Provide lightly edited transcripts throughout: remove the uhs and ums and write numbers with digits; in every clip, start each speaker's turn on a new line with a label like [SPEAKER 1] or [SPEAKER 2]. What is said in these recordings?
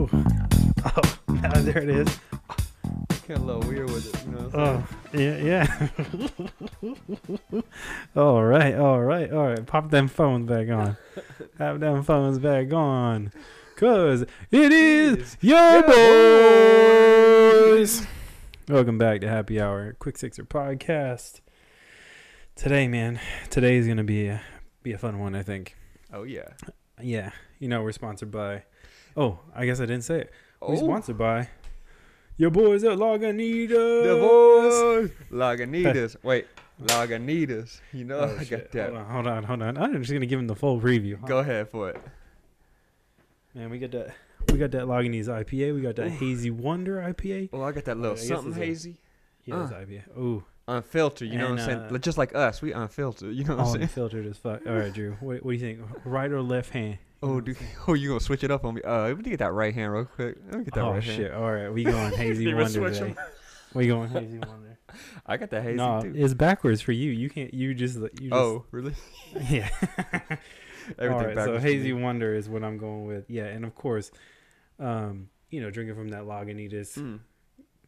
[SPEAKER 1] Ooh. Oh, there it is.
[SPEAKER 2] Get a little weird with it, you know what I'm saying?
[SPEAKER 1] Yeah. All right. Pop them phones back on. Have them phones back on. Cause it is your boys. Welcome back to Happy Hour, Quick Sixer Podcast. Today's gonna be a fun one, I think.
[SPEAKER 2] Oh yeah.
[SPEAKER 1] Yeah. You know, we're sponsored by. Oh, I guess I didn't say it. We're
[SPEAKER 2] Oh.
[SPEAKER 1] sponsored by your boys at Lagunitas.
[SPEAKER 2] The boys. Lagunitas. Wait. Lagunitas. You know
[SPEAKER 1] Oh,
[SPEAKER 2] I
[SPEAKER 1] shit.
[SPEAKER 2] got that.
[SPEAKER 1] Hold on. I'm just gonna give him the full preview.
[SPEAKER 2] Go ahead for it.
[SPEAKER 1] Man, we got that Lagunitas IPA. We got that
[SPEAKER 2] Ooh.
[SPEAKER 1] Hazy Wonder IPA.
[SPEAKER 2] Oh, I got that little
[SPEAKER 1] I guess
[SPEAKER 2] something
[SPEAKER 1] it's
[SPEAKER 2] hazy.
[SPEAKER 1] Yeah, it's IPA. Ooh,
[SPEAKER 2] Unfiltered, you know what I'm
[SPEAKER 1] And,
[SPEAKER 2] saying? Just like us, we unfiltered, you know what I'm saying?
[SPEAKER 1] unfiltered as fuck. All right, Drew. What do you think? Right or left hand?
[SPEAKER 2] Oh, dude. Oh, you gonna switch it up on me? Let me get that right hand real quick. Let me get that
[SPEAKER 1] Oh
[SPEAKER 2] right
[SPEAKER 1] shit!
[SPEAKER 2] hand.
[SPEAKER 1] All right, we going Hazy
[SPEAKER 2] Even
[SPEAKER 1] Wonder
[SPEAKER 2] switch
[SPEAKER 1] today.
[SPEAKER 2] 'em.
[SPEAKER 1] We going Hazy Wonder.
[SPEAKER 2] I got that hazy
[SPEAKER 1] No,
[SPEAKER 2] too.
[SPEAKER 1] it's backwards for you. You can't. You just.
[SPEAKER 2] Oh, really?
[SPEAKER 1] Yeah.
[SPEAKER 2] Everything
[SPEAKER 1] All right, so
[SPEAKER 2] backwards for
[SPEAKER 1] Hazy
[SPEAKER 2] me.
[SPEAKER 1] Wonder is what I'm going with. Yeah, and of course, drinking from that Lagunitas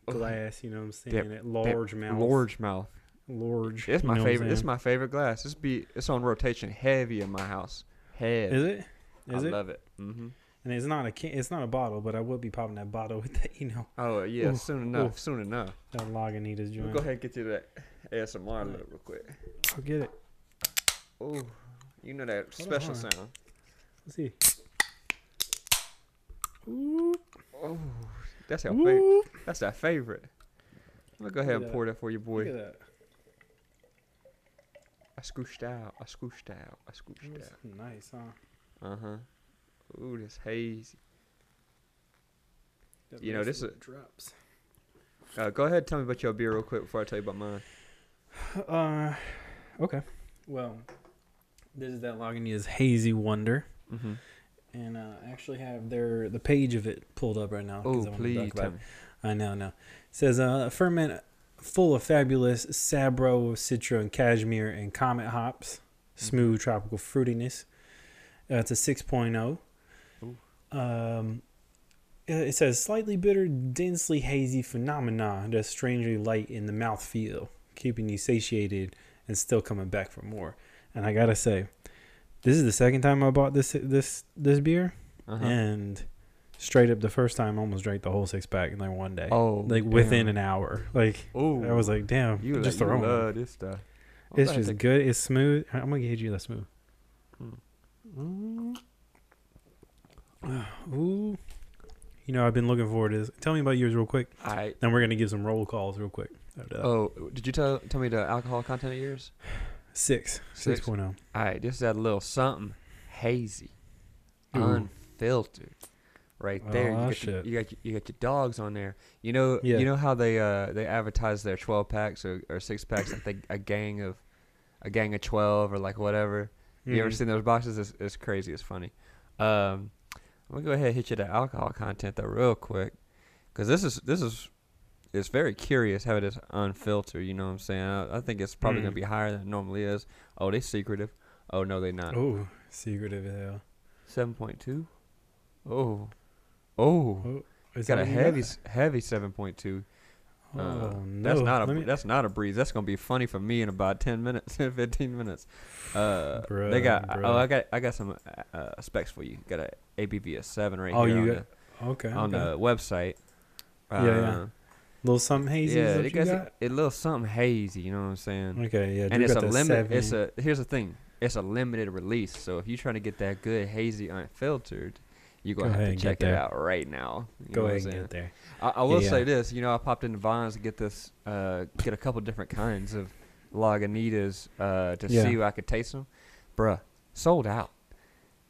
[SPEAKER 1] glass. You know what I'm saying?
[SPEAKER 2] Yep,
[SPEAKER 1] That large mouth.
[SPEAKER 2] Large mouth.
[SPEAKER 1] Large.
[SPEAKER 2] It's
[SPEAKER 1] you
[SPEAKER 2] my
[SPEAKER 1] know what I'm
[SPEAKER 2] favorite. It's
[SPEAKER 1] saying?
[SPEAKER 2] my favorite glass. It's on rotation heavy in my house. Heavy.
[SPEAKER 1] Is it?
[SPEAKER 2] I love it. Mm-hmm.
[SPEAKER 1] And it's not a bottle, but I will be popping that bottle with that,
[SPEAKER 2] Oh yeah,
[SPEAKER 1] Ooh,
[SPEAKER 2] soon enough.
[SPEAKER 1] ooh.
[SPEAKER 2] Soon enough.
[SPEAKER 1] that Lagunitas
[SPEAKER 2] We'll
[SPEAKER 1] joint.
[SPEAKER 2] go ahead and get you that ASMR look real quick.
[SPEAKER 1] I'll get it.
[SPEAKER 2] Oh, you know that special
[SPEAKER 1] hold on.
[SPEAKER 2] sound.
[SPEAKER 1] Let's see. Ooh.
[SPEAKER 2] Oh, that's our favorite.
[SPEAKER 1] Ooh.
[SPEAKER 2] That's our favorite. I'm gonna go ahead and
[SPEAKER 1] that.
[SPEAKER 2] pour that for you,
[SPEAKER 1] Look
[SPEAKER 2] boy.
[SPEAKER 1] at that.
[SPEAKER 2] I scooched out.
[SPEAKER 1] That's nice, huh?
[SPEAKER 2] Uh huh. Ooh, this hazy.
[SPEAKER 1] That
[SPEAKER 2] You know,
[SPEAKER 1] nice
[SPEAKER 2] this
[SPEAKER 1] little drops.
[SPEAKER 2] Go ahead and tell me about your beer real quick before I tell you about mine.
[SPEAKER 1] Okay. Well, this is that Lagunitas Hazy Wonder.
[SPEAKER 2] Mm-hmm.
[SPEAKER 1] And I actually have the page of it pulled up right now. 'cause
[SPEAKER 2] Oh,
[SPEAKER 1] I wanna
[SPEAKER 2] please
[SPEAKER 1] talk about
[SPEAKER 2] tell
[SPEAKER 1] it.
[SPEAKER 2] me.
[SPEAKER 1] I know. It says ferment full of fabulous Sabro, Citra, and Cashmere and Comet hops. Smooth tropical fruitiness. It's a 6.0.
[SPEAKER 2] Ooh.
[SPEAKER 1] It says slightly bitter, densely hazy phenomena that's strangely light in the mouthfeel, keeping you satiated and still coming back for more. And I gotta say, this is the second time I bought this beer,
[SPEAKER 2] Uh-huh.
[SPEAKER 1] and straight up the first time I almost drank the whole 6-pack in like one day.
[SPEAKER 2] Oh,
[SPEAKER 1] like within an hour. Like
[SPEAKER 2] Oh,
[SPEAKER 1] I was like, damn,
[SPEAKER 2] you
[SPEAKER 1] just
[SPEAKER 2] you
[SPEAKER 1] throwing it.
[SPEAKER 2] love this stuff.
[SPEAKER 1] It's just good. It's smooth. I'm gonna get you that smooth. Ooh. You know, I've been looking forward to this. Tell me about yours real quick.
[SPEAKER 2] I
[SPEAKER 1] Then we're gonna give some roll calls real quick.
[SPEAKER 2] Oh, did you tell me the alcohol content of yours?
[SPEAKER 1] 6.0.
[SPEAKER 2] All right, this is that little something hazy,
[SPEAKER 1] Ooh.
[SPEAKER 2] unfiltered, right there.
[SPEAKER 1] Oh,
[SPEAKER 2] You got your dogs on there. You know
[SPEAKER 1] Yeah.
[SPEAKER 2] you know how they advertise their 12 packs or 6 packs like a gang of 12 or like whatever. You ever seen those boxes? It's crazy. It's funny. I'm gonna go ahead and hit you the alcohol content though real quick, because this is it's very curious how it is unfiltered. You know what I'm saying? I think it's probably gonna be higher than it normally is. Oh, they secretive. Oh no, they not.
[SPEAKER 1] Oh, secretive as hell.
[SPEAKER 2] 7.2. Oh,
[SPEAKER 1] Is
[SPEAKER 2] got
[SPEAKER 1] that
[SPEAKER 2] a
[SPEAKER 1] what you
[SPEAKER 2] heavy 7.2.
[SPEAKER 1] Oh no,
[SPEAKER 2] That's not a breeze. That's gonna be funny for me in about 10 minutes, 15 minutes. They got.
[SPEAKER 1] Bruh.
[SPEAKER 2] Oh, I got some specs for you. Got a ABV of 7 right
[SPEAKER 1] Oh,
[SPEAKER 2] here.
[SPEAKER 1] you
[SPEAKER 2] on
[SPEAKER 1] got okay.
[SPEAKER 2] on the website.
[SPEAKER 1] Yeah. Little something hazy.
[SPEAKER 2] Yeah,
[SPEAKER 1] is
[SPEAKER 2] it
[SPEAKER 1] what you
[SPEAKER 2] got
[SPEAKER 1] got?
[SPEAKER 2] a little something hazy. You know what I'm saying?
[SPEAKER 1] Okay, yeah.
[SPEAKER 2] And
[SPEAKER 1] Drew
[SPEAKER 2] it's
[SPEAKER 1] got
[SPEAKER 2] a
[SPEAKER 1] the
[SPEAKER 2] limit.
[SPEAKER 1] 7.
[SPEAKER 2] Here's the thing. It's a limited release. So if you're trying to get that good hazy unfiltered, you're gonna
[SPEAKER 1] Go
[SPEAKER 2] have
[SPEAKER 1] ahead
[SPEAKER 2] to
[SPEAKER 1] and
[SPEAKER 2] check
[SPEAKER 1] get
[SPEAKER 2] it
[SPEAKER 1] there.
[SPEAKER 2] out right now. You know
[SPEAKER 1] Go
[SPEAKER 2] what
[SPEAKER 1] ahead
[SPEAKER 2] I'm
[SPEAKER 1] and
[SPEAKER 2] saying?
[SPEAKER 1] get there.
[SPEAKER 2] I will
[SPEAKER 1] Yeah.
[SPEAKER 2] say this. You know, I popped into Vines to get this, get a couple different kinds of Lagunitas to
[SPEAKER 1] Yeah.
[SPEAKER 2] see if I could taste them. Bruh, sold out.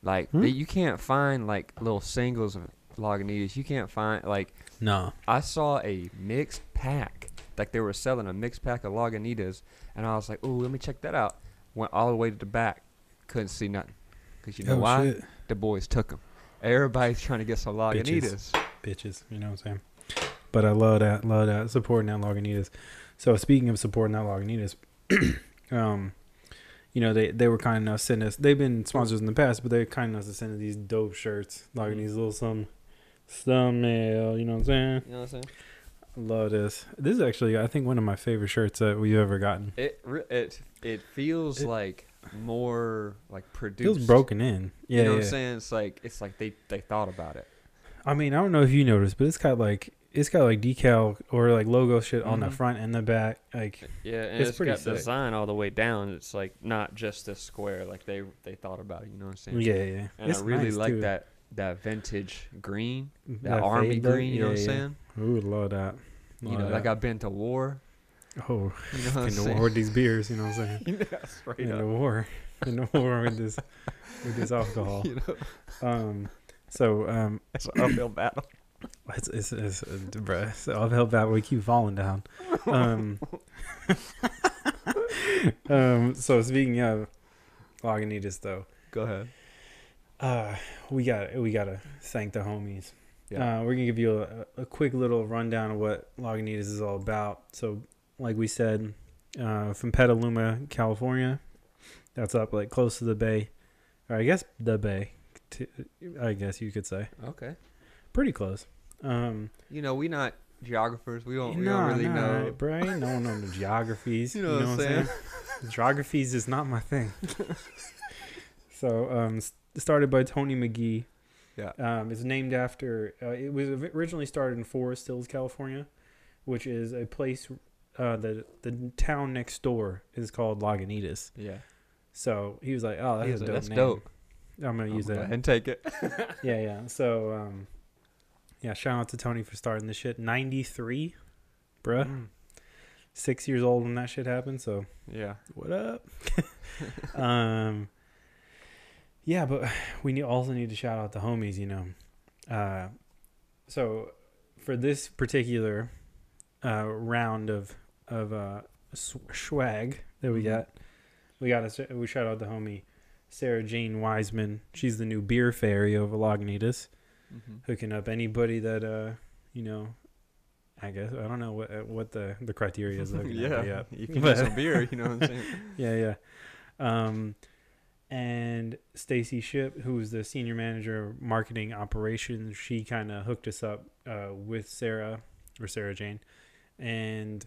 [SPEAKER 2] Like you can't find like little singles of Lagunitas. You can't find like.
[SPEAKER 1] No.
[SPEAKER 2] I saw a mixed pack. Like they were selling a mixed pack of Lagunitas, and I was like, "Ooh, let me check that out." Went all the way to the back, couldn't see nothing, cause you know why?
[SPEAKER 1] Shit.
[SPEAKER 2] The boys took them. Everybody's trying to get some Lagunitas.
[SPEAKER 1] Bitches, you know what I'm saying? But I love that, supporting that Lagunitas. So speaking of supporting that Lagunitas, they were kind enough to send us. They've been sponsors in the past, but they're kind enough to send us these dope shirts, Lagunitas little something. Thumbnail, you know what I'm saying?
[SPEAKER 2] You know what I'm saying?
[SPEAKER 1] I love this. This is actually, I think, one of my favorite shirts that we've ever gotten.
[SPEAKER 2] It feels like more like produced.
[SPEAKER 1] Feels broken in. Yeah,
[SPEAKER 2] you know what I'm saying? It's like they thought about it.
[SPEAKER 1] I mean, I don't know if you noticed, but it's got like decal or like logo shit on the front and the back. Like,
[SPEAKER 2] yeah, and
[SPEAKER 1] it's pretty
[SPEAKER 2] got
[SPEAKER 1] sick.
[SPEAKER 2] design all the way down. It's like not just a square. Like they thought about it. You know what I'm saying?
[SPEAKER 1] Yeah.
[SPEAKER 2] And
[SPEAKER 1] it's
[SPEAKER 2] I really
[SPEAKER 1] nice
[SPEAKER 2] like
[SPEAKER 1] too.
[SPEAKER 2] that vintage green, that
[SPEAKER 1] That
[SPEAKER 2] army
[SPEAKER 1] fade look,
[SPEAKER 2] green. You know what I'm saying?
[SPEAKER 1] Ooh, love that.
[SPEAKER 2] You know, like I've been to war.
[SPEAKER 1] Oh,
[SPEAKER 2] You know what I'm
[SPEAKER 1] in the
[SPEAKER 2] saying?
[SPEAKER 1] war with these beers, you know what I'm saying?
[SPEAKER 2] Yeah, straight
[SPEAKER 1] In
[SPEAKER 2] up.
[SPEAKER 1] the war with this alcohol.
[SPEAKER 2] You know?
[SPEAKER 1] So
[SPEAKER 2] It's an uphill battle.
[SPEAKER 1] it's bruh, it's an uphill battle. We keep falling down. So speaking of Lagunitas, though,
[SPEAKER 2] Go ahead.
[SPEAKER 1] we gotta thank the homies.
[SPEAKER 2] Yeah.
[SPEAKER 1] We're gonna give you a quick little rundown of what Lagunitas is all about. So, like we said, from Petaluma, California, that's up like close to the bay, or I guess the bay. I guess you could say
[SPEAKER 2] Okay.
[SPEAKER 1] pretty close.
[SPEAKER 2] You know, we not geographers. We don't
[SPEAKER 1] Nah,
[SPEAKER 2] really know.
[SPEAKER 1] bro. I ain't no geographies.
[SPEAKER 2] You know what I'm saying?
[SPEAKER 1] Geographies is not my thing. So, started by Tony McGee.
[SPEAKER 2] Yeah.
[SPEAKER 1] It's named after. It was originally started in Forest Hills, California, which is a place. The town next door is called Lagunitas.
[SPEAKER 2] Yeah.
[SPEAKER 1] So he was like, "Oh, that's a dope
[SPEAKER 2] That's
[SPEAKER 1] name.
[SPEAKER 2] dope.
[SPEAKER 1] I'm gonna use
[SPEAKER 2] Go
[SPEAKER 1] that."
[SPEAKER 2] ahead and take it.
[SPEAKER 1] Yeah. So, shout out to Tony for starting this shit. 93, bruh. 6 years old when that shit happened. So
[SPEAKER 2] Yeah.
[SPEAKER 1] what up? Yeah, but we also need to shout out the homies, you know. So for this particular round of swag that we got, we shout out the homie Sarah Jane Wiseman. She's the new beer fairy of Lagunitas, hooking up anybody that you know. I guess I don't know what the criteria is.
[SPEAKER 2] Yeah. If you need some beer, you know what I'm saying?
[SPEAKER 1] Yeah. And Stacy Ship, who's the senior manager of marketing operations, she kind of hooked us up with Sarah Jane, and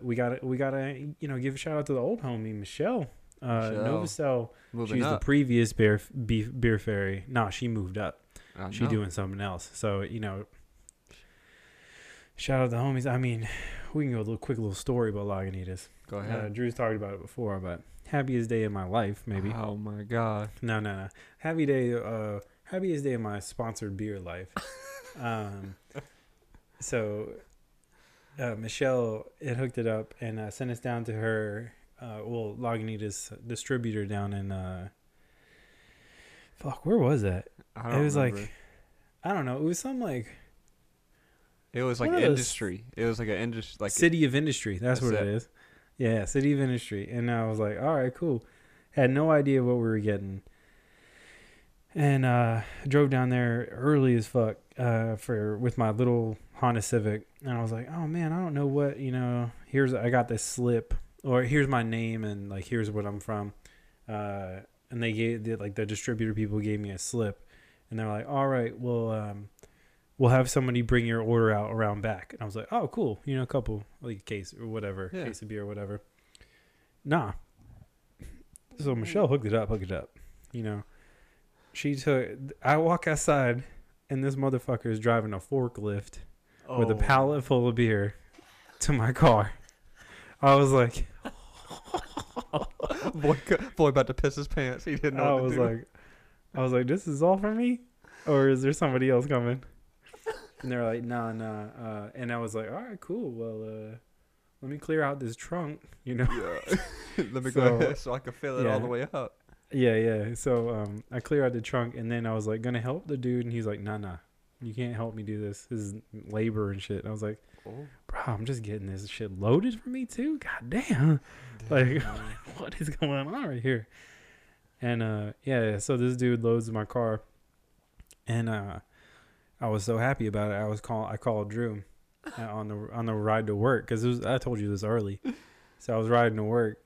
[SPEAKER 1] we gotta give a shout out to the old homie Michelle. Novacell. She's the previous beer fairy. No, she moved up. She doing something else. So shout out to the homies. I mean, we can go a quick little story about Lagunitas.
[SPEAKER 2] Go ahead.
[SPEAKER 1] Drew's talked about it before, but happiest day of my life, maybe.
[SPEAKER 2] Oh my god.
[SPEAKER 1] No. Happiest day of my sponsored beer life. So Michelle had hooked it up and sent us down to her Lagunitas distributor down in where was that?
[SPEAKER 2] I don't remember.
[SPEAKER 1] Like, I don't know. It was some like.
[SPEAKER 2] It was like industry. It was like an industry, like
[SPEAKER 1] City of Industry. That's what it is. Yeah, City of Industry. And I was like, all right, cool. Had no idea what we were getting. And drove down there early as fuck with my little Honda Civic. And I was like, oh man, I don't know what, I got this slip, or here's my name and like here's what I'm from. And the distributor people gave me a slip. And they're like, all right, well, we'll have somebody bring your order out around back. And I was like, oh, cool. A couple, like a case or whatever, case of beer or whatever. Nah. So Michelle hooked it up. I walk outside and this motherfucker is driving a forklift with a pallet full of beer to my car. I was like,
[SPEAKER 2] boy about to piss his pants. He didn't know what to do.
[SPEAKER 1] I was like, this is all for me? Or is there somebody else coming? And they're like, nah. And I was like, all right, cool. Well, let me clear out this trunk,
[SPEAKER 2] Yeah. Let me go ahead so I can fill it all the way up.
[SPEAKER 1] Yeah. So I clear out the trunk, and then I was like, gonna help the dude, and he's like, nah. You can't help me do this. This is labor and shit. And I was like, bro, I'm just getting this shit loaded for me too. God damn. Like, what is going on right here? And so this dude loads my car, and I was so happy about it. I called Drew on the ride to work, because I told you this early. So I was riding to work,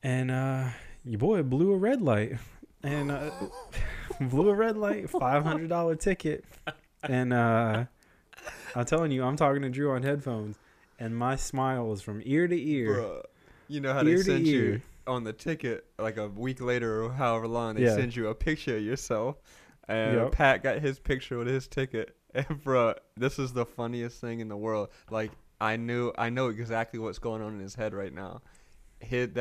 [SPEAKER 1] and your boy blew a red light, and $500 ticket And I'm telling you, I'm talking to Drew on headphones, and my smile was from ear to ear.
[SPEAKER 2] Bruh. You know how they
[SPEAKER 1] Ear to
[SPEAKER 2] sent you
[SPEAKER 1] ear.
[SPEAKER 2] on the ticket, like a week later or however long, they
[SPEAKER 1] Yeah.
[SPEAKER 2] send you a picture of yourself. And
[SPEAKER 1] Yep.
[SPEAKER 2] Pat got his picture with his ticket. And bruh, this is the funniest thing in the world. Like, I know exactly what's going on in his head right now. His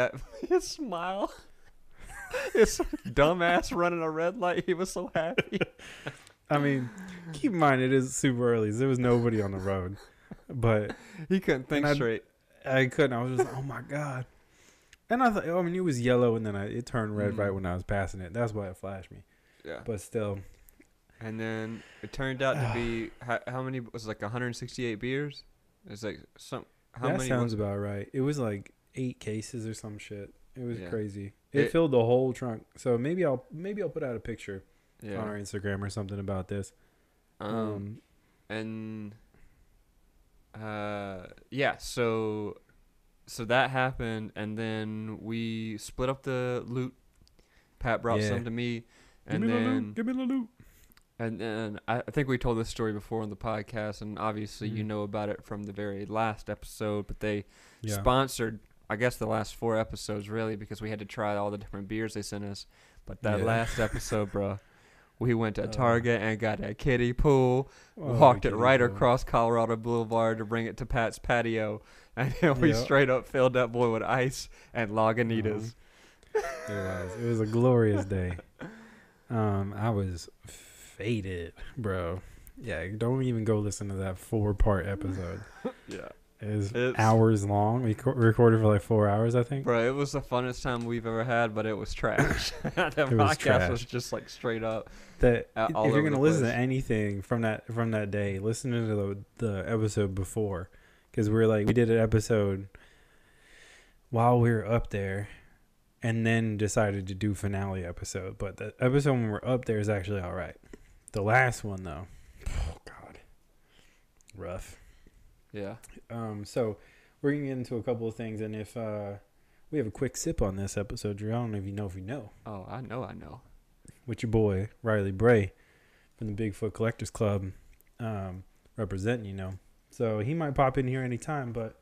[SPEAKER 2] smile. His dumbass running a red light. He was so happy.
[SPEAKER 1] I mean, keep in mind, it is super early. So there was nobody on the road. But
[SPEAKER 2] He couldn't think straight.
[SPEAKER 1] I couldn't. I was just like, oh my God. And I thought, I mean, it was yellow, and then it turned red right when I was passing it. That's why it flashed me.
[SPEAKER 2] Yeah.
[SPEAKER 1] But still.
[SPEAKER 2] And then it turned out to be, how many, was it like 168 beers? It's like how
[SPEAKER 1] that
[SPEAKER 2] many
[SPEAKER 1] sounds about right. It was like 8 cases or some shit. It was
[SPEAKER 2] Yeah.
[SPEAKER 1] crazy. It filled the whole trunk. So maybe I'll put out a picture on
[SPEAKER 2] Yeah.
[SPEAKER 1] our Instagram or something about this.
[SPEAKER 2] And yeah, so that happened, and then we split up the loot. Pat brought some to me, and
[SPEAKER 1] Give me the loot.
[SPEAKER 2] And then I think we told this story before on the podcast, and obviously you know about it from the very last episode, but they sponsored, I guess, the last 4 episodes, really, because we had to try all the different beers they sent us. But that last episode, bro, we went to Target and got a kiddie pool, walked it right across Colorado Boulevard to bring it to Pat's patio, and then we straight up filled that boy with ice and Lagunitas.
[SPEAKER 1] It was a glorious day. I was faded, bro. Yeah, don't even go listen to that 4-part episode.
[SPEAKER 2] Yeah.
[SPEAKER 1] It's hours long. We recorded for like 4 hours, I think.
[SPEAKER 2] Bro, it was the funnest time we've ever had, but it was trash. That podcast was just like straight up.
[SPEAKER 1] If you're gonna listen to anything from that day, listen to the episode before, because we did an episode while we were up there, and then decided to do finale episode. But the episode when we're up there is actually all right. The last one though, oh God, rough.
[SPEAKER 2] Yeah.
[SPEAKER 1] So we're gonna get into a couple of things, and if we have a quick sip on this episode, Drew, I don't know if you know.
[SPEAKER 2] Oh, I know.
[SPEAKER 1] With your boy Riley Bray from the Bigfoot Collectors Club, representing, So he might pop in here anytime, but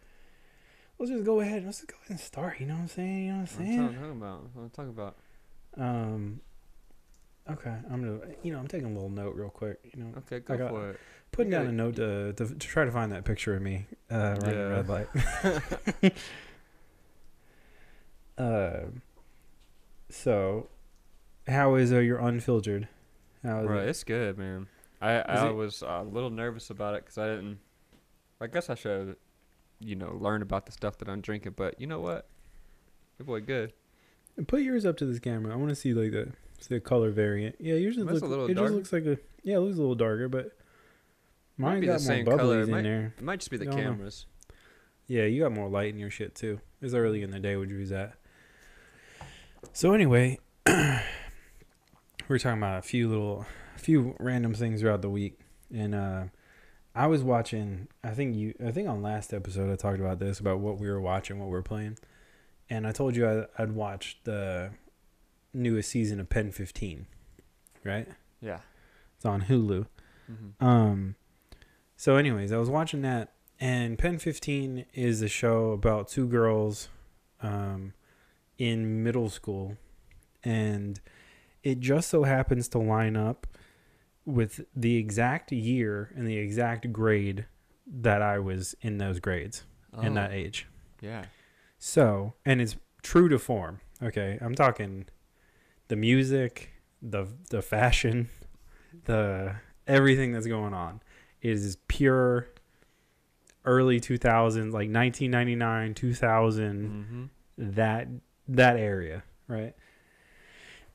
[SPEAKER 1] let's just go ahead and start. You know what I'm saying?
[SPEAKER 2] What I'm talking about.
[SPEAKER 1] Okay, I'm taking a little note real quick.
[SPEAKER 2] Okay, go for it.
[SPEAKER 1] Putting down a note to try to find that picture of me running a red light. So, how is your unfiltered?
[SPEAKER 2] It's good, man. I was a little nervous about it because I guess I should, learn about the stuff that I'm drinking. But you know what? Your boy good.
[SPEAKER 1] Put yours up to this camera. I want to see the color variant. Yeah, yours looks a little dark. Just looks like it looks a little darker, but mine got more bubblies in there.
[SPEAKER 2] It might just be the cameras.
[SPEAKER 1] Yeah, you got more light in your shit too. It's early in the day when you use that. So anyway, we're talking about a few random things throughout the week, and I was watching. I think on last episode I talked about this, about what we were watching, what we were playing, and I told you I'd watched the newest season of Pen 15, right?
[SPEAKER 2] Yeah,
[SPEAKER 1] it's on Hulu.
[SPEAKER 2] Mm-hmm.
[SPEAKER 1] So anyways, I was watching that, and Pen 15 is a show about 2 girls in middle school, and it just so happens to line up with the exact year and the exact grade that I was in those grades in that age.
[SPEAKER 2] Yeah.
[SPEAKER 1] So, and it's true to form. Okay, I'm talking the music, the fashion, the everything that's going on is pure early 2000s, like 1999, 2000, that area, right?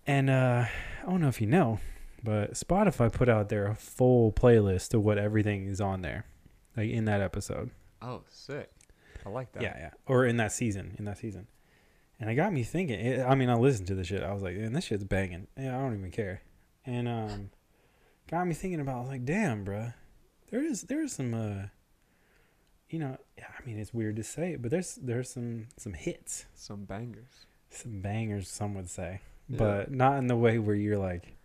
[SPEAKER 1] And I don't know if you know, but Spotify put out there a full playlist of what everything is on there, like in that episode.
[SPEAKER 2] Oh, sick. I like that.
[SPEAKER 1] Yeah. Or in that season. And it got me thinking. I listened to the shit. I was like, man, this shit's banging. Yeah, I don't even care. And got me thinking about, I was like, damn, bro. There is some, it's weird to say it, but there's some hits.
[SPEAKER 2] Some bangers.
[SPEAKER 1] Some bangers, some would say.
[SPEAKER 2] Yeah.
[SPEAKER 1] But not in the way where you're like,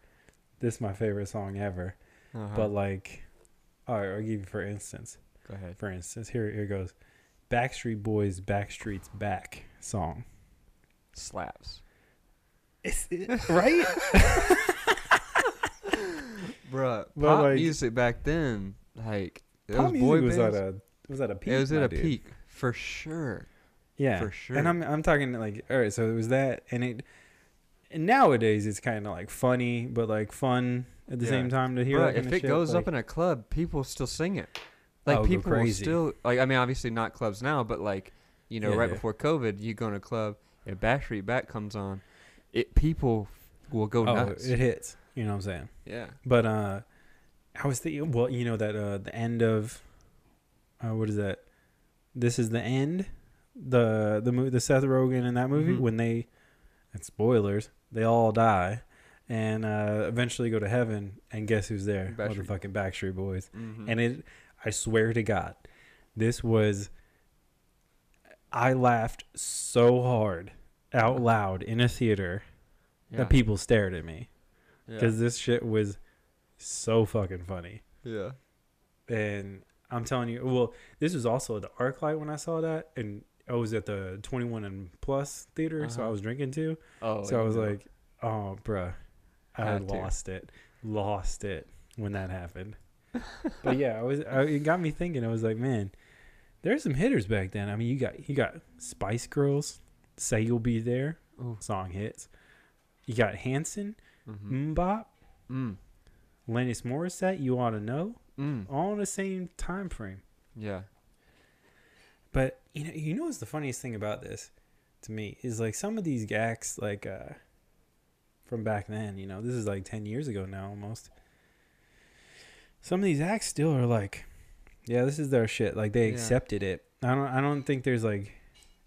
[SPEAKER 1] this is my favorite song ever.
[SPEAKER 2] Uh-huh.
[SPEAKER 1] But like, All right, I'll give you for instance.
[SPEAKER 2] Go ahead.
[SPEAKER 1] For instance, here goes. Backstreet Boys' "Backstreet's Back" song.
[SPEAKER 2] Slaps.
[SPEAKER 1] Right?
[SPEAKER 2] Bruh,
[SPEAKER 1] But,
[SPEAKER 2] pop
[SPEAKER 1] like,
[SPEAKER 2] music back then, like
[SPEAKER 1] pop
[SPEAKER 2] those boy
[SPEAKER 1] music
[SPEAKER 2] bands,
[SPEAKER 1] was at a peak.
[SPEAKER 2] it was at
[SPEAKER 1] my
[SPEAKER 2] a
[SPEAKER 1] dude.
[SPEAKER 2] peak for sure.
[SPEAKER 1] Yeah,
[SPEAKER 2] for sure.
[SPEAKER 1] And I'm talking like, all right, so it was that, and nowadays it's kind of like funny, but like fun at the same time to hear.
[SPEAKER 2] Bruh,
[SPEAKER 1] that kind
[SPEAKER 2] if
[SPEAKER 1] of
[SPEAKER 2] it
[SPEAKER 1] shit.
[SPEAKER 2] goes
[SPEAKER 1] like,
[SPEAKER 2] up in a club, people still sing it. Like
[SPEAKER 1] Oh, go
[SPEAKER 2] people will
[SPEAKER 1] crazy.
[SPEAKER 2] still like. I mean, obviously not clubs now, but like
[SPEAKER 1] Yeah,
[SPEAKER 2] right
[SPEAKER 1] yeah.
[SPEAKER 2] before COVID, you go in a club, and Backstreet Back comes on, people will go nuts.
[SPEAKER 1] it hits. You know what I'm saying?
[SPEAKER 2] Yeah.
[SPEAKER 1] But I was thinking, well, you know that the end of, what is that? This is the end. The Seth Rogen in that movie
[SPEAKER 2] Mhm.
[SPEAKER 1] when and spoilers, they all die, and eventually go to heaven, and guess who's there? Motherfucking Backstreet Boys.
[SPEAKER 2] Mhm.
[SPEAKER 1] And I swear to God, I laughed so hard out loud in a theater that people stared at me because this shit was so fucking funny.
[SPEAKER 2] Yeah.
[SPEAKER 1] And I'm telling you, well, this was also at the ArcLight when I saw that, and I was at the 21 and plus theater, so I was drinking too.
[SPEAKER 2] Oh.
[SPEAKER 1] So I was like, oh, bruh, I
[SPEAKER 2] Had to.
[SPEAKER 1] lost it when that happened. But yeah, it got me thinking. I was like, man, there's some hitters back then. I mean, you got Spice Girls, "Say You'll Be There,"
[SPEAKER 2] Ooh.
[SPEAKER 1] song hits. You got Hanson, Mbop, Lennis Morissette, "You Ought to Know," all in the same time frame.
[SPEAKER 2] Yeah.
[SPEAKER 1] But you know what's the funniest thing about this to me is like some of these acts like from back then, this is like 10 years ago now almost. Some of these acts still are like, yeah, this is their shit. Like they accepted it. I don't think there's like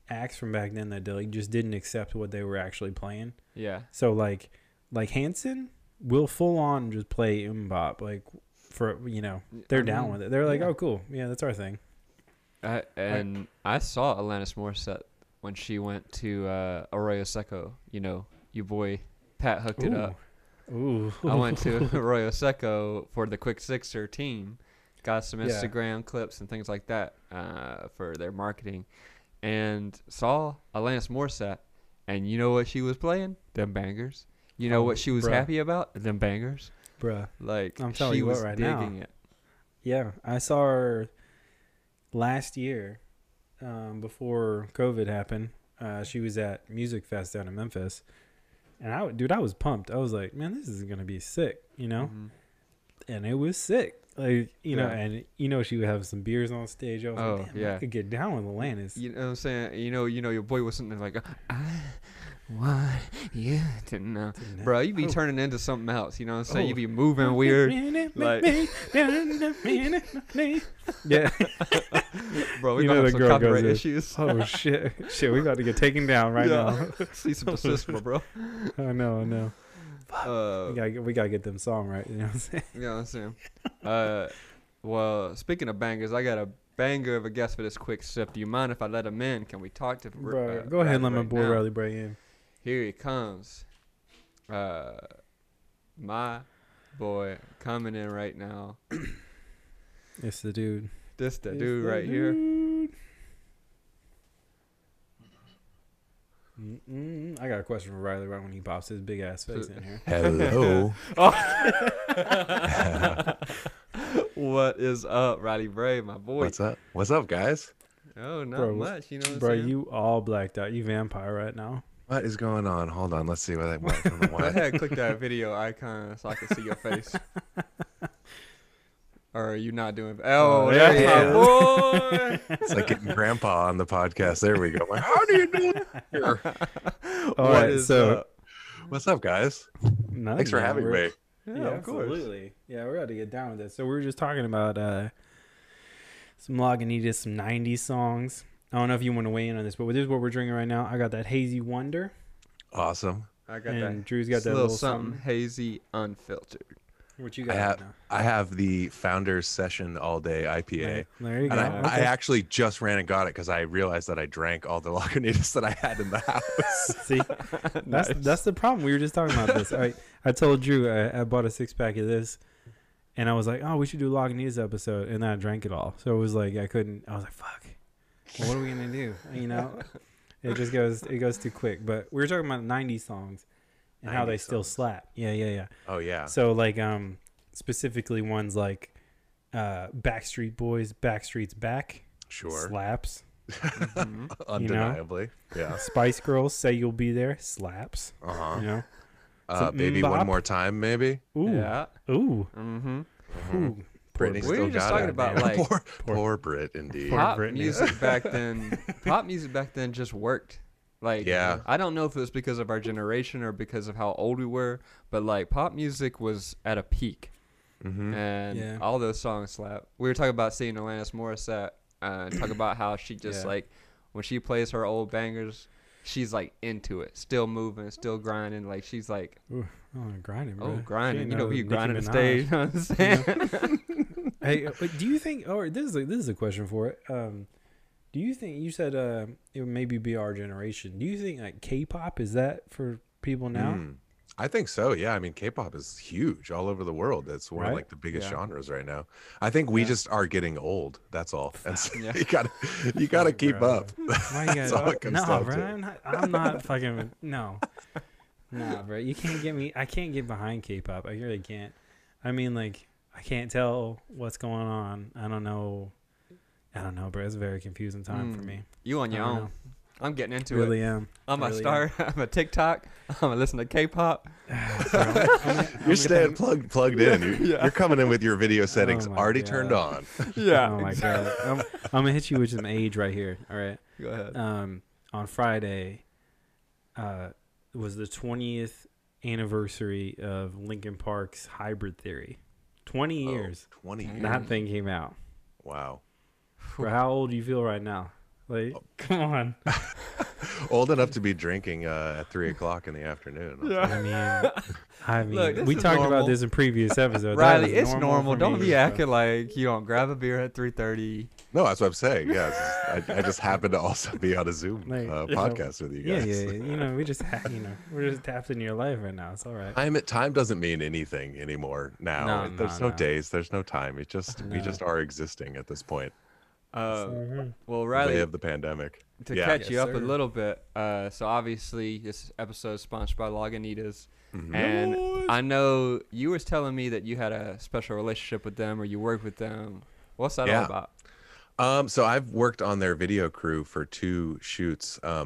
[SPEAKER 1] acts from back then that like just didn't accept what they were actually playing.
[SPEAKER 2] Yeah.
[SPEAKER 1] So like Hanson will full on just play Mbop like for they're down with it. They're like, oh cool, yeah, that's our thing.
[SPEAKER 2] I saw Alanis Morissette when she went to Arroyo Seco. Your boy Pat hooked it up.
[SPEAKER 1] Ooh.
[SPEAKER 2] I went to Arroyo Seco for the Quick Sixer team. Got some Instagram clips and things like that for their marketing. And saw Alanis Morissette. And you know what she was playing? Them bangers. You know what she was happy about? Them bangers.
[SPEAKER 1] Bruh.
[SPEAKER 2] Like,
[SPEAKER 1] I'm telling
[SPEAKER 2] she
[SPEAKER 1] you
[SPEAKER 2] was
[SPEAKER 1] what right
[SPEAKER 2] digging
[SPEAKER 1] now.
[SPEAKER 2] it.
[SPEAKER 1] Yeah, I saw her last year before COVID happened. She was at Music Fest down in Memphis. And I was pumped. I was like, man, this is going to be sick, And it was sick. Like, and she would have some beers on stage. I was like, damn, I could get down with Alanis.
[SPEAKER 2] You know what I'm saying? Your boy was sitting there like, I want you to know. Bro, you be turning into something else. You know what I'm saying? You be moving weird. Like,
[SPEAKER 1] yeah.
[SPEAKER 2] Bro, we gonna have some copyright issues.
[SPEAKER 1] Oh, shit. We about to get taken down right now.
[SPEAKER 2] Cease and desist, bro.
[SPEAKER 1] I know. We gotta get them song right. You know what I'm saying?
[SPEAKER 2] You know what I'm saying? Well, speaking of bangers, I got a banger of a guest for this quick sip. Do you mind if I let him in? Can we talk to
[SPEAKER 1] Bro, go ahead and let my boy Riley Bray in.
[SPEAKER 2] Here he comes. My boy coming in right now.
[SPEAKER 1] It's the dude.
[SPEAKER 2] This the dude right here.
[SPEAKER 1] I got a question for Riley right when he pops his big ass face in here.
[SPEAKER 3] Hello.
[SPEAKER 2] What is up, Riley Bray, my boy?
[SPEAKER 3] What's up? What's up, guys?
[SPEAKER 2] Oh, not much. You know what I'm
[SPEAKER 1] bro,
[SPEAKER 2] saying?
[SPEAKER 1] you all blacked out. You vampire right now.
[SPEAKER 3] What is going on? Hold on. Let's see what I went from the
[SPEAKER 2] Go
[SPEAKER 3] one.
[SPEAKER 2] ahead, click that video icon so I can see your face. Or are you not doing? Oh, that's my boy.
[SPEAKER 3] It's like getting Grandpa on the podcast. There we go. Like, how do you do it here?
[SPEAKER 1] All right, so
[SPEAKER 3] what's up, guys? Thanks for having me.
[SPEAKER 2] Yeah, of course.
[SPEAKER 1] Absolutely. Yeah, we're about to get down with this. So we were just talking about some Lagunitas, some 90s songs. I don't know if you want to weigh in on this, but this is what we're drinking right now. I got that Hazy Wonder.
[SPEAKER 3] Awesome.
[SPEAKER 2] I got
[SPEAKER 1] And
[SPEAKER 2] that.
[SPEAKER 1] Drew's got that
[SPEAKER 2] little
[SPEAKER 1] little
[SPEAKER 2] something hazy, unfiltered.
[SPEAKER 1] What you got right now?
[SPEAKER 3] I have the Founders Session All Day IPA.
[SPEAKER 1] There you go.
[SPEAKER 3] And I actually just ran and got it because I realized that I drank all the Lagunitas that I had in the house.
[SPEAKER 1] See, that's the problem. We were just talking about this. I told Drew I bought a 6-pack of this, And I was like, oh, we should do a Lagunitas episode. And then I drank it all. So it was like, I was like, fuck. Well, what are we going to do? You know, it goes too quick. But we were talking about 90s songs and how they still slap. Yeah.
[SPEAKER 3] Oh, yeah.
[SPEAKER 1] So like, specifically ones like, Backstreet Boys, Backstreet's Back.
[SPEAKER 3] Sure.
[SPEAKER 1] Slaps.
[SPEAKER 2] Mm-hmm.
[SPEAKER 3] Undeniably. Yeah.
[SPEAKER 1] Spice Girls, Say You'll Be There. Slaps.
[SPEAKER 3] Uh-huh.
[SPEAKER 1] You know?
[SPEAKER 3] Baby One More Time, maybe.
[SPEAKER 1] Ooh.
[SPEAKER 2] Yeah.
[SPEAKER 1] Ooh.
[SPEAKER 2] Mm-hmm.
[SPEAKER 1] Ooh.
[SPEAKER 3] Britney
[SPEAKER 2] We
[SPEAKER 3] still
[SPEAKER 2] were just
[SPEAKER 3] got
[SPEAKER 2] talking
[SPEAKER 3] it.
[SPEAKER 2] about,
[SPEAKER 3] man.
[SPEAKER 2] like,
[SPEAKER 3] poor Brit, indeed.
[SPEAKER 1] Poor
[SPEAKER 2] Pop
[SPEAKER 1] Britney.
[SPEAKER 2] music back then. Pop music back then just worked. Like,
[SPEAKER 3] Yeah.
[SPEAKER 2] I don't know if it was because of our generation or because of how old we were, but like pop music was at a peak,
[SPEAKER 3] Mm-hmm.
[SPEAKER 2] and all those songs slap. We were talking about seeing Alanis Morissette and talk about how she just like when she plays her old bangers, she's like into it, still moving, still grinding. Like she's like,
[SPEAKER 1] Ooh, grinding, bro.
[SPEAKER 2] oh, grinding.
[SPEAKER 1] She
[SPEAKER 2] You know,
[SPEAKER 1] knows
[SPEAKER 2] you
[SPEAKER 1] Nicki
[SPEAKER 2] grinding the
[SPEAKER 1] Minaj.
[SPEAKER 2] stage. You know what I'm saying?
[SPEAKER 1] Hey, do you think? Oh, this is a question for it. Do you think you said it would maybe be our generation? Do you think like K-pop is that for people now?
[SPEAKER 3] I think so. Yeah. I mean, K-pop is huge all over the world. It's one of
[SPEAKER 1] Right?
[SPEAKER 3] like the biggest
[SPEAKER 2] Yeah.
[SPEAKER 3] genres right now. I think we just are getting old. That's all. And so
[SPEAKER 2] Yeah.
[SPEAKER 3] you gotta keep
[SPEAKER 1] Bro.
[SPEAKER 3] up.
[SPEAKER 1] Why you
[SPEAKER 3] That's all
[SPEAKER 1] guys?
[SPEAKER 3] it comes
[SPEAKER 1] No,
[SPEAKER 3] down
[SPEAKER 1] bro.
[SPEAKER 3] to.
[SPEAKER 1] I'm not fucking. No, nah, bro. You can't get me. I can't get behind K-pop. I really can't. I mean, like, I can't tell what's going on. I don't know, bro. It's a very confusing time for me.
[SPEAKER 2] You on your
[SPEAKER 1] I don't
[SPEAKER 2] own.
[SPEAKER 1] know.
[SPEAKER 2] I'm getting into
[SPEAKER 1] Really
[SPEAKER 2] it.
[SPEAKER 1] am.
[SPEAKER 2] I'm gonna
[SPEAKER 1] Really
[SPEAKER 2] start. I'm a TikTok. I'm gonna listen to K-pop.
[SPEAKER 3] You're staying plugged in. You're coming in with your video settings
[SPEAKER 1] Oh my
[SPEAKER 3] already
[SPEAKER 1] God.
[SPEAKER 3] turned on.
[SPEAKER 2] Yeah.
[SPEAKER 1] Oh my god. I'm gonna hit you with some age right here. All right.
[SPEAKER 2] Go ahead.
[SPEAKER 1] On Friday, was the 20th anniversary of Linkin Park's Hybrid Theory. 20 years
[SPEAKER 3] 20 years.
[SPEAKER 1] that thing came out.
[SPEAKER 3] Wow.
[SPEAKER 1] Bro, how old do you feel right now? Like, come on.
[SPEAKER 3] Old enough to be drinking at 3:00 in the afternoon.
[SPEAKER 1] I mean,
[SPEAKER 2] Look, this
[SPEAKER 1] we
[SPEAKER 2] is
[SPEAKER 1] talked
[SPEAKER 2] normal.
[SPEAKER 1] about this in previous episodes.
[SPEAKER 2] Riley,
[SPEAKER 1] That is
[SPEAKER 2] it's normal.
[SPEAKER 1] for
[SPEAKER 2] Don't
[SPEAKER 1] me,
[SPEAKER 2] be
[SPEAKER 1] bro.
[SPEAKER 2] acting like you don't grab a beer at 3:30.
[SPEAKER 3] No, that's what I'm saying. Yes, I just happened to also be on a Zoom
[SPEAKER 1] Like,
[SPEAKER 3] podcast with you
[SPEAKER 1] Yeah,
[SPEAKER 3] guys.
[SPEAKER 1] yeah. You know, we just, we're just tapped into your life right now. It's all right.
[SPEAKER 3] Time doesn't mean anything anymore now.
[SPEAKER 1] No,
[SPEAKER 3] There's
[SPEAKER 1] no.
[SPEAKER 3] no days. There's no time. We just are existing at this point.
[SPEAKER 2] Well,
[SPEAKER 3] Way
[SPEAKER 2] Riley,
[SPEAKER 3] of the pandemic.
[SPEAKER 2] to
[SPEAKER 3] Yeah.
[SPEAKER 2] catch you
[SPEAKER 1] Yes,
[SPEAKER 2] up a
[SPEAKER 1] sir.
[SPEAKER 2] little bit, so obviously this episode is sponsored by Lagunitas,
[SPEAKER 3] Mhm.
[SPEAKER 2] and I know you was telling me that you had a special relationship with them or you worked with them. What's that all about?
[SPEAKER 3] So I've worked on their video crew for 2 shoots. I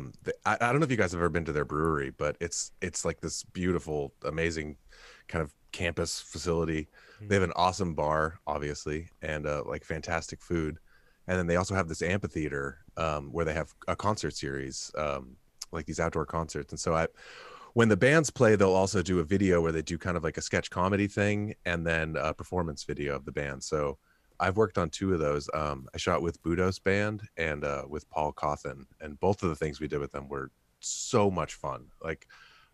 [SPEAKER 3] don't know if you guys have ever been to their brewery, but it's like this beautiful, amazing kind of campus facility. They have an awesome bar, obviously, and like fantastic food. And then they also have this amphitheater where they have a concert series, like these outdoor concerts. And so when the bands play, they'll also do a video where they do kind of like a sketch comedy thing and then a performance video of the band. So I've worked on 2 of those. I shot with Budo's band and with Paul Coffin, and both of the things we did with them were so much fun. Like,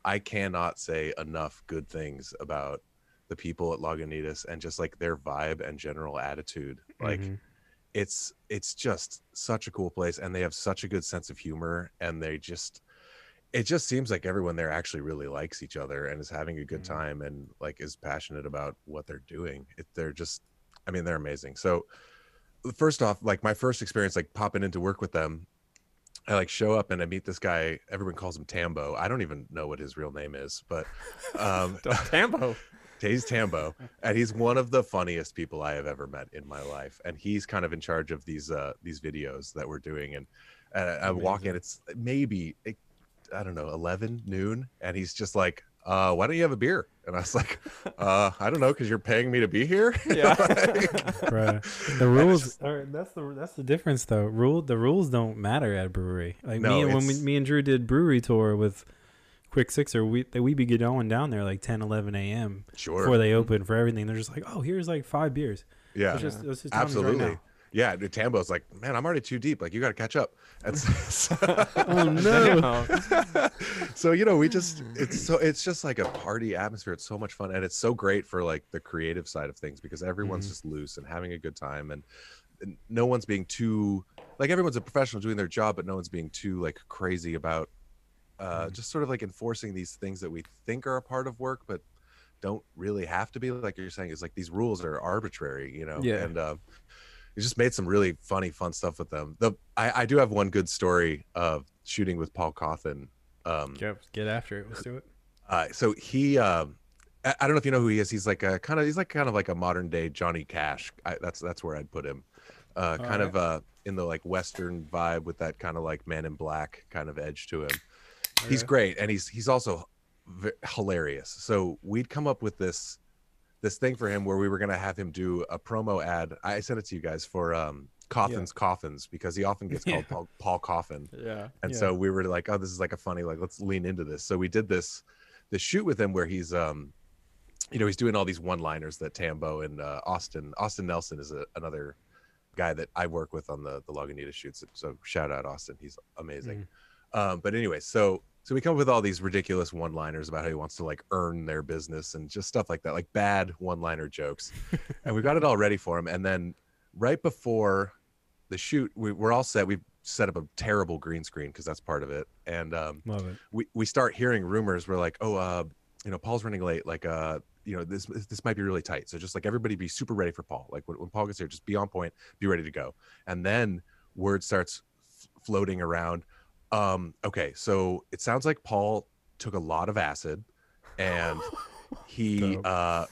[SPEAKER 3] I cannot say enough good things about the people at Lagunitas and just like their vibe and general attitude. Like, it's just such a cool place, and they have such a good sense of humor, and it just seems like everyone there actually really likes each other and is having a good time and like is passionate about what they're doing. They're amazing. So first off, like my first experience, like popping into work with them, I like show up and I meet this guy. Everyone calls him Tambo. I don't even know what his real name is, but
[SPEAKER 2] Tambo.
[SPEAKER 3] He's Tambo, and he's one of the funniest people I have ever met in my life. And he's kind of in charge of these videos that we're doing. And I walk in, it's maybe, I don't know, 11 noon, and he's just like, why don't you have a beer? And I was like, I don't know, because you're paying me to be here.
[SPEAKER 2] Yeah.
[SPEAKER 1] Right. The rules that's the difference though. The rules don't matter at a brewery. Like me and Drew did brewery tour with Quick Sixer, we'd be going down there like 10, 11 a.m.
[SPEAKER 3] Sure.
[SPEAKER 1] before they open for everything. They're just like, oh, here's like 5 beers.
[SPEAKER 3] Yeah.
[SPEAKER 1] Let's just
[SPEAKER 3] Absolutely.
[SPEAKER 1] Right now.
[SPEAKER 3] Yeah, Tambo's like, man, I'm already too deep. Like, you got to catch up. And
[SPEAKER 1] Oh no.
[SPEAKER 3] so it's just like a party atmosphere. It's so much fun, and it's so great for like the creative side of things because everyone's just loose and having a good time, and no one's being too like, everyone's a professional doing their job, but no one's being too like crazy about just sort of like enforcing these things that we think are a part of work, but don't really have to be, like you're saying. It's like these rules are arbitrary, you know.
[SPEAKER 1] Yeah.
[SPEAKER 3] And we just made some really funny, fun stuff with them. I do have one good story of shooting with Paul Coffin.
[SPEAKER 1] Get after it. Let's do it.
[SPEAKER 3] So he, I don't know if you know who he is. He's like kind of like a modern day Johnny Cash. That's where I'd put him. Kind of in the like Western vibe with that kind of like Man in Black kind of edge to him. Okay. He's great, and he's also hilarious. So we'd come up with this thing for him where we were gonna have him do a promo ad. I sent it to you guys for Coffins, because he often gets called Paul Coffin. And so we were like, oh, this is like a funny, like, let's lean into this. So we did this shoot with him where he's he's doing all these one-liners that Tambo and Austin Nelson is another guy that I work with on the Lagunitas shoots. So shout out Austin, he's amazing. But anyway, so we come up with all these ridiculous one-liners about how he wants to like earn their business and just stuff like that, like bad one-liner jokes. And we got it all ready for him. And then right before the shoot, we're all set. We've set up a terrible green screen because that's part of it. And
[SPEAKER 1] love it.
[SPEAKER 3] We start hearing rumors. We're like, oh, Paul's running late. Like, this might be really tight. So just like everybody be super ready for Paul. Like when Paul gets here, just be on point, be ready to go. And then word starts floating around. Okay, so it sounds like Paul took a lot of acid, and he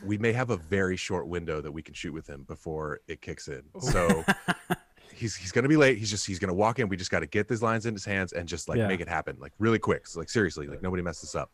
[SPEAKER 3] we may have a very short window that we can shoot with him before it kicks in. So he's gonna be late. He's gonna walk in. We just got to get these lines in his hands and just like make it happen, like really quick. So like seriously, like nobody mess this up.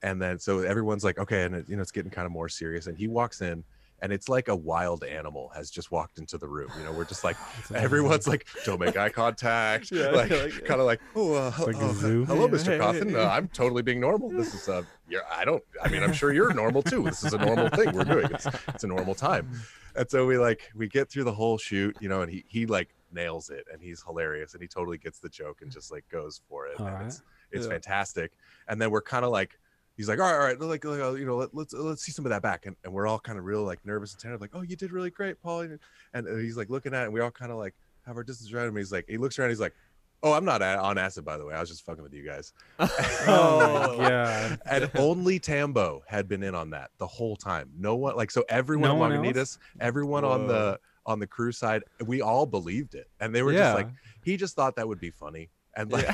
[SPEAKER 3] And then so everyone's like, okay, and it's getting kind of more serious. And he walks in, and it's like a wild animal has just walked into the room. We're just like, everyone's like, don't make eye contact. Like kind of like, hello, Mr. Coffin. I'm totally being normal. This is I'm sure you're normal too. This is a normal thing we're doing. It's a normal time. And so we get through the whole shoot, and he like nails it, and he's hilarious, and he totally gets the joke and just like goes for it. And it's fantastic. And then we're kind of like, he's like, all right, like let's see some of that back, and we're all kind of real like nervous and tentative, like, oh, you did really great, Paul. And he's like looking at it, and we all kind of like have our distance around him. He looks around, he's like, oh, I'm not on acid, by the way. I was just fucking with you guys.
[SPEAKER 1] Oh my god!
[SPEAKER 3] And only Tambo had been in on that the whole time. No one, like, so everyone on Lagunitas, everyone on the crew side, we all believed it, and they were just like, he just thought that would be funny. And like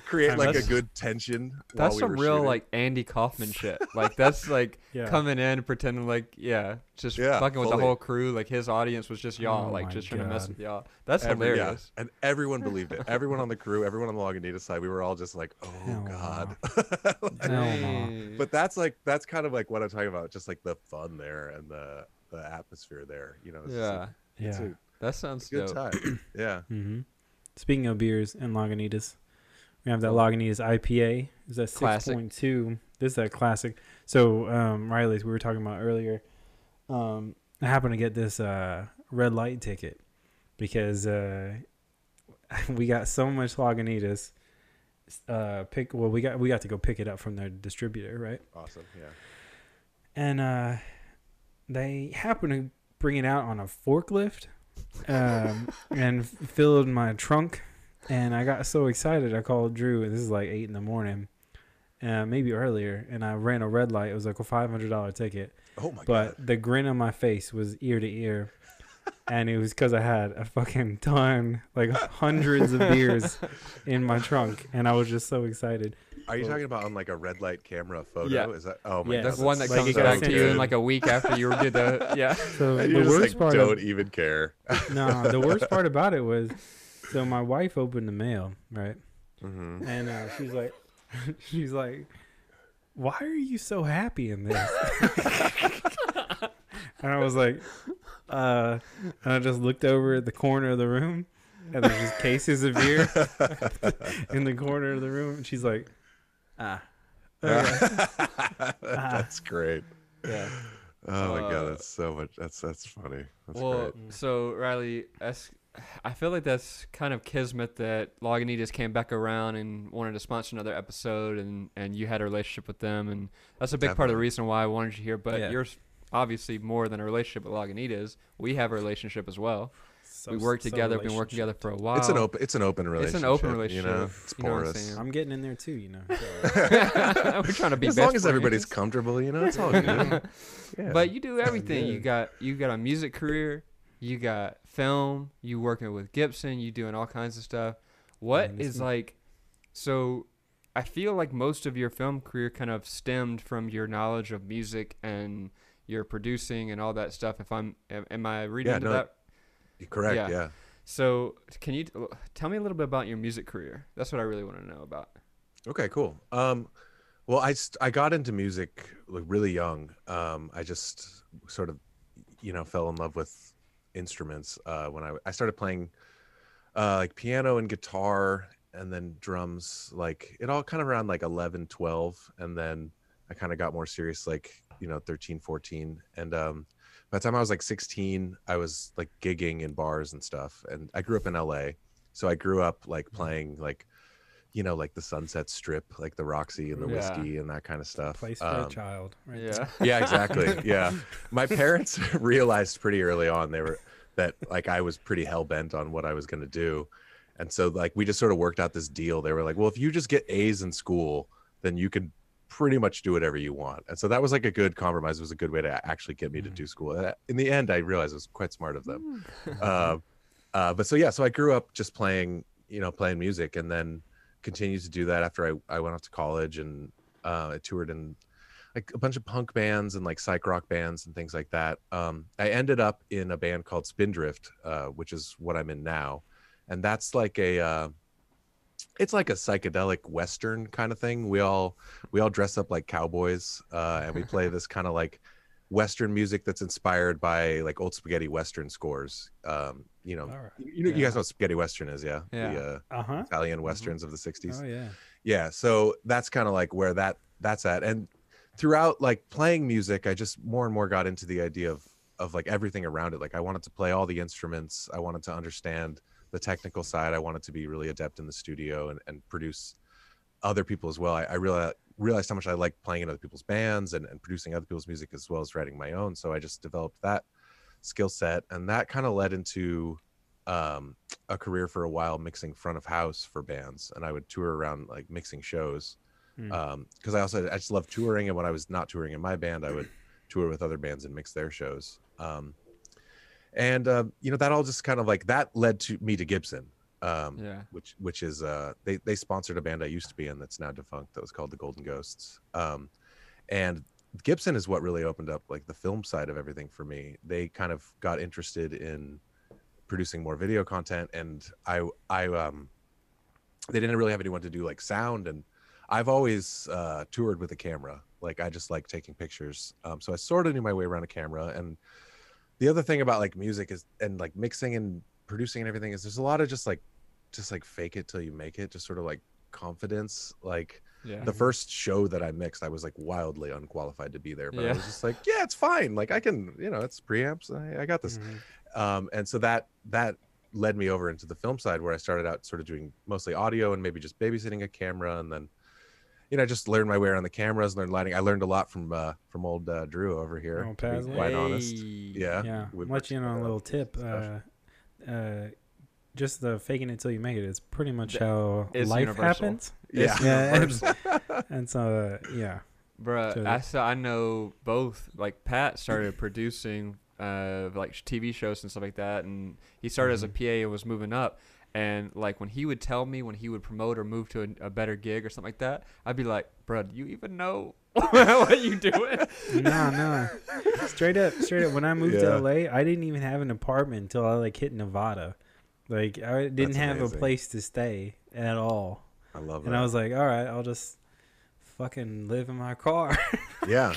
[SPEAKER 3] create like a good tension.
[SPEAKER 2] That's some real shooting. Like Andy Kaufman shit. Like that's like coming in pretending like just fucking with the whole crew. Like his audience was just y'all, just trying to mess with y'all. That's hilarious.
[SPEAKER 3] And everyone believed it. Everyone on the crew, everyone on the Lagunitas side, we were all just like, oh Hell god. No. But that's kind of like what I'm talking about. Just like the fun there and the atmosphere there.
[SPEAKER 2] That sounds
[SPEAKER 3] good
[SPEAKER 2] dope.
[SPEAKER 3] time. Yeah.
[SPEAKER 1] Mm-hmm. Speaking of beers and Lagunitas, we have that Lagunitas IPA. Is that 6.2? This is that classic. So, Riley, we were talking about earlier. I happened to get this red light ticket because we got so much Lagunitas. We got to go pick it up from their distributor, right?
[SPEAKER 3] Awesome, yeah.
[SPEAKER 1] And they happened to bring it out on a forklift. And filled my trunk, and I got so excited I called Drew. This is like 8 a.m, maybe earlier, and I ran a red light. It was like a $500 ticket.
[SPEAKER 3] Oh my god!
[SPEAKER 1] But the grin on my face was ear to ear, and it was because I had a fucking ton, like hundreds of beers in my trunk, and I was just so excited.
[SPEAKER 3] Are you talking about on like a red light camera photo?
[SPEAKER 2] Yeah.
[SPEAKER 3] Is that? Oh my god!
[SPEAKER 2] The one that comes back to you in like a week after you did the
[SPEAKER 1] So the worst part
[SPEAKER 3] don't even care.
[SPEAKER 1] No, the worst part about it was, so my wife opened the mail, right?
[SPEAKER 3] Mm-hmm.
[SPEAKER 1] And she's like, why are you so happy in this? And I was like, and I just looked over at the corner of the room, and there's just cases of beer in the corner of the room. And she's like,
[SPEAKER 3] That's great.
[SPEAKER 2] Yeah.
[SPEAKER 3] Oh my god, that's so much. That's funny. That's great.
[SPEAKER 2] So Riley, I feel like that's kind of kismet that Lagunitas came back around and wanted to sponsor another episode, and you had a relationship with them, and that's a big part of the reason why I wanted you here. But you're obviously more than a relationship with Lagunitas. We have a relationship as well. we work together. Been working together for a while.
[SPEAKER 3] It's an open relationship.
[SPEAKER 2] It's an open relationship.
[SPEAKER 3] You know, it's porous.
[SPEAKER 1] I'm getting in there too. You know,
[SPEAKER 2] We're trying to be
[SPEAKER 3] as
[SPEAKER 2] best
[SPEAKER 3] long as
[SPEAKER 2] friends.
[SPEAKER 3] everybody's comfortable. You know, it's all good. Yeah.
[SPEAKER 2] But you do everything. You got a music career. You got film. You working with Gibson. You doing all kinds of stuff. What is like? So, I feel like most of your film career kind of stemmed from your knowledge of music and your producing and all that stuff. Am I reading into that?
[SPEAKER 3] You're correct. Yeah.
[SPEAKER 2] So, can you tell me a little bit about your music career? That's what I really want to know about.
[SPEAKER 3] Okay, cool. Well, I got into music like really young. I just sort of, fell in love with instruments when I started playing like piano and guitar and then drums. Like it all kind of around like 11, 12, and then I kind of got more serious like 13, 14, and by the time I was like 16, I was like gigging in bars and stuff. And I grew up in LA, so I grew up like playing like like the Sunset Strip, like the Roxy and the Whiskey and that kind of stuff.
[SPEAKER 1] Place for a child, right?
[SPEAKER 2] Yeah.
[SPEAKER 3] Yeah, exactly. Yeah. My parents realized pretty early on that like I was pretty hell bent on what I was going to do. And so like we just sort of worked out this deal. They were like, well, if you just get A's in school, then you can pretty much do whatever you want. And so that was like a good compromise. It was a good way to actually get me to do school. In the end, I realized it was quite smart of them. But so I grew up just playing music, and then continued to do that after I went off to college, and I toured in like a bunch of punk bands and like psych rock bands and things like that. I ended up in a band called Spindrift, which is what I'm in now. And that's like it's like a psychedelic Western kind of thing. We all dress up like cowboys, and we play this kind of like Western music that's inspired by like old spaghetti Western scores. You guys know what spaghetti Western is, yeah? The Italian Westerns of the 60s.
[SPEAKER 1] Oh yeah.
[SPEAKER 3] Yeah, so that's kind of like where that's at. And throughout like playing music, I just more and more got into the idea of like everything around it. Like I wanted to play all the instruments. I wanted to understand the technical side. I wanted to be really adept in the studio and produce other people as well. I realized how much I liked playing in other people's bands and producing other people's music as well as writing my own. So I just developed that skill set, and that kind of led into a career for a while mixing front of house for bands. And I would tour around like mixing shows because I just love touring, and when I was not touring in my band, I would tour with other bands and mix their shows. That all just kind of like that led to me to Gibson, which is they sponsored a band I used to be in that's now defunct that was called the Golden Ghosts. And Gibson is what really opened up like the film side of everything for me. They kind of got interested in producing more video content, and I they didn't really have anyone to do like sound, and I've always toured with a camera. Like I just like taking pictures, so I sort of knew my way around a camera. And the other thing about like music is, and like mixing and producing and everything, is there's a lot of just like fake it till you make it, just sort of like confidence. Like the first show that I mixed, I was like wildly unqualified to be there, but I was just like, yeah, it's fine. Like I can, it's preamps. I got this. And so that led me over into the film side, where I started out sort of doing mostly audio and maybe just babysitting a camera. And then, I just learned my way around the cameras, learned lighting. I learned a lot from old Drew over here, to be quite honest. Yeah.
[SPEAKER 1] Let you know a little tip. Just the faking it till you make it. It's pretty much how life
[SPEAKER 2] universal.
[SPEAKER 1] Happens.
[SPEAKER 2] Yeah.
[SPEAKER 1] And so,
[SPEAKER 2] Bruh,
[SPEAKER 1] so
[SPEAKER 2] I know both. Like Pat started producing like TV shows and stuff like that, and he started as a PA and was moving up. And like when he would tell me when he would promote or move to a better gig or something like that, I'd be like, "Bro, do you even know what you doing?"
[SPEAKER 1] No. Straight up. When I moved to LA, I didn't even have an apartment until I like hit Nevada. Like I didn't have a place to stay at all.
[SPEAKER 3] I love it.
[SPEAKER 1] And I was like, all right, I'll just fucking live in my car.
[SPEAKER 3] Yeah.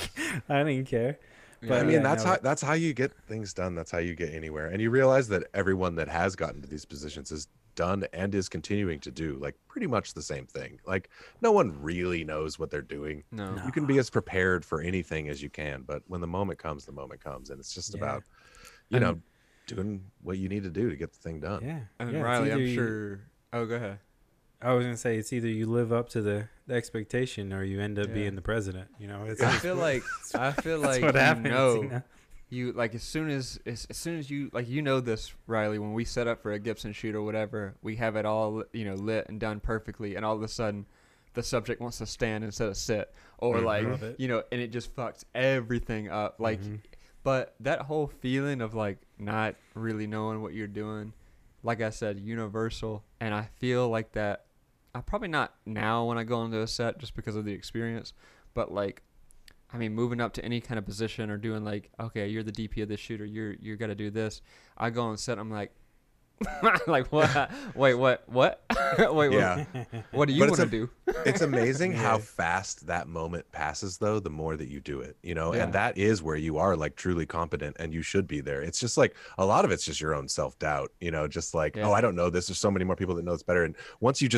[SPEAKER 1] I didn't care.
[SPEAKER 3] But I mean, that's how you get things done. That's how you get anywhere. And you realize that everyone that has gotten to these positions has done and is continuing to do like pretty much the same thing. Like no one really knows what they're doing.
[SPEAKER 2] No.
[SPEAKER 3] You can be as prepared for anything as you can, but when the moment comes, and it's just about, doing what you need to do to get the thing done.
[SPEAKER 1] Yeah.
[SPEAKER 2] And Riley, I'm sure. Oh, go ahead.
[SPEAKER 1] I was gonna say it's either you live up to the expectation or you end up being the president. It's
[SPEAKER 2] I feel like
[SPEAKER 1] what happens.
[SPEAKER 2] you like as soon as you like this, Riley, when we set up for a Gibson shoot or whatever, we have it all lit and done perfectly, and all of a sudden the subject wants to stand instead of sit, or like and it just fucks everything up. Like, but that whole feeling of like not really knowing what you're doing, like I said, universal, and I feel like that. I probably not now when I go into a set just because of the experience, but like, I mean, moving up to any kind of position or doing like, okay, you're the DP of this shooter, you're got to do this. I go on set, I'm like, like what? Wait, what? Wait,
[SPEAKER 3] Yeah.
[SPEAKER 2] what do you want to do?
[SPEAKER 3] It's amazing how fast that moment passes, though, the more that you do it, and that is where you are like truly competent, and you should be there. It's just like a lot of it's just your own self-doubt, just like, oh, I don't know this. There's so many more people that know it's better. And once you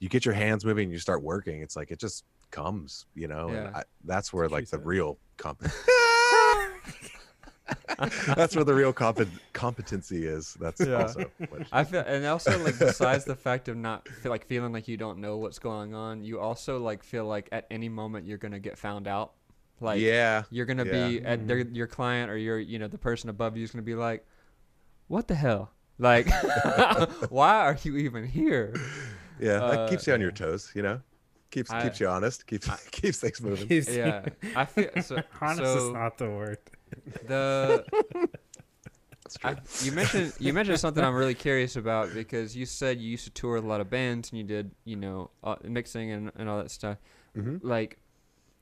[SPEAKER 3] get your hands moving and you start working, it's like it just comes, and that's where like the real that's where the real competency is. That's also what
[SPEAKER 2] I feel. And also, like, besides the fact of not feeling like you don't know what's going on, you also like feel like at any moment you're gonna get found out. Like, you're gonna be at your client or the person above you is gonna be like, what the hell? Like, why are you even here?
[SPEAKER 3] That keeps you on your toes, keeps you honest, keeps things moving.
[SPEAKER 2] I feel so.
[SPEAKER 1] Honest is not the word.
[SPEAKER 2] You mentioned something I'm really curious about, because you said you used to tour with a lot of bands and you did mixing and all that stuff, like,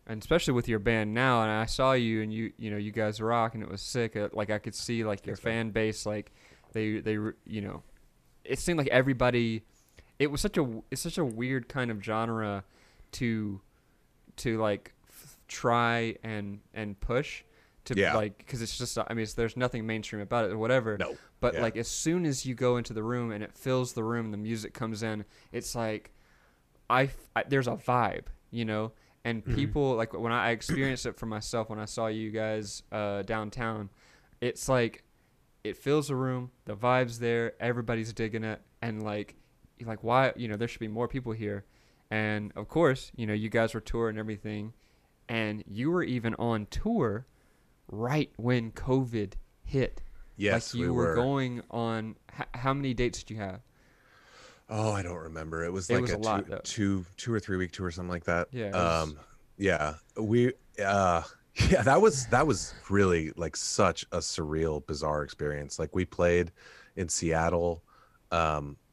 [SPEAKER 2] and especially with your band now. And I saw you and you guys rock, and it was sick. Like, I could see like your fan base, like they it seemed like everybody. It's such a weird kind of genre to like try and push to like, because it's just, I mean, there's nothing mainstream about it or whatever.
[SPEAKER 3] No.
[SPEAKER 2] But like as soon as you go into the room and it fills the room, the music comes in, it's like there's a vibe, and people like when I experienced it for myself when I saw you guys downtown, it's like it fills the room, the vibe's there, everybody's digging it, and like you're like, why, there should be more people here. And of course, you guys were touring and everything, and you were even on tour right when COVID hit.
[SPEAKER 3] Yes,
[SPEAKER 2] like you were going on. How many dates did you have?
[SPEAKER 3] Oh, I don't remember. It was like a
[SPEAKER 2] lot,
[SPEAKER 3] two or 3 week tour, something like that.
[SPEAKER 2] Yeah.
[SPEAKER 3] We that was really like such a surreal, bizarre experience. Like, we played in Seattle,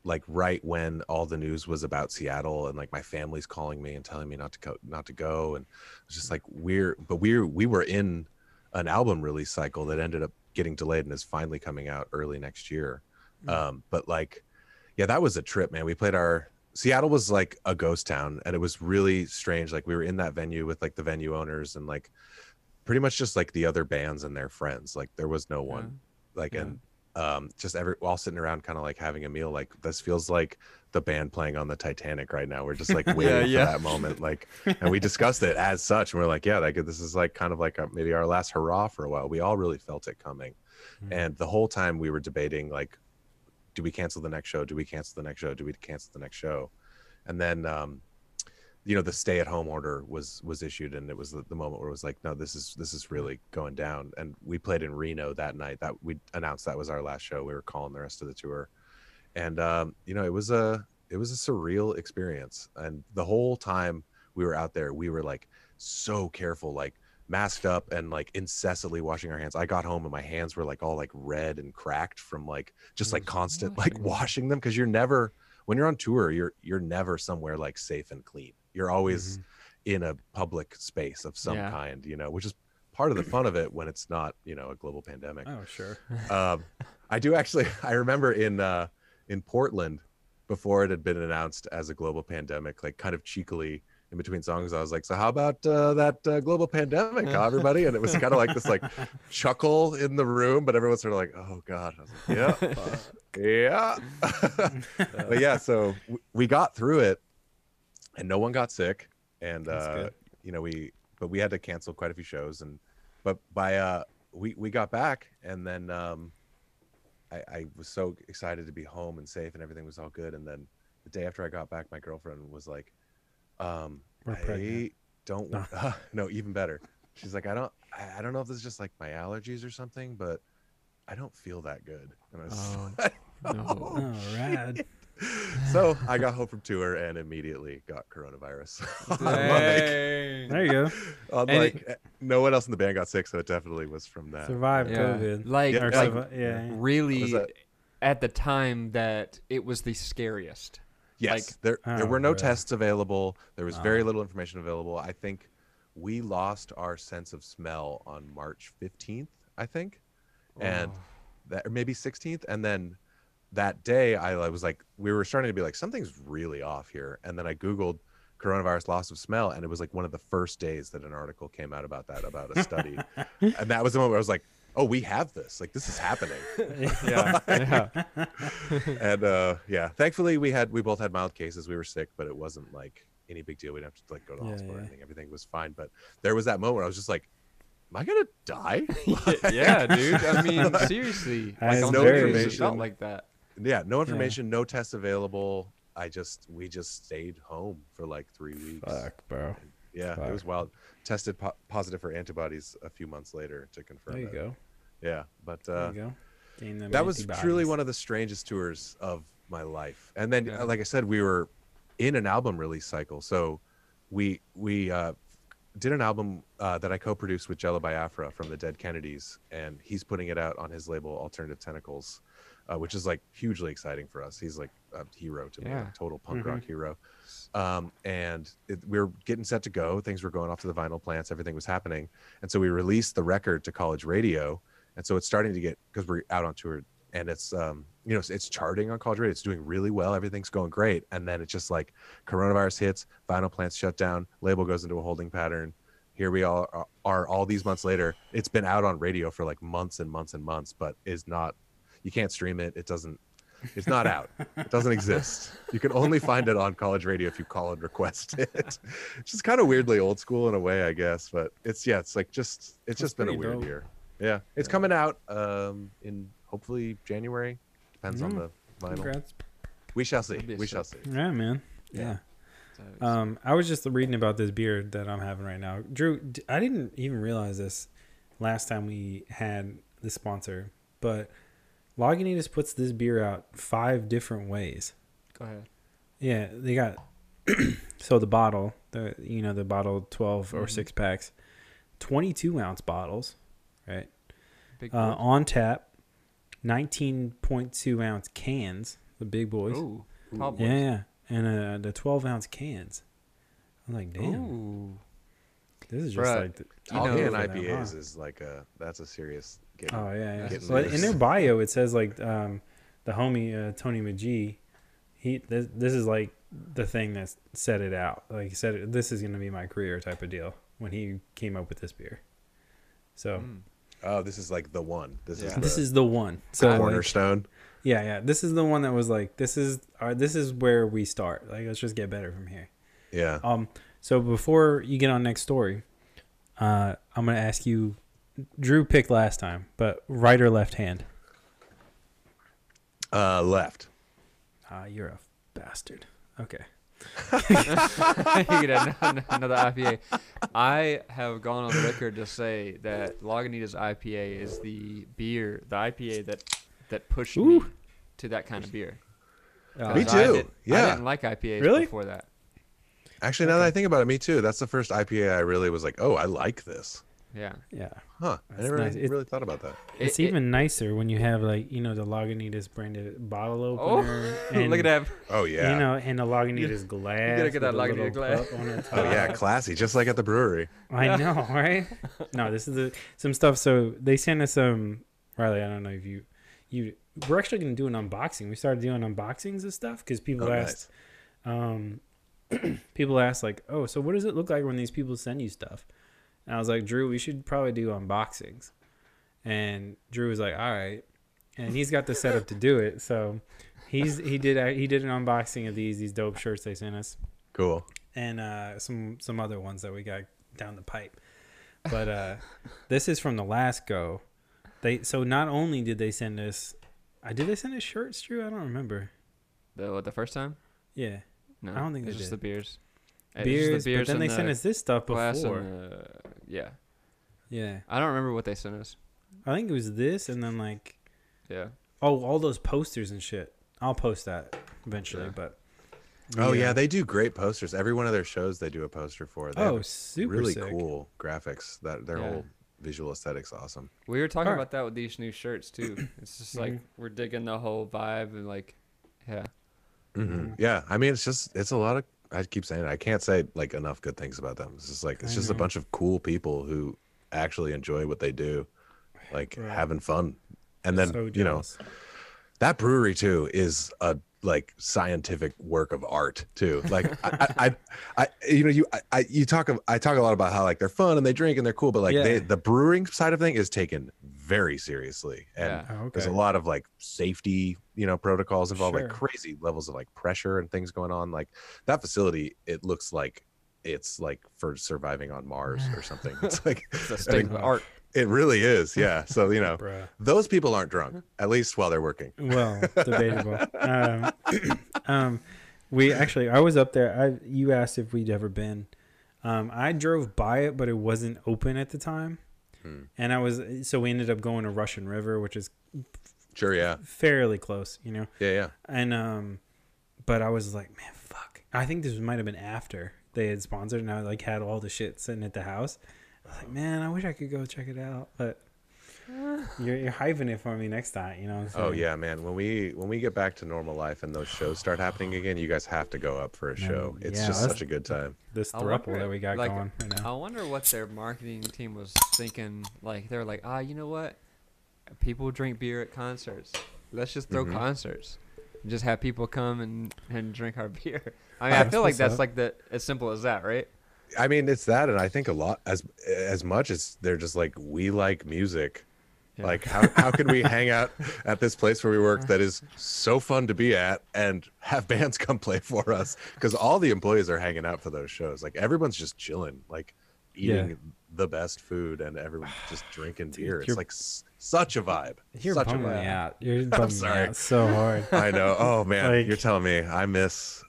[SPEAKER 3] like right when all the news was about Seattle, and like my family's calling me and telling me not to go, and it's just like we were in an album release cycle that ended up getting delayed and is finally coming out early next year. But like, that was a trip, man. We played Seattle was like a ghost town, and it was really strange. Like, we were in that venue with like the venue owners and like pretty much just like the other bands and their friends. Like, there was no one and just all sitting around kind of like having a meal. Like, this feels like the band playing on the Titanic right now. We're just like waiting for that moment. Like, and we discussed it as such, and we're like, this is like kind of like maybe our last hurrah for a while. We all really felt it coming. And the whole time we were debating, like, do we cancel the next show? Do we cancel the next show? Do we cancel the next show? And then the stay-at-home order was issued, and it was the moment where it was like, no, this is really going down. And we played in Reno that night. That we announced that was our last show. We were calling the rest of the tour, and it was a surreal experience. And the whole time we were out there, we were like so careful, like masked up and like incessantly washing our hands. I got home and my hands were like all like red and cracked from like just like constant like washing them, because when you're on tour, you're never somewhere like safe and clean. You're always in a public space of some kind, which is part of the fun of it when it's not, a global pandemic.
[SPEAKER 1] Oh, sure.
[SPEAKER 3] I remember in Portland, before it had been announced as a global pandemic, like kind of cheekily in between songs, I was like, so how about that global pandemic, huh, everybody? And it was kind of like this like chuckle in the room, but everyone's sort of like, oh God. I was like, but yeah, so we got through it and no one got sick. And we had to cancel quite a few shows, but we got back, and then I was so excited to be home and safe and everything was all good. And then the day after I got back, my girlfriend was like,
[SPEAKER 1] We're pregnant.
[SPEAKER 3] don't no, even better. she's like, I don't know if this is just like my allergies or something, but I don't feel that good. And I was like,
[SPEAKER 2] No.
[SPEAKER 1] Oh, rad.
[SPEAKER 3] so I got home from tour and immediately got coronavirus.
[SPEAKER 2] Dang.
[SPEAKER 1] There you go.
[SPEAKER 3] Unlike no one else in the band got sick, so it definitely was from that.
[SPEAKER 1] Survive
[SPEAKER 2] Yeah.
[SPEAKER 1] COVID.
[SPEAKER 2] Like,
[SPEAKER 3] Yeah,
[SPEAKER 1] Or
[SPEAKER 2] like
[SPEAKER 1] yeah.
[SPEAKER 3] Was
[SPEAKER 2] really
[SPEAKER 3] that-
[SPEAKER 2] at the time that it was the scariest.
[SPEAKER 3] Yes,
[SPEAKER 2] Like-
[SPEAKER 3] there were no
[SPEAKER 1] really?
[SPEAKER 3] tests available. There was very
[SPEAKER 1] Oh.
[SPEAKER 3] little information available. I think we lost our sense of smell on March 15th, I think, and that, or maybe 16th, and then that day I was like, we were starting to be like, something's really off here, and then I googled coronavirus loss of smell, and it was like one of the first days that an article came out about a study, and that was the moment where I was like, oh, we have this, like this is happening.
[SPEAKER 2] Yeah. Yeah.
[SPEAKER 3] And yeah, thankfully we both had mild cases. We were sick, but it wasn't like any big deal. We didn't have to like go to the
[SPEAKER 1] Yeah,
[SPEAKER 3] hospital or
[SPEAKER 1] yeah.
[SPEAKER 3] anything. Everything was fine. But there was that moment where I was just like, am I gonna die?
[SPEAKER 2] Yeah, dude. I mean, seriously.
[SPEAKER 1] That's
[SPEAKER 2] Like,
[SPEAKER 3] no
[SPEAKER 2] on the news, it
[SPEAKER 3] information.
[SPEAKER 2] felt like that.
[SPEAKER 3] Yeah, no information, no tests available. We just stayed home for like 3 weeks.
[SPEAKER 1] Fuck, bro.
[SPEAKER 3] Yeah,
[SPEAKER 1] Fuck.
[SPEAKER 3] it was wild. Tested positive for antibodies a few months later to confirm.
[SPEAKER 1] There you
[SPEAKER 3] it.
[SPEAKER 1] go.
[SPEAKER 3] Yeah, but
[SPEAKER 1] There you go. Gain them
[SPEAKER 3] that was
[SPEAKER 1] antibodies.
[SPEAKER 3] truly one of the strangest tours of my life. And then,
[SPEAKER 2] Yeah.
[SPEAKER 3] like I said, we were in an album release cycle. So we did an album that I co-produced with Jello Biafra from the Dead Kennedys, and he's putting it out on his label Alternative Tentacles, which is like hugely exciting for us. He's like a hero to me,
[SPEAKER 2] Yeah.
[SPEAKER 3] like total punk
[SPEAKER 1] Mm-hmm.
[SPEAKER 3] rock hero. And we were getting set to go. Things were going off to the vinyl plants. Everything was happening. And so we released the record to college radio. And so it's starting to get, because we're out on tour, and it's it's charting on college radio. It's doing really well. Everything's going great. And then it's just like coronavirus hits, vinyl plants shut down, label goes into a holding pattern. Here we all are all these months later. It's been out on radio for like months and months and months, but is not, you can't stream it. It's not out. It doesn't exist. You can only find it on college radio if you call and request it. It's just kind of weirdly old school in a way, I guess, but it's just been a
[SPEAKER 1] pretty
[SPEAKER 3] weird
[SPEAKER 1] dope.
[SPEAKER 3] year. Yeah. It's coming out in hopefully January. Depends on the vinyl.
[SPEAKER 1] Congrats.
[SPEAKER 3] We shall see.
[SPEAKER 2] That'd be
[SPEAKER 3] We shall
[SPEAKER 2] sick.
[SPEAKER 3] see.
[SPEAKER 1] Yeah, man. Yeah. I was just reading about this beer that I'm having right now. Drew, I didn't even realize this last time we had the sponsor, but Lagunitas puts this beer out 5 different ways.
[SPEAKER 2] Go ahead.
[SPEAKER 1] Yeah, they got so the bottle, the bottle 12 or 6 packs, 22-ounce bottles, right?
[SPEAKER 2] Big
[SPEAKER 1] On tap, 19.2-ounce cans, the big boys.
[SPEAKER 2] Ooh. Tall boys.
[SPEAKER 1] Yeah, and the 12-ounce cans. I'm like, damn,
[SPEAKER 2] Ooh.
[SPEAKER 1] this is just
[SPEAKER 2] Bruh,
[SPEAKER 1] like the
[SPEAKER 2] you
[SPEAKER 3] All
[SPEAKER 2] know-
[SPEAKER 3] can
[SPEAKER 1] for them,
[SPEAKER 3] IPAs
[SPEAKER 1] huh?
[SPEAKER 3] is like that's a serious game.
[SPEAKER 1] Oh yeah, yeah.
[SPEAKER 3] Getting
[SPEAKER 1] But in
[SPEAKER 3] loose.
[SPEAKER 1] their bio, it says like the homie Tony McGee. This is like the thing that set it out. Like he said, this is gonna be my career type of deal when he came up with this beer. So
[SPEAKER 3] Oh, this is like the one. This
[SPEAKER 2] Yeah.
[SPEAKER 3] is
[SPEAKER 1] this
[SPEAKER 3] the
[SPEAKER 1] is the one. So like,
[SPEAKER 3] cornerstone.
[SPEAKER 1] yeah. This is the one that was like, this is where we start. Like, let's just get better from here.
[SPEAKER 3] Yeah.
[SPEAKER 1] So before you get on next story, I'm gonna ask you. Drew picked last time, but right or left hand?
[SPEAKER 3] Left.
[SPEAKER 1] You're a bastard. Okay.
[SPEAKER 2] You could have another IPA. I have gone on the record to say that Lagunitas IPA is the IPA that pushed me
[SPEAKER 1] Ooh.
[SPEAKER 2] to that kind of beer.
[SPEAKER 3] Me
[SPEAKER 2] 'Cause I
[SPEAKER 3] too.
[SPEAKER 2] I
[SPEAKER 3] Yeah.
[SPEAKER 2] didn't like IPAs
[SPEAKER 1] Really?
[SPEAKER 2] before that.
[SPEAKER 3] Actually, now that I think about it, me too. That's the first IPA I really was like, oh, I like this.
[SPEAKER 2] Yeah.
[SPEAKER 1] Yeah.
[SPEAKER 3] Huh. I
[SPEAKER 1] That's
[SPEAKER 3] never
[SPEAKER 1] nice.
[SPEAKER 3] really thought about that.
[SPEAKER 1] It's even nicer when you have like, the Lagunitas branded bottle
[SPEAKER 2] Oh,
[SPEAKER 1] opener. And,
[SPEAKER 2] look at that.
[SPEAKER 3] Oh, yeah.
[SPEAKER 1] And the Lagunitas glass.
[SPEAKER 2] gotta get that
[SPEAKER 1] with a
[SPEAKER 2] Lagunitas
[SPEAKER 1] little
[SPEAKER 2] glass.
[SPEAKER 1] cup on the
[SPEAKER 3] Oh, yeah.
[SPEAKER 1] top.
[SPEAKER 3] Classy. Just like at the brewery.
[SPEAKER 1] I know, right? No, this is some stuff. So they sent us some, Riley, I don't know if you, we're actually going to do an unboxing. We started doing unboxings of stuff because people
[SPEAKER 3] Oh,
[SPEAKER 1] asked, people asked like, oh, so what does it look like when these people send you stuff? And I was like, Drew, we should probably do unboxings. And Drew was like, all right. And he's got the setup to do it. So he did an unboxing of these dope shirts they sent us.
[SPEAKER 3] Cool.
[SPEAKER 1] And some other ones that we got down the pipe. But this is from the last go. So not only did they send us, did they send us shirts, Drew? I don't remember.
[SPEAKER 2] The first time?
[SPEAKER 1] Yeah,
[SPEAKER 2] No.
[SPEAKER 1] I don't think
[SPEAKER 2] it's
[SPEAKER 1] they
[SPEAKER 2] just
[SPEAKER 1] did.
[SPEAKER 2] the beers.
[SPEAKER 1] beers. But then
[SPEAKER 2] and
[SPEAKER 1] they
[SPEAKER 2] the
[SPEAKER 1] sent us this stuff
[SPEAKER 2] glass
[SPEAKER 1] before.
[SPEAKER 2] and yeah.
[SPEAKER 1] Yeah.
[SPEAKER 2] I don't remember what they sent us.
[SPEAKER 1] I think it was this, and then like,
[SPEAKER 2] Yeah.
[SPEAKER 1] all those posters and shit. I'll post that eventually,
[SPEAKER 2] Yeah.
[SPEAKER 1] but.
[SPEAKER 3] Oh yeah, they do great posters. Every one of their shows they do a poster for. They have
[SPEAKER 1] super
[SPEAKER 3] really
[SPEAKER 1] sick.
[SPEAKER 3] cool graphics. That their whole visual aesthetic's awesome.
[SPEAKER 2] We were talking about that with these new shirts too. It's just like
[SPEAKER 1] Mm-hmm.
[SPEAKER 2] we're digging the whole vibe and like, yeah.
[SPEAKER 3] Mm-hmm. Yeah, I mean, it's a lot of. I keep saying it. I can't say like enough good things about them. It's just like it's just a bunch of cool people who actually enjoy what they do, like having fun. And then
[SPEAKER 1] So
[SPEAKER 3] you know, that brewery too is a like scientific work of art too. Like I talk a lot about how like they're fun and they drink and they're cool, but like the brewing side of thing is taken very seriously, and there's a lot of like safety protocols involved, like crazy levels of like pressure and things going on. Like that facility, it looks like it's like for surviving on Mars or something. It's like
[SPEAKER 2] it's a state of art.
[SPEAKER 3] It really is, yeah. So those people aren't drunk, at least while they're working.
[SPEAKER 1] Well, debatable. We actually, I was up there. You asked if we'd ever been. I drove by it, but it wasn't open at the time, and so we ended up going to Russian River, which is fairly close,
[SPEAKER 3] Yeah.
[SPEAKER 1] And but I was like, man, fuck. I think this might have been after they had sponsored, and I like had all the shit sitting at the house. I was like, man, I wish I could go check it out, but you're hyping it for me next time, What I'm saying?
[SPEAKER 3] Oh yeah, man. When we get back to normal life and those shows start happening again, you guys have to go up for a show. It's just such a good time.
[SPEAKER 1] This throuple that we got going right now.
[SPEAKER 2] I wonder what their marketing team was thinking. Like they're like, you know what? People drink beer at concerts. Let's just throw concerts. Just have people come and drink our beer. I mean, I feel like that's like as simple as that, right?
[SPEAKER 3] I mean, it's that, and I think a lot as much as they're just like, we like music. Yeah. Like how can we hang out at this place where we work that is so fun to be at and have bands come play for us? Because all the employees are hanging out for those shows. Like everyone's just chilling, like eating the best food, and everyone's just drinking beer. It's like such a vibe.
[SPEAKER 1] You're
[SPEAKER 3] such
[SPEAKER 1] bumming me out. You're bumming me out so hard.
[SPEAKER 3] I know. Oh man, like, you're telling me I miss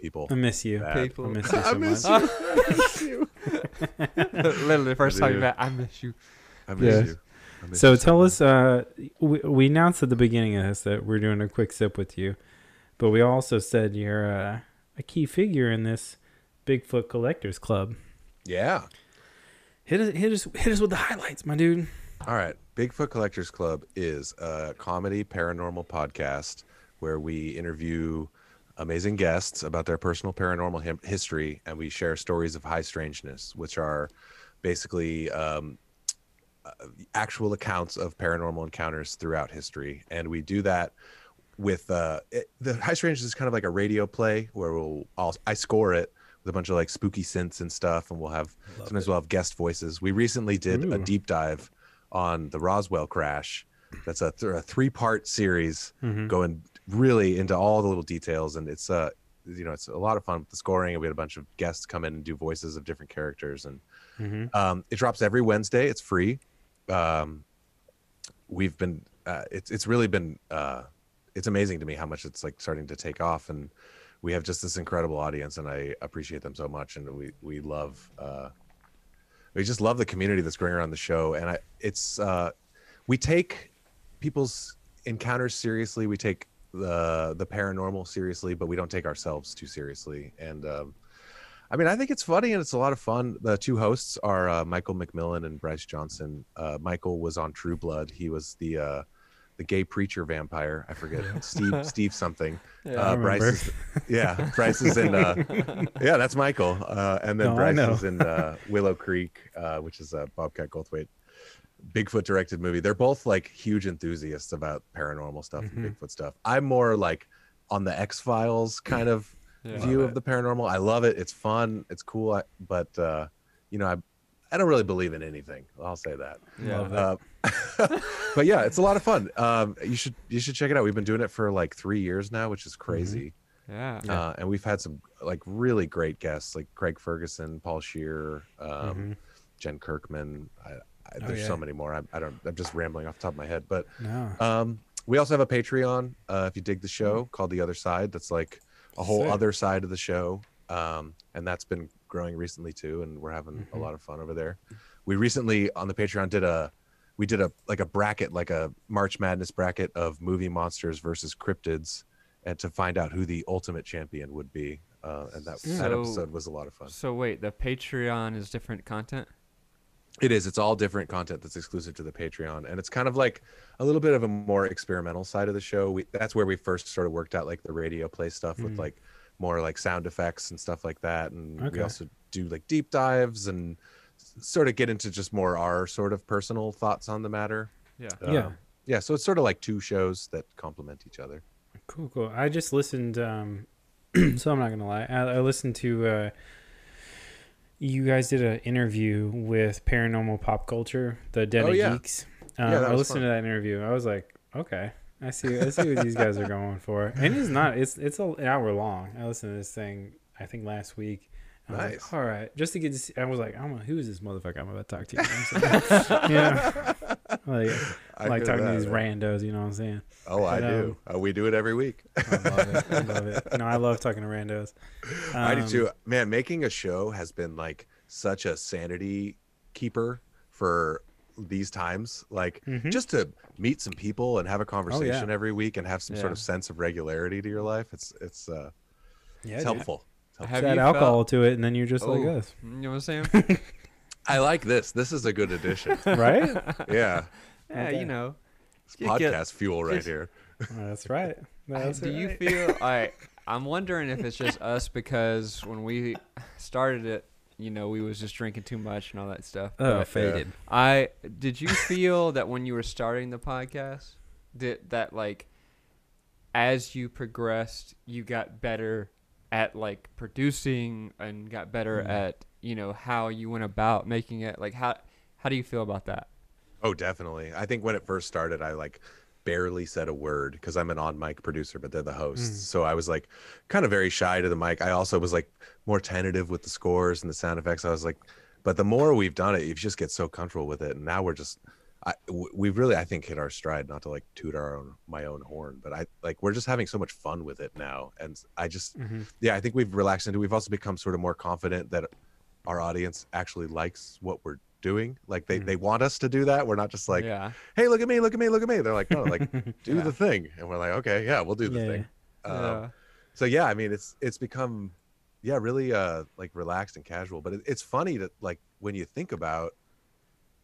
[SPEAKER 3] people.
[SPEAKER 1] I miss you.
[SPEAKER 2] People.
[SPEAKER 1] I miss you so
[SPEAKER 3] much.
[SPEAKER 1] I
[SPEAKER 3] miss you.
[SPEAKER 2] Literally, the first time you met, I miss you.
[SPEAKER 3] I miss you.
[SPEAKER 1] So tell us, we announced at the beginning of this that we're doing a quick sip with you, but we also said you're a key figure in this Bigfoot Collectors Club.
[SPEAKER 3] Yeah.
[SPEAKER 1] Hit us with the highlights, my dude.
[SPEAKER 3] All right. Bigfoot Collectors Club is a comedy paranormal podcast where we interview amazing guests about their personal paranormal history, and we share stories of high strangeness, which are basically actual accounts of paranormal encounters throughout history. And we do that with the high strangeness is kind of like a radio play where I score it with a bunch of like spooky synths and stuff, and we'll have guest voices. We recently did a deep dive on the Roswell crash. That's a 3-part series going really into all the little details, and it's it's a lot of fun with the scoring, and we had a bunch of guests come in and do voices of different characters, and it drops every Wednesday. It's free. We've been it's really been it's amazing to me how much it's like starting to take off, and we have just this incredible audience, and I appreciate them so much, and we love we just love the community that's going around the show. And we take people's encounters seriously, we take the paranormal seriously, but we don't take ourselves too seriously. And I mean, I think it's funny and it's a lot of fun. The two hosts are Michael McMillan and Bryce Johnson. Michael was on True Blood. He was the gay preacher vampire. I forget Steve something. Bryce is in that's Michael. And then Bryce is in Willow Creek, which is a Bobcat Goldthwait Bigfoot directed movie. They're both like huge enthusiasts about paranormal stuff and Bigfoot stuff. I'm more like on the X-Files kind of view of the paranormal. I love it. It's fun. It's cool. But I don't really believe in anything. I'll say that. But yeah, it's a lot of fun. You should check it out. We've been doing it for like 3 years now, which is crazy. And we've had some like really great guests like Craig Ferguson, Paul Scheer, Jen Kirkman. There's so many more. I'm just rambling off the top of my head. But we also have a Patreon if you dig the show called The Other Side. That's like a whole other side of the show. And that's been growing recently too, and we're having a lot of fun over there. we recently on the Patreon did a bracket, like a March Madness bracket of movie monsters versus cryptids, and to find out who the ultimate champion would be. And that episode was a lot of fun.
[SPEAKER 2] So wait, the Patreon is different content?
[SPEAKER 3] It is. It's all different content that's exclusive to the Patreon, and it's kind of like a little bit of a more experimental side of the show. That's where we first sort of worked out like the radio play stuff with like more like sound effects and stuff like that, and we also do like deep dives and sort of get into just more our sort of personal thoughts on the matter. Yeah. So it's sort of like two shows that complement each other.
[SPEAKER 1] Cool. I just listened. So I'm not gonna lie. I listened to. You guys did an interview with Paranormal Pop Culture, the Den of Geeks. I listened to that interview. I was like, okay, I see what these guys are going for. And it's an hour long. I listened to this thing, I think last week. I was like, all right, just to get to see, I was like, who is this motherfucker I'm about to talk to? Yeah. Like talking to these randos, you know what I'm saying?
[SPEAKER 3] Oh, I do. We do it every week.
[SPEAKER 1] I love it. No, I love talking to randos.
[SPEAKER 3] I do too. Man, making a show has been like such a sanity keeper for these times. Like just to meet some people and have a conversation every week and have some sort of sense of regularity to your life. It's helpful.
[SPEAKER 1] Add alcohol to it, and then you're just like us.
[SPEAKER 2] You know what I'm saying?
[SPEAKER 3] I like this. This is a good addition.
[SPEAKER 1] Right?
[SPEAKER 3] Yeah.
[SPEAKER 2] Yeah, you know.
[SPEAKER 3] It's podcast fuel right here.
[SPEAKER 1] That's right.
[SPEAKER 2] Do you feel I'm wondering if it's just us because when we started it, you know, we was just drinking too much and all that stuff.
[SPEAKER 1] Faded.
[SPEAKER 2] Did you feel that when you were starting the podcast, that like as you progressed, you got better at like producing and got better at, you know, how you went about making it? Like how do you feel about that?
[SPEAKER 3] Oh, definitely. I think when it first started, I like barely said a word because I'm an on mic producer, but they're the hosts. So I was like kind of very shy to the mic. I also was like more tentative with the scores and the sound effects. I was like, but the more we've done it, you just get so comfortable with it. And now we're just, we've really, I think, hit our stride, not to like toot my own horn, but we're just having so much fun with it now. And I just, I think we've relaxed into, we've also become sort of more confident that our audience actually likes what we're doing. Like they want us to do that. We're not just like, hey, look at me. They're like, no, like do the thing. And we're like, okay, yeah, we'll do the thing. So yeah, I mean, it's become, really like relaxed and casual, but it's funny that like when you think about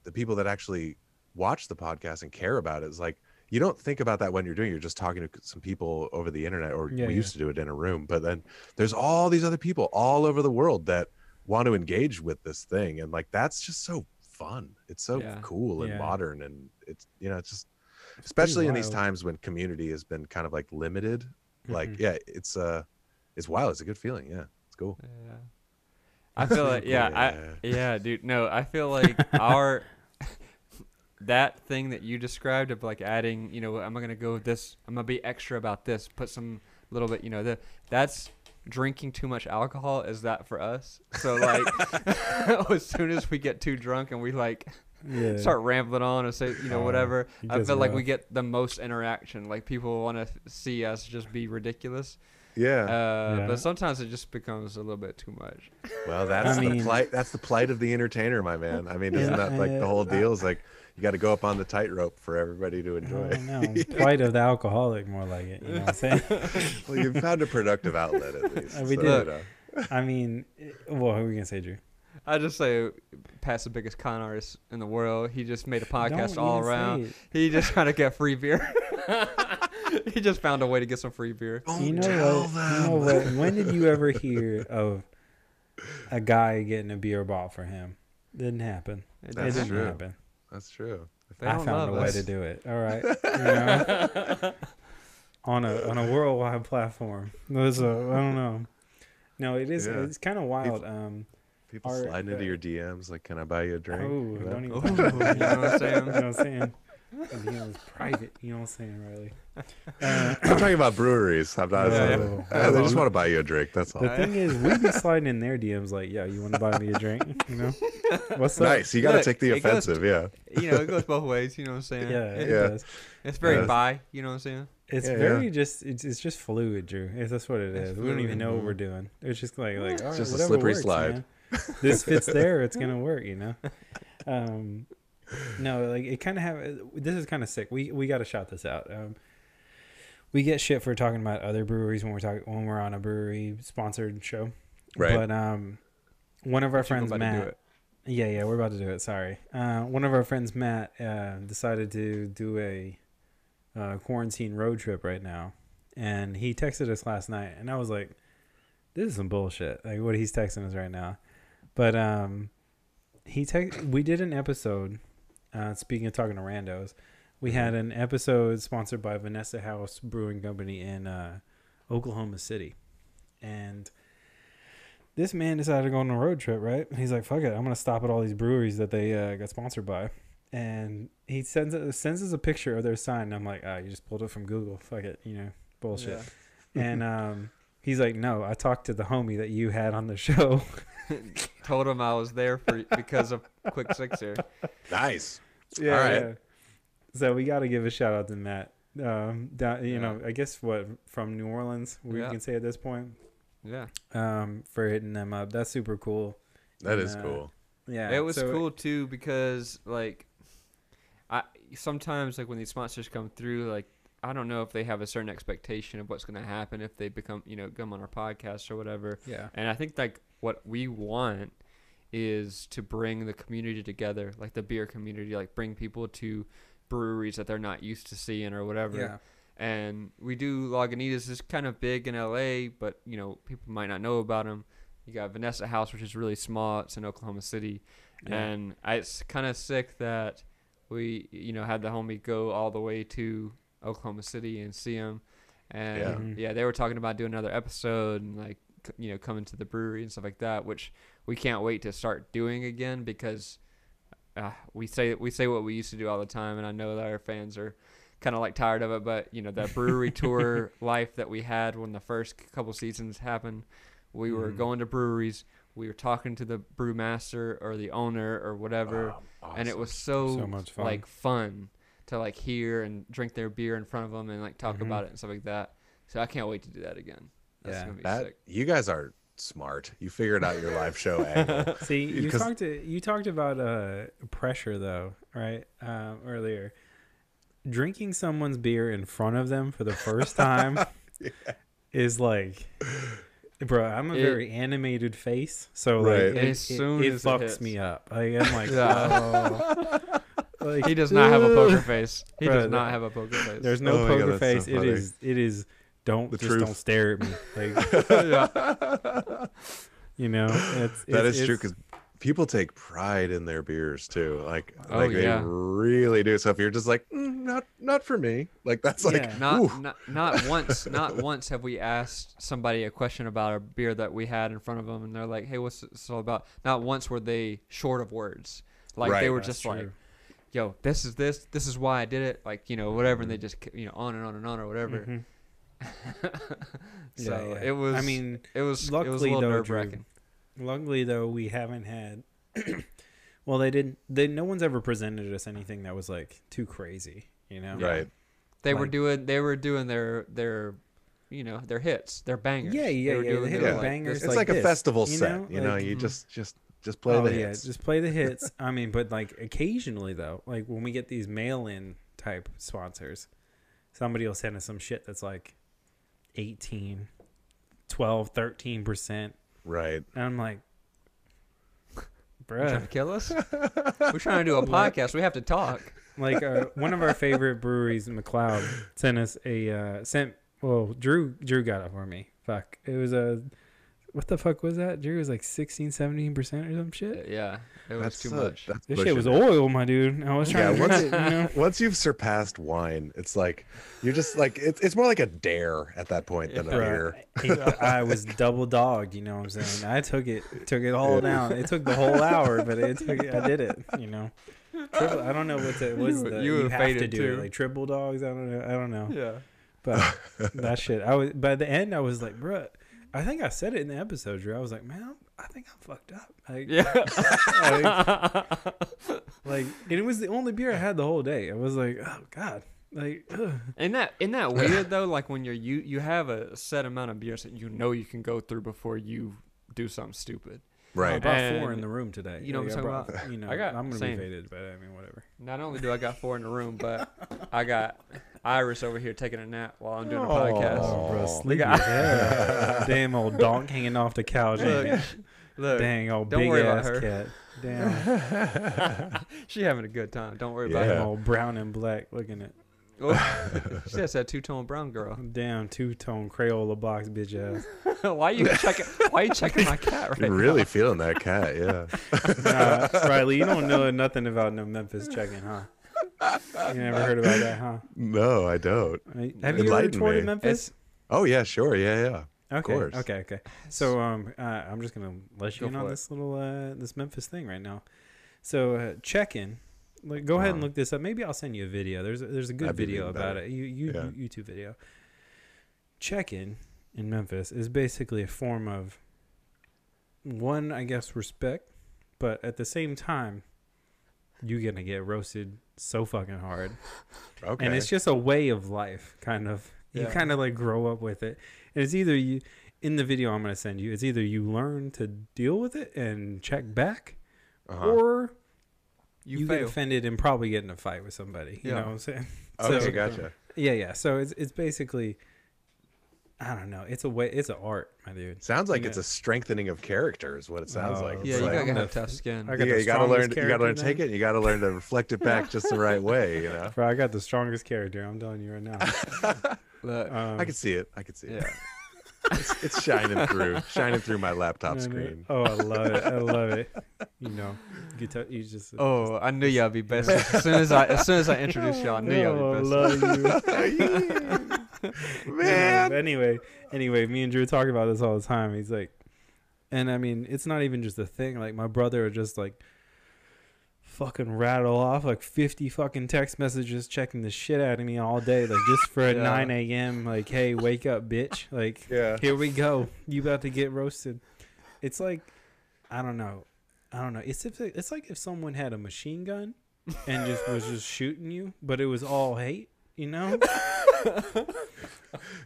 [SPEAKER 3] the people that actually watch the podcast and care about it, it's like, you don't think about that when you're just talking to some people over the internet, or we used to do it in a room, but then there's all these other people all over the world that want to engage with this thing, and like that's just so fun. It's so cool and modern, and it's, you know, it's just, especially in these times when community has been kind of like limited, like it's wild. It's a good feeling. It's cool.
[SPEAKER 2] I feel like dude, no, I feel like our that thing that you described of like adding, you know, I'm gonna go with this, I'm gonna be extra about this, put some little bit, you know, that's drinking too much alcohol. Is that for us? So like as soon as we get too drunk and we like start rambling on and say, you know, whatever, I feel like we get the most interaction. Like people want to see us just be ridiculous. But sometimes it just becomes a little bit too much.
[SPEAKER 3] Well, that's the plight of the entertainer, my man. I mean, isn't that like the whole deal? Is like you got to go up on the tightrope for everybody to enjoy.
[SPEAKER 1] No, plight of the alcoholic, more like it. You know what I'm saying?
[SPEAKER 3] Well, you found a productive outlet at least.
[SPEAKER 1] We did. I mean, what were we gonna say, Drew?
[SPEAKER 2] I just say, Pat's the biggest con artist in the world. He just made a podcast all around. He just trying to get free beer. He just found a way to get some free beer.
[SPEAKER 1] You know what? When did you ever hear of a guy getting a beer bought for him? Didn't happen. It didn't happen.
[SPEAKER 3] That's true.
[SPEAKER 1] I found a way to do it. All right. You know? on a worldwide platform. I don't know. No, it is. It's kind of wild.
[SPEAKER 3] People sliding into your DMs like, "Can I buy you a drink?"
[SPEAKER 1] Oh, don't even. You know what I'm saying? You know what I'm saying? It's private. You know what I'm saying, Riley?
[SPEAKER 3] I'm talking about breweries. I'm not. They just want to buy you a drink. That's all.
[SPEAKER 1] The thing is, we be sliding in their DMs like, "Yeah, you want to buy me a drink?" You know, what's up?
[SPEAKER 3] Nice. You got to take the offensive.
[SPEAKER 2] You know, it goes both ways. You know what I'm saying?
[SPEAKER 1] Yeah, it does.
[SPEAKER 2] It's very bi. You know what I'm saying?
[SPEAKER 1] It's very just. It's just fluid, Drew. That's what it is. We don't even know what we're doing. It's just like all right,
[SPEAKER 3] just a slippery slide.
[SPEAKER 1] Man. This fits there. It's gonna work. You know. No, like it kind of have. This is kind of sick. We got to shout this out. We get shit for talking about other breweries when we're on a brewery sponsored show.
[SPEAKER 3] Right.
[SPEAKER 1] But one of our friends, Matt. Yeah, we're about to do it. Sorry. One of our friends, Matt, decided to do a quarantine road trip right now, and he texted us last night, and I was like, "This is some bullshit." Like what he's texting us right now, but we did an episode. Speaking of talking to randos, we had an episode sponsored by Vanessa House Brewing Company in Oklahoma City, and this man decided to go on a road trip, right? He's like, fuck it, I'm going to stop at all these breweries that they got sponsored by. And he sends us a picture of their sign. And I'm like, you just pulled it from Google. Fuck it, bullshit. Yeah. And he's like, no, I talked to the homie that you had on the show.
[SPEAKER 2] Told him I was there because of Quick Sixer.
[SPEAKER 3] Nice.
[SPEAKER 1] Yeah,
[SPEAKER 3] all right.
[SPEAKER 1] Yeah. So we got to give a shout out to Matt. I guess from New Orleans, we can say at this point.
[SPEAKER 2] Yeah.
[SPEAKER 1] For hitting them up. That's super cool.
[SPEAKER 3] That is cool.
[SPEAKER 1] Yeah.
[SPEAKER 2] It was cool too because like I sometimes like when these sponsors come through, like I don't know if they have a certain expectation of what's going to happen if they become, come on our podcast or whatever.
[SPEAKER 1] Yeah.
[SPEAKER 2] And I think like what we want is to bring the community together, like the beer community, like bring people to breweries that they're not used to seeing or whatever.
[SPEAKER 1] Yeah.
[SPEAKER 2] And we do Lagunitas is kind of big in LA, but people might not know about them. You got Vanessa House, which is really small. It's in Oklahoma City, and it's kind of sick that we had the homie go all the way to Oklahoma City and see him. And they were talking about doing another episode and like coming to the brewery and stuff like that, which we can't wait to start doing again because we say what we used to do all the time, and I know that our fans are kind of like tired of it, but that brewery tour life that we had when the first couple seasons happened, we were going to breweries, we were talking to the brewmaster or the owner or whatever, awesome. And it was so much fun. Like fun to like hear and drink their beer in front of them and like talk about it and stuff like that. So I can't wait to do that again. That's gonna be sick.
[SPEAKER 3] You guys are smart. You figured out your live show angle.
[SPEAKER 1] See, you talked about pressure though, right? Earlier. Drinking someone's beer in front of them for the first time is like, bro, I'm a very animated face, so like it fucks me up. Like, I'm like, oh. Like,
[SPEAKER 2] he does not have a poker face. He does not have a poker face.
[SPEAKER 1] There's no poker face. So it is. Don't stare at me. Like,
[SPEAKER 3] that is true because people take pride in their beers too. Like they really do. So if you're just like, not for me, like that's like
[SPEAKER 2] not once have we asked somebody a question about a beer that we had in front of them, and they're like, "Hey, what's this all about?" Not once were they short of words. Like they were just like, "Yo, this is why I did it." Like whatever, and they just on and on and on or whatever.
[SPEAKER 1] Mm-hmm.
[SPEAKER 2] It was. I mean, it was a little nerve-wracking.
[SPEAKER 1] Luckily, though, we haven't had. Well, no one's ever presented us anything that was like too crazy,
[SPEAKER 3] Right.
[SPEAKER 2] They were doing their their hits, their bangers.
[SPEAKER 1] Yeah. They hit their bangers.
[SPEAKER 3] It's like a festival set, you just play the hits.
[SPEAKER 1] Just play the hits. I mean, but like occasionally though, like when we get these mail-in type sponsors, somebody will send us some shit that's like 18, 12, 13%.
[SPEAKER 3] Right.
[SPEAKER 1] And I'm like, bruh.
[SPEAKER 2] You're trying to kill us? We're trying to do a podcast. We have to talk.
[SPEAKER 1] Like one of our favorite breweries, McLeod, sent us Drew got it for me. Fuck. It was what the fuck was that? Drew was like 16, 17% or some shit.
[SPEAKER 2] Yeah. It was too much.
[SPEAKER 1] This shit was oil, my dude. I was trying to drink it,
[SPEAKER 3] Once you've surpassed wine, it's like you're just like it's more like a dare at that point than a beer.
[SPEAKER 1] I was double dogged, you know what I'm saying? I took it all down. It took the whole hour, but I did it, Triple, I don't know what you have to do too. Like triple dogs. I don't know. Yeah. But that shit. By the end I was like, bruh, I think I said it in the episode, Drew. I was like, man, I think I'm fucked up. Like, like, and it was the only beer I had the whole day. I was like, oh god, like. Ugh.
[SPEAKER 2] Isn't that weird though? Like when you have a set amount of beers that you can go through before you do something stupid.
[SPEAKER 1] I
[SPEAKER 3] Right.
[SPEAKER 1] brought
[SPEAKER 2] And
[SPEAKER 1] 4 in the room today.
[SPEAKER 2] you know what I'm talking
[SPEAKER 1] about? You know,
[SPEAKER 2] I got
[SPEAKER 1] I'm gonna
[SPEAKER 2] same.
[SPEAKER 1] be faded, but I mean, whatever.
[SPEAKER 2] Not only do I got 4 in the room, but I got Iris over here taking a nap while I'm doing a
[SPEAKER 3] Aw.
[SPEAKER 2] podcast.
[SPEAKER 1] Oh, bro,
[SPEAKER 3] We
[SPEAKER 1] sleepy
[SPEAKER 2] got-
[SPEAKER 1] as hell. Damn old donk hanging off the couch.
[SPEAKER 2] Look,
[SPEAKER 1] ain't it?
[SPEAKER 2] Look,
[SPEAKER 1] Dang old
[SPEAKER 2] don't
[SPEAKER 1] big
[SPEAKER 2] worry about
[SPEAKER 1] ass
[SPEAKER 2] her.
[SPEAKER 1] cat. Damn.
[SPEAKER 2] she having a good time. Don't worry
[SPEAKER 3] Yeah.
[SPEAKER 2] about
[SPEAKER 1] Damn old brown and black looking at.
[SPEAKER 2] her. She just that 2-tone brown girl.
[SPEAKER 1] Damn 2-tone Crayola box bitch ass.
[SPEAKER 2] Why you checking my cat right
[SPEAKER 3] You're really feeling that cat, yeah.
[SPEAKER 1] Nah, Riley, you don't know nothing about no Memphis Checkin, huh? You never heard about that, huh?
[SPEAKER 3] No, I don't.
[SPEAKER 1] Have you ever
[SPEAKER 3] Enlighten
[SPEAKER 1] toured
[SPEAKER 3] me.
[SPEAKER 1] in Memphis?
[SPEAKER 3] Oh yeah, sure, yeah.
[SPEAKER 1] Okay,
[SPEAKER 3] course.
[SPEAKER 1] okay. So I'm just gonna let you
[SPEAKER 2] Go
[SPEAKER 1] in on
[SPEAKER 2] for it.
[SPEAKER 1] this little this Memphis thing right now. So Checkin, like, go ahead and look this up. Maybe I'll send you a video. There's a good
[SPEAKER 3] That'd be
[SPEAKER 1] video
[SPEAKER 3] even
[SPEAKER 1] about
[SPEAKER 3] better.
[SPEAKER 1] it.
[SPEAKER 3] Yeah.
[SPEAKER 1] YouTube video. Checkin in Memphis is basically a form of one, I guess, respect, but at the same time, you're gonna get roasted so fucking hard.
[SPEAKER 3] Okay.
[SPEAKER 1] And it's just a way of life, kind of. You
[SPEAKER 2] Yeah.
[SPEAKER 1] kind of like grow up with it. And it's either you, in the video I'm going to send you, it's either you learn to deal with it and check back, or you get
[SPEAKER 2] fail.
[SPEAKER 1] offended and probably get in a fight with somebody. You
[SPEAKER 2] Yeah.
[SPEAKER 1] know what I'm saying?
[SPEAKER 3] Okay,
[SPEAKER 1] So,
[SPEAKER 3] gotcha.
[SPEAKER 1] yeah. So it's basically, I don't know. It's an art, my dude.
[SPEAKER 3] Sounds like
[SPEAKER 1] Yeah.
[SPEAKER 3] it's a strengthening of character is what it sounds
[SPEAKER 1] Oh,
[SPEAKER 3] like.
[SPEAKER 2] Yeah,
[SPEAKER 3] It's
[SPEAKER 2] you
[SPEAKER 3] like,
[SPEAKER 2] gotta
[SPEAKER 1] I'm
[SPEAKER 2] have
[SPEAKER 1] the-
[SPEAKER 2] tough skin.
[SPEAKER 1] I got
[SPEAKER 3] yeah,
[SPEAKER 1] the
[SPEAKER 3] you gotta learn
[SPEAKER 1] strongest
[SPEAKER 3] you gotta learn to
[SPEAKER 1] character
[SPEAKER 3] take
[SPEAKER 1] then.
[SPEAKER 3] it, you gotta learn to reflect it back just the right way, you know.
[SPEAKER 1] Bro, I got the strongest character. I'm telling you right now.
[SPEAKER 2] Look,
[SPEAKER 3] I can see it.
[SPEAKER 2] yeah.
[SPEAKER 3] It's shining through my laptop
[SPEAKER 1] No, no.
[SPEAKER 3] screen.
[SPEAKER 1] Oh, I love it. I love it. You know, you just.
[SPEAKER 2] Oh, I knew y'all be best. As soon as I introduced y'all, I knew y'all be best.
[SPEAKER 1] love you.
[SPEAKER 3] Man.
[SPEAKER 1] Anyway, me and Drew talk about this all the time. He's like, and I mean, it's not even just a thing. Like, my brother would just like fucking rattle off like 50 fucking text messages checking the shit out of me all day, like just for
[SPEAKER 2] Yeah.
[SPEAKER 1] 9 a.m. Like, hey, wake up, bitch. Like,
[SPEAKER 3] Yeah.
[SPEAKER 1] here we go. You about to get roasted. It's like, I don't know. It's like if someone had a machine gun and just was just shooting you, but it was all hate, you know?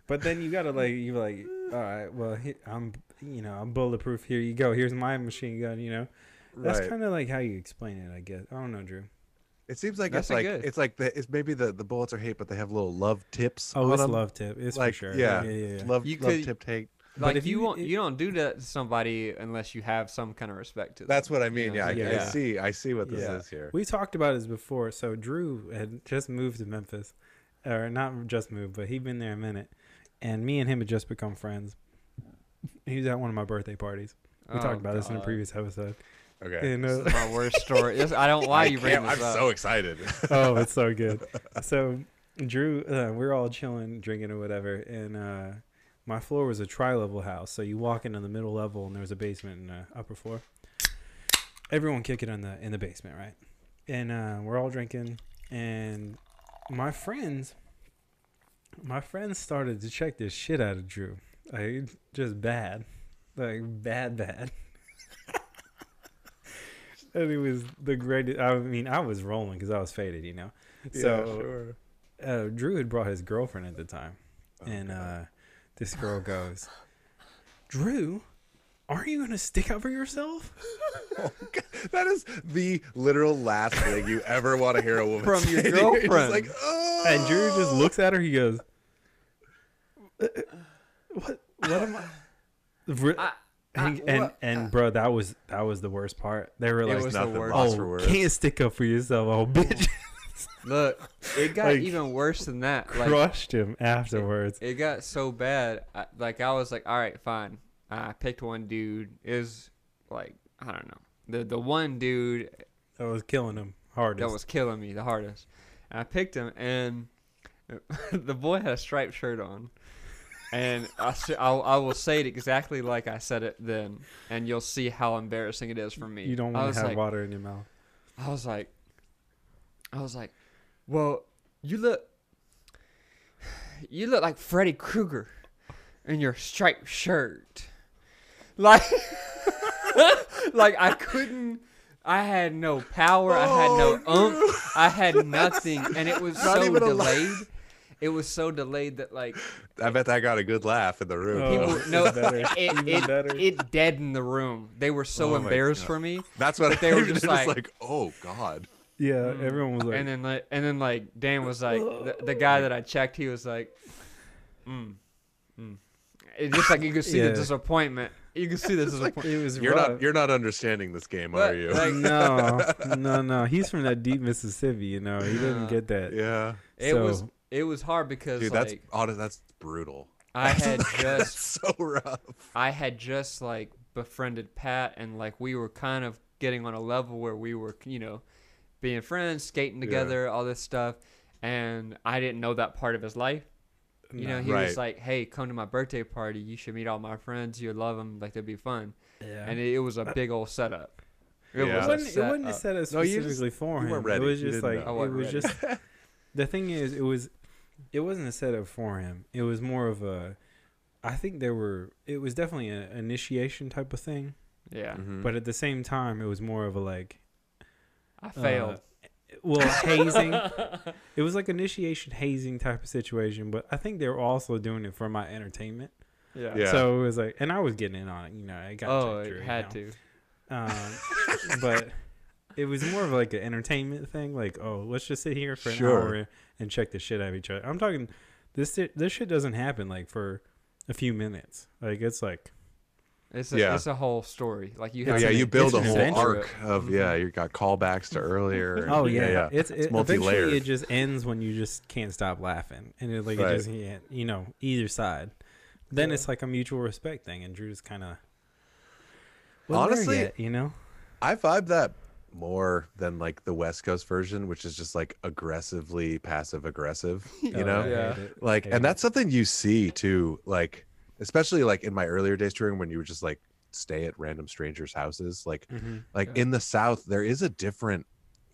[SPEAKER 1] But then you gotta you're like, all right, well, I'm bulletproof. Here you go. Here's my machine gun. You know, that's
[SPEAKER 3] Right.
[SPEAKER 1] kind of like how you explain it, I guess. I don't know, Drew.
[SPEAKER 3] It seems like
[SPEAKER 2] That's
[SPEAKER 3] it's like
[SPEAKER 2] good.
[SPEAKER 3] it's like it's maybe the bullets are hate, but they have little love tips.
[SPEAKER 1] Oh,
[SPEAKER 3] on
[SPEAKER 1] it's
[SPEAKER 3] them.
[SPEAKER 1] love tip. It's
[SPEAKER 3] like
[SPEAKER 1] for sure.
[SPEAKER 3] yeah,
[SPEAKER 1] Yeah.
[SPEAKER 3] love
[SPEAKER 2] You
[SPEAKER 3] love
[SPEAKER 2] could-
[SPEAKER 3] tipped hate.
[SPEAKER 2] Like
[SPEAKER 1] if you-
[SPEAKER 2] you don't do that to somebody unless you have some kind of respect to them.
[SPEAKER 3] That's what I mean.
[SPEAKER 2] You know,
[SPEAKER 3] Yeah,
[SPEAKER 1] Yeah.
[SPEAKER 3] I see what this
[SPEAKER 1] Yeah.
[SPEAKER 3] is here.
[SPEAKER 1] We talked about this before. So Drew had just moved to Memphis, or not just moved, but he'd been there a minute, and me and him had just become friends. He was at one of my birthday parties. We
[SPEAKER 2] Oh,
[SPEAKER 1] talked about this in a
[SPEAKER 2] God.
[SPEAKER 1] previous episode.
[SPEAKER 3] Okay.
[SPEAKER 1] And,
[SPEAKER 2] This is my worst story. I don't. Why you bring this
[SPEAKER 3] I'm
[SPEAKER 2] up?
[SPEAKER 3] so excited.
[SPEAKER 1] oh, it's so good. So Drew, we're all chilling, drinking or whatever, and my floor was a tri-level house. So you walk into the middle level, and there's a basement and an upper floor. Everyone kick it in the basement, right? And we're all drinking, and my friends started to check this shit out of Drew, like just bad, like bad. And it was the greatest. I mean, I was rolling because I was faded, you know. So Drew had brought his girlfriend at the time, and this girl goes, "Drew, aren't you gonna stick up for yourself?"
[SPEAKER 3] That is the literal last thing you ever want to hear a woman
[SPEAKER 2] From your
[SPEAKER 3] say to you. You're just
[SPEAKER 2] girlfriend.
[SPEAKER 3] like, oh.
[SPEAKER 1] And Drew just looks at her. He goes, "What? What am I?" And bro, that was the worst part. They were
[SPEAKER 2] It
[SPEAKER 1] like,
[SPEAKER 2] was the
[SPEAKER 3] nothing
[SPEAKER 2] worst.
[SPEAKER 3] lost for
[SPEAKER 1] "Oh,
[SPEAKER 3] words.
[SPEAKER 1] can't stick up for yourself, oh bitch."
[SPEAKER 2] Look, it got
[SPEAKER 1] Like,
[SPEAKER 2] even worse than that. Like,
[SPEAKER 1] Crushed him afterwards.
[SPEAKER 2] it got so bad. I was like, all right, fine. I picked one dude. Is like, I don't know. The one dude
[SPEAKER 1] That was killing him hardest.
[SPEAKER 2] that was killing me the hardest. And I picked him, and the boy had a striped shirt on. And I will say it exactly like I said it then, and you'll see how embarrassing it is for me.
[SPEAKER 1] You don't
[SPEAKER 2] I
[SPEAKER 1] want
[SPEAKER 2] was
[SPEAKER 1] to have
[SPEAKER 2] like,
[SPEAKER 1] water in your mouth.
[SPEAKER 2] I was like, well, you look like Freddy Krueger in your striped shirt. Like, like I couldn't. I had no power. I had no oomph. I had nothing, and it was
[SPEAKER 3] Not
[SPEAKER 2] so
[SPEAKER 3] even a
[SPEAKER 2] delayed. it was so delayed that like
[SPEAKER 3] I bet that got a good laugh in the room.
[SPEAKER 2] people no
[SPEAKER 1] better. Even better.
[SPEAKER 2] it deadened the room. They were so
[SPEAKER 3] Oh my
[SPEAKER 2] embarrassed
[SPEAKER 3] God.
[SPEAKER 2] for me.
[SPEAKER 3] That's what
[SPEAKER 2] they were
[SPEAKER 3] they're
[SPEAKER 2] just
[SPEAKER 3] like, oh God.
[SPEAKER 1] Yeah, everyone was like,
[SPEAKER 2] And then Dan was like the guy that I checked, he was like, It's just like you could see the disappointment. You can see the disappointment.
[SPEAKER 1] it was
[SPEAKER 3] You're not understanding this game,
[SPEAKER 2] But,
[SPEAKER 3] are you?
[SPEAKER 2] like,
[SPEAKER 1] No. He's from that deep Mississippi, you know. He didn't get that.
[SPEAKER 3] yeah.
[SPEAKER 2] It was hard because
[SPEAKER 3] Dude,
[SPEAKER 2] like
[SPEAKER 3] that's brutal.
[SPEAKER 2] I had
[SPEAKER 3] That's
[SPEAKER 2] just
[SPEAKER 3] so rough.
[SPEAKER 2] I had just like befriended Pat, and like we were kind of getting on a level where we were, you know, being friends, skating together, all this stuff, and I didn't know that part of his life. You know, he was like, "Hey, come to my birthday party. You should meet all my friends. You'd love them. Like, they'd be fun."
[SPEAKER 1] Yeah.
[SPEAKER 2] And it was a big old setup.
[SPEAKER 1] It wasn't a setup specifically for him.
[SPEAKER 3] Ready.
[SPEAKER 1] It was just like
[SPEAKER 2] it was
[SPEAKER 1] just. The thing is, it wasn't a setup for him. It was more of a. I think it was definitely an initiation type of thing.
[SPEAKER 2] Yeah.
[SPEAKER 3] Mm-hmm.
[SPEAKER 1] But at the same time, it was more of a like.
[SPEAKER 2] I failed.
[SPEAKER 1] Hazing. It was like initiation hazing type of situation, but I think they were also doing it for my entertainment.
[SPEAKER 2] Yeah.
[SPEAKER 1] So it was like, and I was getting in on it, you know. I got
[SPEAKER 2] it had to.
[SPEAKER 1] But it was more of like an entertainment thing. Like, oh, let's just sit here for an hour and check the shit out of each other. I'm talking, this shit doesn't happen like for a few minutes. Like it's like.
[SPEAKER 2] It's a whole story. Like you have
[SPEAKER 3] you build a whole
[SPEAKER 2] adventure.
[SPEAKER 3] arc of you got callbacks to earlier. And,
[SPEAKER 1] Oh yeah. It's
[SPEAKER 3] multi-layered.
[SPEAKER 1] eventually it just ends when you just can't stop laughing, and it just can't, you know, either side. Then it's like a mutual respect thing, and Drew's kind of
[SPEAKER 3] honestly,
[SPEAKER 1] you know,
[SPEAKER 3] I vibe that more than like the West Coast version, which is just like aggressively passive aggressive. You know, and that's something you see too, like. Especially like in my earlier days touring when you would just like stay at random strangers' houses. Like in the South, there is a different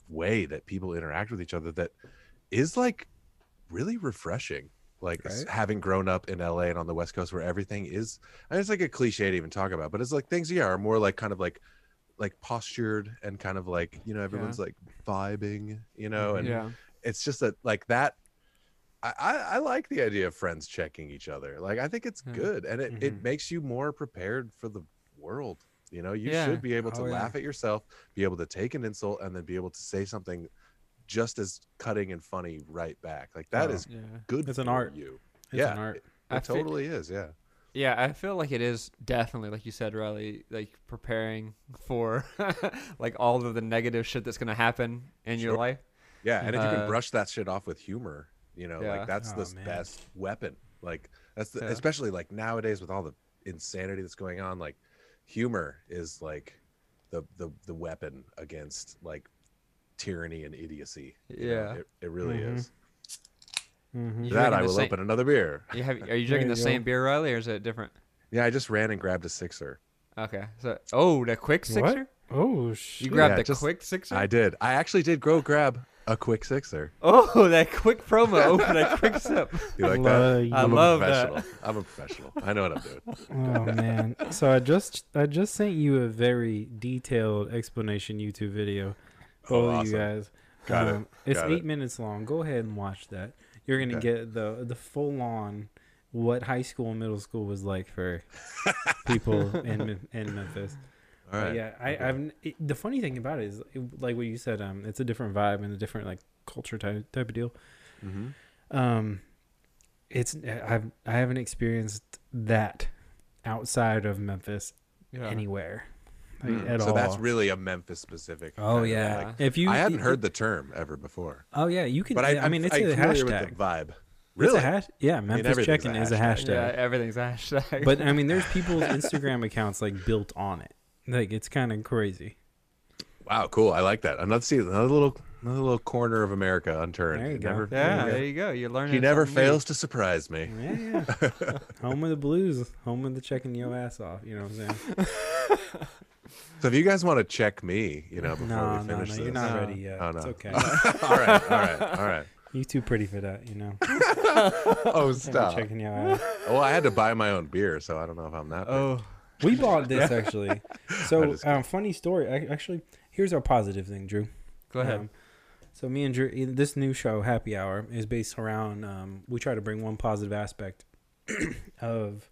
[SPEAKER 3] way that people interact with each other that is like really refreshing. Like having grown up in LA and on the West Coast where everything is, I mean, it's like a cliche to even talk about, but it's like things are more like kind of like postured and kind of like, you know, everyone's like vibing, you know, and it's just that like that. I like the idea of friends checking each other. Like, I think it's good. And it makes you more prepared for the world. You know, you should be able to laugh at yourself, be able to take an insult, and then be able to say something just as cutting and funny right back. Like, that is good
[SPEAKER 1] it's
[SPEAKER 3] for
[SPEAKER 1] an art.
[SPEAKER 3] you.
[SPEAKER 1] It's an art.
[SPEAKER 3] It totally is, yeah.
[SPEAKER 2] Yeah, I feel like it is definitely, like you said, Riley, like preparing for like all of the negative shit that's going to happen in your life.
[SPEAKER 3] Yeah, and if you can brush that shit off with humor, you know, like that's the
[SPEAKER 1] man.
[SPEAKER 3] best weapon. Like that's the, especially like nowadays with all the insanity that's going on, like humor is like the weapon against like tyranny and idiocy. You know, it really is. That I will open another beer.
[SPEAKER 2] Are you drinking the same beer, Riley, or is it different?
[SPEAKER 3] Yeah, I just ran and grabbed a sixer.
[SPEAKER 2] Okay. So, the quick sixer?
[SPEAKER 1] Oh, shit.
[SPEAKER 2] You grabbed the quick sixer?
[SPEAKER 3] I did. I actually did grab a quick sixer.
[SPEAKER 2] Oh, that quick promo. Open a quick sip.
[SPEAKER 3] You like that?
[SPEAKER 2] I love that.
[SPEAKER 3] I'm a professional. I know what I'm doing.
[SPEAKER 1] Oh man! So I just sent you a very detailed explanation YouTube video. Both of you guys.
[SPEAKER 3] Got it.
[SPEAKER 1] It's 8 minutes long. Go ahead and watch that. You're gonna get the full on what high school and middle school was like for people in Memphis.
[SPEAKER 3] All right.
[SPEAKER 1] Yeah, the funny thing about it is like what you said. It's a different vibe and a different like culture type of deal. It's I haven't experienced that outside of Memphis anywhere at all.
[SPEAKER 3] So that's really a Memphis specific.
[SPEAKER 1] Oh yeah.
[SPEAKER 3] Like,
[SPEAKER 1] If
[SPEAKER 3] I hadn't heard the term ever before.
[SPEAKER 1] Oh yeah, you can.
[SPEAKER 3] But
[SPEAKER 1] I mean, it's a hashtag.
[SPEAKER 3] With the vibe.
[SPEAKER 1] Really?
[SPEAKER 3] It's
[SPEAKER 1] Memphis Checkin is a hashtag.
[SPEAKER 2] Yeah, everything's a hashtag.
[SPEAKER 1] But I mean, there's people's Instagram accounts like built on it. Like it's kind of crazy.
[SPEAKER 3] Wow, cool. I like that. Another little corner of America unturned.
[SPEAKER 1] There you go.
[SPEAKER 2] There you go. You're learning.
[SPEAKER 3] He never fails to surprise me.
[SPEAKER 1] Yeah. Home of the blues. Home of the checking your ass off. You know what I'm saying?
[SPEAKER 3] So if you guys want to check me, you know, before we finish this.
[SPEAKER 1] you're not ready yet.
[SPEAKER 3] Oh, no.
[SPEAKER 1] It's okay.
[SPEAKER 3] All right.
[SPEAKER 1] You're too pretty for that, you know.
[SPEAKER 3] Oh, stop.
[SPEAKER 1] Checking your ass.
[SPEAKER 3] Well, I had to buy my own beer, so I don't know if I'm that.
[SPEAKER 2] Oh.
[SPEAKER 1] We bought this actually. So, funny story. Actually, here's our positive thing, Drew.
[SPEAKER 2] Go ahead.
[SPEAKER 1] So me and Drew, this new show, Happy Hour, is based around. We try to bring one positive aspect of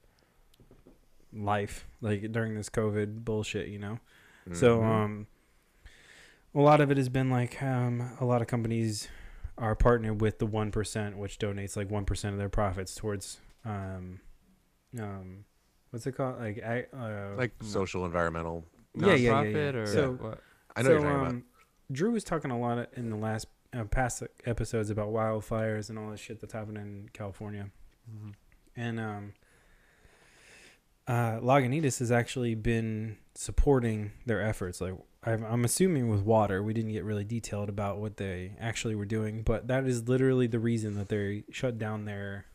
[SPEAKER 1] life, like during this COVID bullshit, you know.
[SPEAKER 3] Mm-hmm.
[SPEAKER 1] So a lot of it has been like a lot of companies are partnered with the 1%, which donates like 1% of their profits towards what's it called,
[SPEAKER 3] like social environmental.
[SPEAKER 2] Nonprofit or
[SPEAKER 1] So
[SPEAKER 2] what?
[SPEAKER 3] I know what you're talking about.
[SPEAKER 1] Drew was talking a lot in the last past episodes about wildfires and all this shit that's happening in California.
[SPEAKER 2] Mm-hmm.
[SPEAKER 1] And Lagunitas has actually been supporting their efforts. Like I'm assuming with water, we didn't get really detailed about what they actually were doing, but that is literally the reason that they shut down their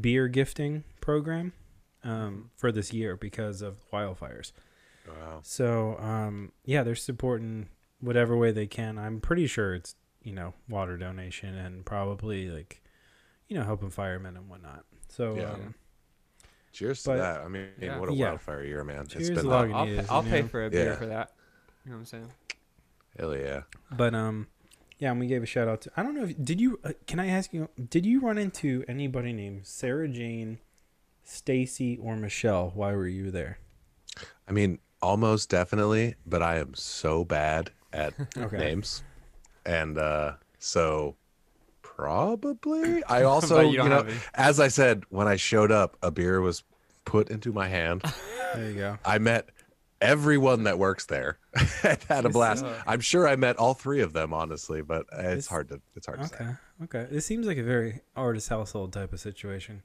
[SPEAKER 1] beer gifting program for this year because of wildfires.
[SPEAKER 3] Wow.
[SPEAKER 1] So yeah, they're supporting whatever way they can. I'm pretty sure it's, you know, water donation and probably like, you know, helping firemen and whatnot. So
[SPEAKER 3] Yeah. Cheers to that. I mean, what a wildfire year, man.
[SPEAKER 1] Cheers
[SPEAKER 3] it's been
[SPEAKER 1] to Lagunitas,
[SPEAKER 2] I'll pay for a beer for that. You know what I'm saying?
[SPEAKER 3] Hell yeah.
[SPEAKER 1] But yeah, and we gave a shout out to, I don't know if, did you can I ask you, did you run into anybody named Sarah Jane, Stacy, or Michelle? Why were you there?
[SPEAKER 3] I mean, almost definitely, but I am so bad at
[SPEAKER 1] Okay.
[SPEAKER 3] names. And so probably. I also,
[SPEAKER 2] But you
[SPEAKER 3] you
[SPEAKER 2] don't
[SPEAKER 3] know,
[SPEAKER 2] have any.
[SPEAKER 3] as I said, when I showed up, a beer was put into my hand.
[SPEAKER 1] There you go.
[SPEAKER 3] I met everyone that works there. Had a blast.
[SPEAKER 2] suck.
[SPEAKER 3] I'm sure I met all three of them, honestly, but it's hard to say.
[SPEAKER 1] Okay. It seems like a very artist household type of situation.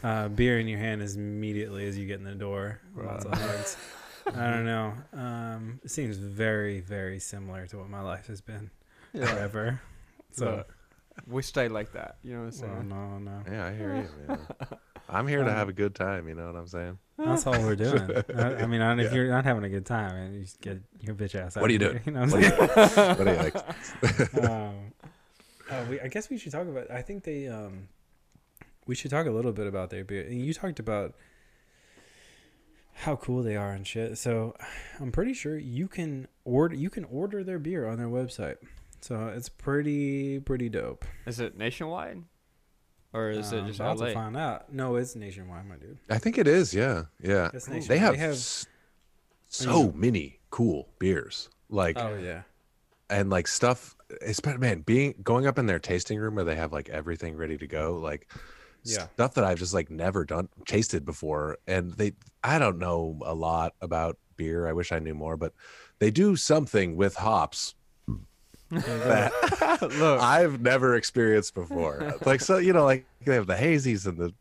[SPEAKER 1] Beer in your hand is immediately as you get in the door. Lots of hugs. I don't know. It seems very, very similar to what my life has been forever. So
[SPEAKER 2] we stay like that. You know what I'm saying?
[SPEAKER 1] well, no.
[SPEAKER 3] Yeah, I hear you, man. I'm here to have a good time. You know what I'm saying?
[SPEAKER 1] That's all we're doing. I mean, if you're not having a good time, man, you just get your bitch ass out.
[SPEAKER 3] What are you
[SPEAKER 1] of
[SPEAKER 3] doing?
[SPEAKER 1] here, you know what I'm
[SPEAKER 3] What do you like?
[SPEAKER 1] I guess we should talk about. I think we should talk a little bit about their beer. And you talked about how cool they are and shit. So I'm pretty sure you can order their beer on their website. So it's pretty dope.
[SPEAKER 2] Is it nationwide? Or is it just
[SPEAKER 1] about
[SPEAKER 2] LA?
[SPEAKER 1] to find out. No, it's nationwide, my dude.
[SPEAKER 3] I think it is. Yeah.
[SPEAKER 1] It's nationwide.
[SPEAKER 3] They have so many cool beers. Like,
[SPEAKER 1] oh yeah.
[SPEAKER 3] and like stuff. It's man, going up in their tasting room where they have like everything ready to go. Like, stuff that I've just like never tasted before. And I don't know a lot about beer. I wish I knew more, but they do something with hops that
[SPEAKER 2] Look.
[SPEAKER 3] I've never experienced before. Like, so, you know, like they have the hazies and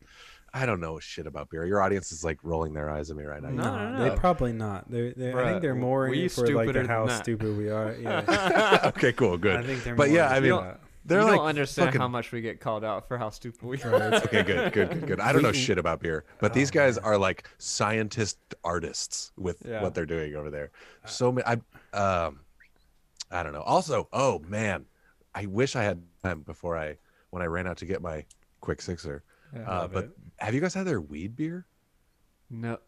[SPEAKER 3] I don't know shit about beer. Your audience is like rolling their eyes at me right now.
[SPEAKER 2] No.
[SPEAKER 1] They're probably not. I think they're more in it for like how stupid we are. Yeah.
[SPEAKER 3] Okay, cool, good.
[SPEAKER 1] I think they're
[SPEAKER 3] but
[SPEAKER 1] more
[SPEAKER 3] yeah, I mean, they're
[SPEAKER 2] you
[SPEAKER 3] like
[SPEAKER 2] don't understand
[SPEAKER 3] fucking...
[SPEAKER 2] how much we get called out for how stupid we are.
[SPEAKER 1] Right.
[SPEAKER 3] Okay, good. I don't know shit about beer, but these guys are like scientist artists with what they're doing over there. So many. I don't know. Also, oh man, I wish I had time when I ran out to get my quick sixer. But have you guys had their weed beer?
[SPEAKER 2] No.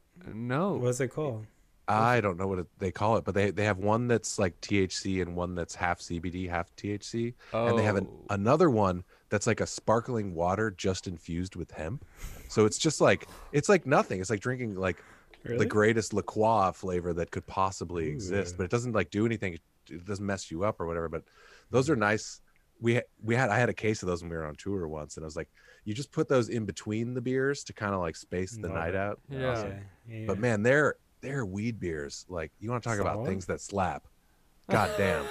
[SPEAKER 1] What's it called?
[SPEAKER 3] I don't know what they call it, but they have one that's like THC and one that's half CBD, half THC, and they have another one that's like a sparkling water just infused with hemp. So it's just like nothing. It's like drinking like the greatest La Croix flavor that could possibly exist, but it doesn't like do anything. It doesn't mess you up or whatever. But those are nice. I had a case of those when we were on tour once, and I was like, you just put those in between the beers to kind of like space the night out.
[SPEAKER 2] Yeah.
[SPEAKER 3] Awesome. But man, they're weed beers. Like, you want to talk about things that slap? God damn,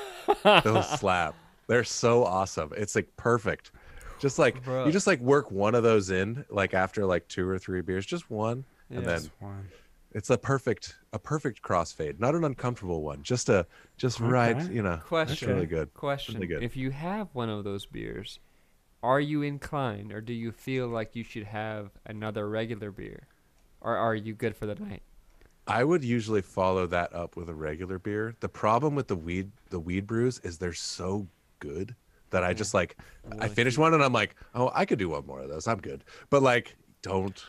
[SPEAKER 3] those slap. They're so awesome. It's like perfect. Just like you just like work one of those in like after like 2 or 3 beers, just one, and then it's a perfect crossfade, not an uncomfortable one, just right, you know.
[SPEAKER 2] Question.
[SPEAKER 3] Really good.
[SPEAKER 2] Question.
[SPEAKER 3] Really good.
[SPEAKER 2] If you have one of those beers, are you inclined, or do you feel like you should have another regular beer, or are you good for the night?
[SPEAKER 3] I would usually follow that up with a regular beer. The problem with the weed brews is they're so good that I just like I finish one and I'm like, oh, I could do one more of those. I'm good. But like don't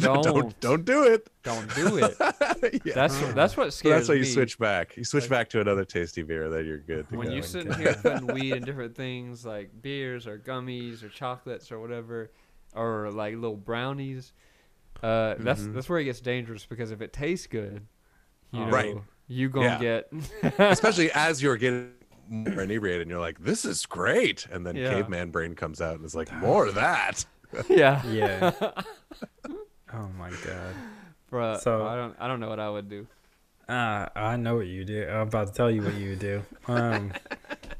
[SPEAKER 2] Don't.
[SPEAKER 3] don't do it.
[SPEAKER 2] Don't do it.
[SPEAKER 3] Yeah.
[SPEAKER 2] That's what
[SPEAKER 3] So
[SPEAKER 2] scares
[SPEAKER 3] that's why you
[SPEAKER 2] me.
[SPEAKER 3] switch back. You switch back to another tasty beer, then you're good to
[SPEAKER 2] When
[SPEAKER 3] go.
[SPEAKER 2] you sitting here putting weed in different things like beers or gummies or chocolates or whatever, or like little brownies, that's where it gets dangerous, because if it tastes good, you know,
[SPEAKER 3] Right.
[SPEAKER 2] you gonna get
[SPEAKER 3] Especially as you're getting more inebriated and you're like, this is great. And then
[SPEAKER 2] Yeah.
[SPEAKER 3] caveman brain comes out and is like, more of that.
[SPEAKER 2] yeah.
[SPEAKER 1] Yeah. Oh my god.
[SPEAKER 2] Bruh,
[SPEAKER 1] So-
[SPEAKER 2] I don't know what I would do.
[SPEAKER 1] I know what you do. I'm about to tell you what you would do.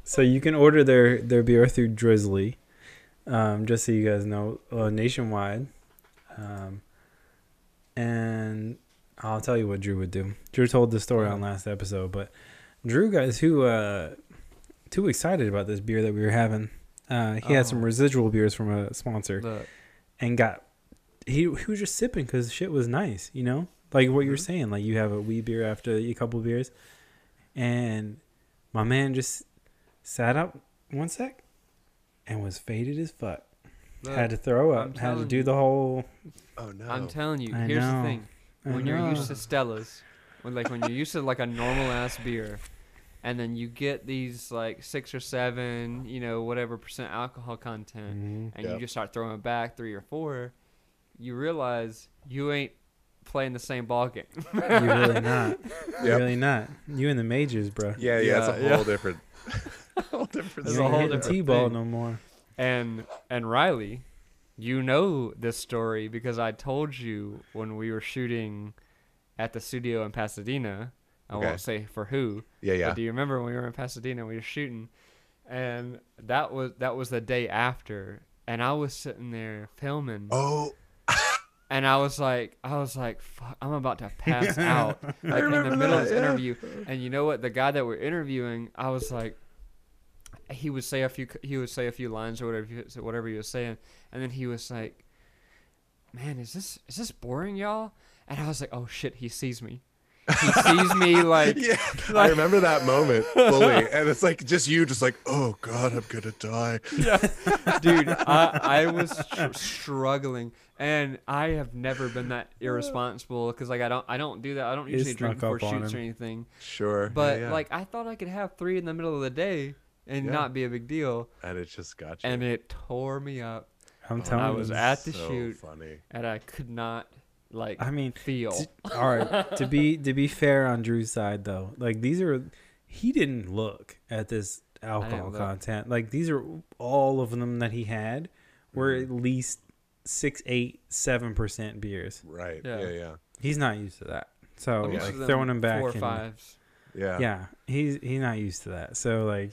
[SPEAKER 1] So you can order their beer through Drizzly, just so you guys know, nationwide. And I'll tell you what Drew would do. Drew told the story on last episode, but Drew got too excited about this beer that we were having. He had some residual beers from a sponsor,
[SPEAKER 2] Look,
[SPEAKER 1] and he was just sipping because shit was nice, you know, like what you were saying. Like you have a wee beer after a couple beers, and my man just sat up one sec and was faded as fuck.
[SPEAKER 2] look,
[SPEAKER 1] Had to throw
[SPEAKER 2] I'm
[SPEAKER 1] up. Had to
[SPEAKER 2] telling
[SPEAKER 1] do
[SPEAKER 2] you.
[SPEAKER 1] the whole.
[SPEAKER 3] Oh, no.
[SPEAKER 2] I'm telling you,
[SPEAKER 1] I
[SPEAKER 2] here's
[SPEAKER 1] know.
[SPEAKER 2] the thing. When you're used to Stella's, when you're used to like a normal ass beer, and then you get these like 6 or 7, you know, whatever percent alcohol content, and you
[SPEAKER 3] Yep.
[SPEAKER 2] just start throwing it back 3 or 4, you realize you ain't playing the same ball game.
[SPEAKER 1] You're really not. You're
[SPEAKER 3] Yep.
[SPEAKER 1] really not. You in the majors, bro.
[SPEAKER 3] Yeah, it's a
[SPEAKER 2] Yeah.
[SPEAKER 3] whole different. whole different.
[SPEAKER 2] It's
[SPEAKER 1] You
[SPEAKER 2] a
[SPEAKER 1] ain't
[SPEAKER 2] whole
[SPEAKER 1] hitting
[SPEAKER 2] different
[SPEAKER 1] T-ball
[SPEAKER 2] thing.
[SPEAKER 1] no more.
[SPEAKER 2] And Riley, you know this story because I told you when we were shooting at the studio in Pasadena. I
[SPEAKER 3] Okay.
[SPEAKER 2] won't say for who.
[SPEAKER 3] Yeah.
[SPEAKER 2] But do you remember when we were in Pasadena? We were shooting, and that was the day after, and I was sitting there filming,
[SPEAKER 3] Oh,
[SPEAKER 2] and I was like, fuck, I'm about to pass out like in the
[SPEAKER 3] remember
[SPEAKER 2] middle of
[SPEAKER 3] that,
[SPEAKER 2] this
[SPEAKER 3] yeah.
[SPEAKER 2] interview. And you know what? The guy that we're interviewing, I was like, he would say a few lines or whatever he was saying, and then he was like, "Man, is this boring, y'all?" And I was like, "Oh shit, he sees me." He sees me like,
[SPEAKER 3] yeah. I remember that moment fully, and it's like just you, just like, oh god, I'm gonna die.
[SPEAKER 2] dude, I was struggling, and I have never been that irresponsible because like I don't do that. I don't
[SPEAKER 1] You
[SPEAKER 2] usually drink
[SPEAKER 1] snuck
[SPEAKER 2] before
[SPEAKER 1] up on
[SPEAKER 2] shoots or
[SPEAKER 1] him.
[SPEAKER 2] anything.
[SPEAKER 3] Sure,
[SPEAKER 2] But
[SPEAKER 3] yeah.
[SPEAKER 2] like I thought I could have 3 in the middle of the day and
[SPEAKER 3] Yeah.
[SPEAKER 2] not be a big deal,
[SPEAKER 3] and it just got you.
[SPEAKER 2] and it tore me up.
[SPEAKER 1] I'm
[SPEAKER 3] Oh,
[SPEAKER 1] telling
[SPEAKER 2] I
[SPEAKER 1] you.
[SPEAKER 2] was at the
[SPEAKER 3] so
[SPEAKER 2] shoot,
[SPEAKER 3] funny.
[SPEAKER 2] and I could not like
[SPEAKER 1] I mean,
[SPEAKER 2] feel.
[SPEAKER 1] all right. To be fair on Drew's side though, like he didn't look at this alcohol
[SPEAKER 2] look.
[SPEAKER 1] content. Like these are all of them that he had were at least 6, 8, 7% beers.
[SPEAKER 3] Right.
[SPEAKER 2] Yeah.
[SPEAKER 3] Yeah.
[SPEAKER 1] He's not used to that. So
[SPEAKER 2] I'm used
[SPEAKER 1] like
[SPEAKER 2] to them
[SPEAKER 1] throwing him back
[SPEAKER 2] 4 or
[SPEAKER 1] and
[SPEAKER 2] 5s.
[SPEAKER 3] Yeah.
[SPEAKER 1] he's not used to that. So like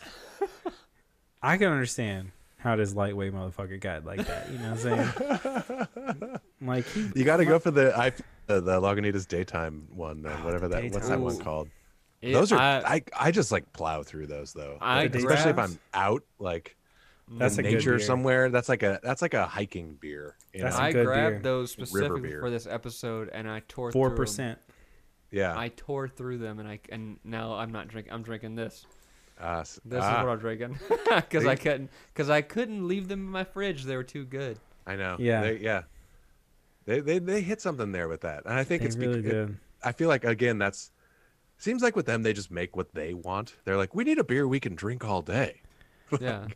[SPEAKER 1] I can understand how this lightweight motherfucker got like that. You know what I'm saying? Like
[SPEAKER 3] You got to go for the Lagunitas daytime one, whatever that. What's that
[SPEAKER 1] daytime.
[SPEAKER 3] one
[SPEAKER 2] Ooh.
[SPEAKER 3] called?
[SPEAKER 2] It-
[SPEAKER 3] Those are I just like plow through those though.
[SPEAKER 2] I
[SPEAKER 3] Like, especially if
[SPEAKER 2] grabbed-
[SPEAKER 3] I'm out like
[SPEAKER 1] That's
[SPEAKER 3] in
[SPEAKER 1] a good
[SPEAKER 3] nature
[SPEAKER 1] beer.
[SPEAKER 3] somewhere. That's like a hiking beer. You
[SPEAKER 1] That's
[SPEAKER 3] know?
[SPEAKER 1] a
[SPEAKER 2] I
[SPEAKER 1] good
[SPEAKER 2] grabbed
[SPEAKER 1] beer.
[SPEAKER 2] those specifically
[SPEAKER 3] beer.
[SPEAKER 2] for this episode, and I tore
[SPEAKER 1] 4%.
[SPEAKER 2] through 'em.
[SPEAKER 3] Yeah.
[SPEAKER 2] I tore through them, and now I'm not drinking. I'm drinking this. This is
[SPEAKER 3] ah,
[SPEAKER 2] what I'm drinking because I couldn't leave them in my fridge. They were too good.
[SPEAKER 3] I know.
[SPEAKER 1] Yeah.
[SPEAKER 3] They hit something there with that, and I think
[SPEAKER 1] They
[SPEAKER 3] it's
[SPEAKER 1] really did.
[SPEAKER 3] I feel like again seems like with them they just make what they want. They're like, we need a beer we can drink all day,
[SPEAKER 2] Yeah,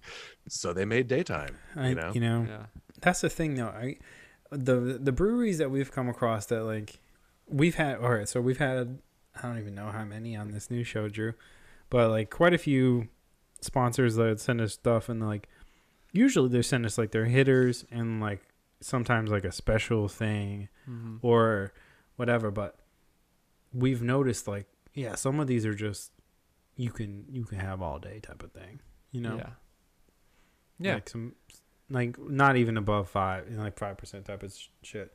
[SPEAKER 3] so they made daytime. You know.
[SPEAKER 2] yeah.
[SPEAKER 1] That's the thing though. The breweries that we've come across that like we've had. All right, so we've had I don't even know how many on this new show, Drew, but like quite a few sponsors that send us stuff, and like usually they send us like their hitters and like sometimes like a special thing
[SPEAKER 2] Mm-hmm.
[SPEAKER 1] or whatever. But we've noticed like some of these are just you can have all day type of thing, you know.
[SPEAKER 2] Yeah.
[SPEAKER 1] Like some like not even above 5, like 5% type of shit.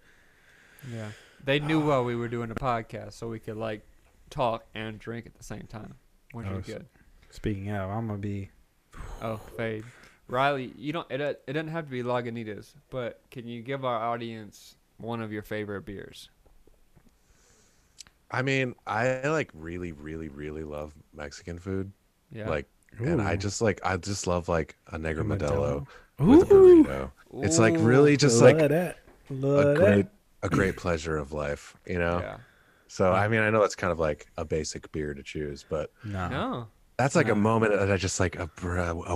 [SPEAKER 2] Yeah. They knew while we were doing a podcast, so we could like talk and drink at the same time, which
[SPEAKER 1] Oh,
[SPEAKER 2] was good.
[SPEAKER 1] Speaking of, I'm gonna be
[SPEAKER 2] Oh, fade. Riley, you don't. It doesn't have to be Lagunitas, but can you give our audience one of your favorite beers?
[SPEAKER 3] I mean, I like really, really, really love Mexican food.
[SPEAKER 2] Yeah.
[SPEAKER 3] Like, and I
[SPEAKER 1] Ooh.
[SPEAKER 3] just love like a Negro
[SPEAKER 1] Modelo.
[SPEAKER 3] Modelo with a
[SPEAKER 1] Ooh.
[SPEAKER 3] burrito. It's like really just
[SPEAKER 1] Love
[SPEAKER 3] like
[SPEAKER 1] that. Love that.
[SPEAKER 3] a great pleasure of life, you know.
[SPEAKER 2] Yeah.
[SPEAKER 3] So I mean, I know that's kind of like a basic beer to choose, but
[SPEAKER 1] No.
[SPEAKER 2] No.
[SPEAKER 3] that's like a
[SPEAKER 1] No.
[SPEAKER 3] moment that I just like a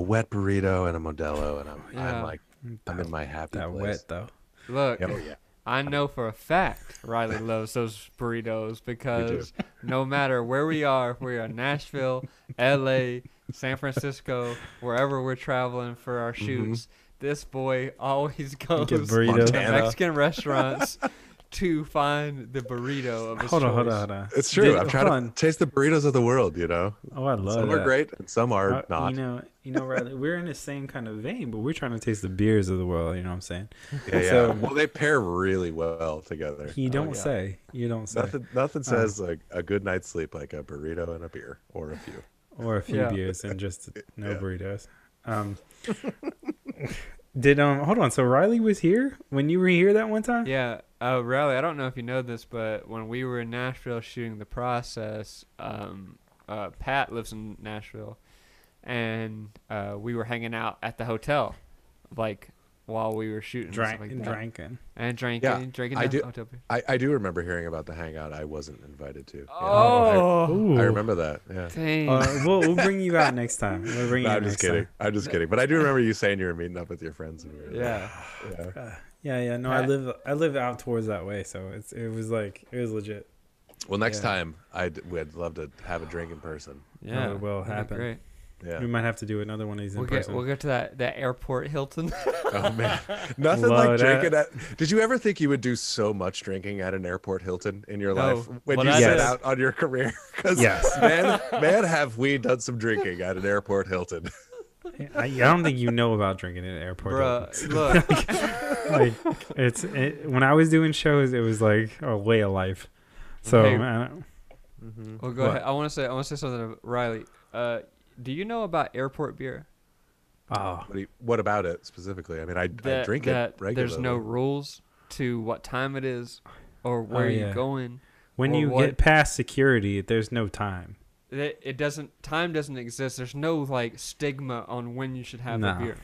[SPEAKER 3] wet burrito and a Modelo, and I'm
[SPEAKER 2] Yeah.
[SPEAKER 3] like I'm in my happy
[SPEAKER 1] That
[SPEAKER 3] place.
[SPEAKER 1] wet though.
[SPEAKER 2] Look,
[SPEAKER 3] Oh yeah.
[SPEAKER 2] I know for a fact Riley loves those burritos because no matter where we are, if we are in Nashville, LA, San Francisco, wherever we're traveling for our shoots, this boy always goes to
[SPEAKER 1] burritos.
[SPEAKER 3] Montana.
[SPEAKER 2] Mexican restaurants to find the burrito of his
[SPEAKER 1] Hold
[SPEAKER 2] choice.
[SPEAKER 1] on.
[SPEAKER 3] It's true. I'm trying to taste the burritos of the world, you know.
[SPEAKER 1] Oh, I love
[SPEAKER 3] Some
[SPEAKER 1] that.
[SPEAKER 3] are great and some are not.
[SPEAKER 1] You know, Riley, we're in the same kind of vein, but we're trying to taste the beers of the world. You know what I'm saying?
[SPEAKER 3] Yeah, yeah.
[SPEAKER 1] So-
[SPEAKER 3] Well, they pair really well together.
[SPEAKER 1] You don't
[SPEAKER 2] yeah.
[SPEAKER 1] say. You don't say.
[SPEAKER 3] Nothing says like a good night's sleep like a burrito and a beer or a few.
[SPEAKER 1] Or a few
[SPEAKER 2] Yeah.
[SPEAKER 1] beers and just no
[SPEAKER 3] Yeah.
[SPEAKER 1] burritos. Hold on? So Riley was here when you were here that one time?
[SPEAKER 2] Yeah, Riley, I don't know if you know this, but when we were in Nashville shooting The Process, Pat lives in Nashville, and we were hanging out at the hotel, like while we were shooting. and stuff like that.
[SPEAKER 1] Drinking.
[SPEAKER 2] And drinking.
[SPEAKER 3] Yeah,
[SPEAKER 2] Drinking
[SPEAKER 3] I
[SPEAKER 2] at the
[SPEAKER 3] do-
[SPEAKER 2] hotel beer.
[SPEAKER 3] I do remember hearing about the hangout I wasn't invited to. Yeah.
[SPEAKER 2] Oh,
[SPEAKER 1] Ooh.
[SPEAKER 3] I remember that. Yeah.
[SPEAKER 2] dang.
[SPEAKER 1] We'll bring you out next time. We'll bring you
[SPEAKER 3] No,
[SPEAKER 1] out
[SPEAKER 3] I'm just
[SPEAKER 1] next
[SPEAKER 3] kidding.
[SPEAKER 1] time.
[SPEAKER 3] I'm just kidding. But I do remember you saying you were meeting up with your friends. And we were
[SPEAKER 2] Yeah.
[SPEAKER 3] yeah.
[SPEAKER 1] Yeah. No, I live out towards that way, so it was legit.
[SPEAKER 3] Well, next
[SPEAKER 1] Yeah.
[SPEAKER 3] time we'd love to have a drink in person.
[SPEAKER 2] Yeah,
[SPEAKER 1] it will
[SPEAKER 2] that'd be
[SPEAKER 1] happen.
[SPEAKER 2] Great.
[SPEAKER 3] Yeah.
[SPEAKER 1] We might have to do another one of these in
[SPEAKER 2] We'll
[SPEAKER 1] person.
[SPEAKER 2] get to that airport Hilton.
[SPEAKER 3] Oh man, nothing
[SPEAKER 1] Love
[SPEAKER 3] like
[SPEAKER 1] that.
[SPEAKER 3] drinking at. Did you ever think you would do so much drinking at an airport Hilton in your
[SPEAKER 2] No.
[SPEAKER 3] life when
[SPEAKER 2] Well,
[SPEAKER 3] you
[SPEAKER 2] that
[SPEAKER 3] set
[SPEAKER 1] is-
[SPEAKER 3] out on your career? Because
[SPEAKER 1] Yes.
[SPEAKER 3] man, have we done some drinking at an airport Hilton?
[SPEAKER 1] I don't think you know about drinking at an airport.
[SPEAKER 2] Bruh, look.
[SPEAKER 1] When I was doing shows, it was like a way of life. So
[SPEAKER 2] Hey.
[SPEAKER 1] I don't-
[SPEAKER 2] Well, go
[SPEAKER 1] What?
[SPEAKER 2] ahead. I want to say something to Riley. Do you know about airport beer?
[SPEAKER 1] oh,
[SPEAKER 3] What about it specifically? I mean, I drink it
[SPEAKER 2] That
[SPEAKER 3] regularly.
[SPEAKER 2] there's no rules to what time it is or where
[SPEAKER 1] yeah.
[SPEAKER 2] you're going.
[SPEAKER 1] when
[SPEAKER 2] Or
[SPEAKER 1] you
[SPEAKER 2] what-
[SPEAKER 1] get past security, there's no time.
[SPEAKER 2] It doesn't. Time doesn't exist. There's no like stigma on when you should have
[SPEAKER 1] No.
[SPEAKER 2] a beer.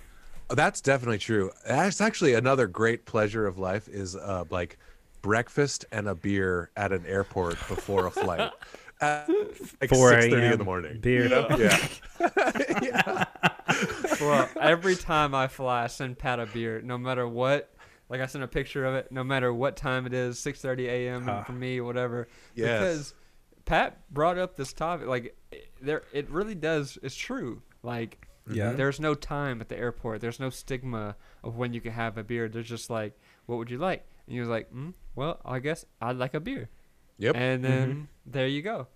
[SPEAKER 3] That's definitely true. That's actually another great pleasure of life is like breakfast and a beer at an airport before a flight. At like
[SPEAKER 1] 4
[SPEAKER 3] 6:30 in
[SPEAKER 1] a.m.
[SPEAKER 3] the morning.
[SPEAKER 1] beer.
[SPEAKER 3] You know? Yeah.
[SPEAKER 2] Well, every time I fly, I send Pat a beer, no matter what. Like I send a picture of it, no matter what time it is, 6:30 a.m. for me, whatever.
[SPEAKER 3] Yes.
[SPEAKER 2] Because Pat brought up this topic. Like it really does. It's true. Like
[SPEAKER 1] Yeah.
[SPEAKER 2] there's no time at the airport. There's no stigma of when you can have a beer. There's just like, what would you like? And he was like, well, I guess I'd like a beer.
[SPEAKER 3] Yep.
[SPEAKER 2] And then there you go.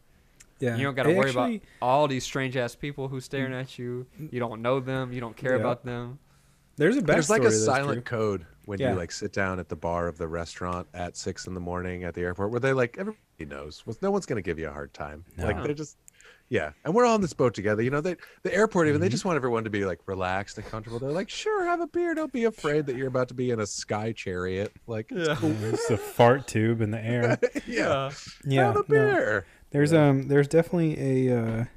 [SPEAKER 1] Yeah,
[SPEAKER 2] You don't got to
[SPEAKER 1] It
[SPEAKER 2] worry
[SPEAKER 1] actually-
[SPEAKER 2] about all these strange ass people who's staring at you. You don't know them. You don't care
[SPEAKER 1] Yeah.
[SPEAKER 2] about them.
[SPEAKER 1] There's a backstory.
[SPEAKER 3] There's like a
[SPEAKER 1] to this,
[SPEAKER 3] silent
[SPEAKER 1] Drew.
[SPEAKER 3] code when
[SPEAKER 1] Yeah.
[SPEAKER 3] you like sit down at the bar of the restaurant at 6 a.m. at the airport where they like everybody knows. Well, no one's gonna give you a hard time. Like
[SPEAKER 1] No.
[SPEAKER 3] they're just yeah. And we're all on this boat together. You know, the airport even they just want everyone to be like relaxed and comfortable. They're like, sure, have a beer. Don't be afraid that you're about to be in a sky chariot. Like it's cool.
[SPEAKER 1] It's a fart tube in the air.
[SPEAKER 3] Yeah.
[SPEAKER 1] Yeah,
[SPEAKER 3] Have a
[SPEAKER 1] no.
[SPEAKER 3] beer.
[SPEAKER 1] There's definitely a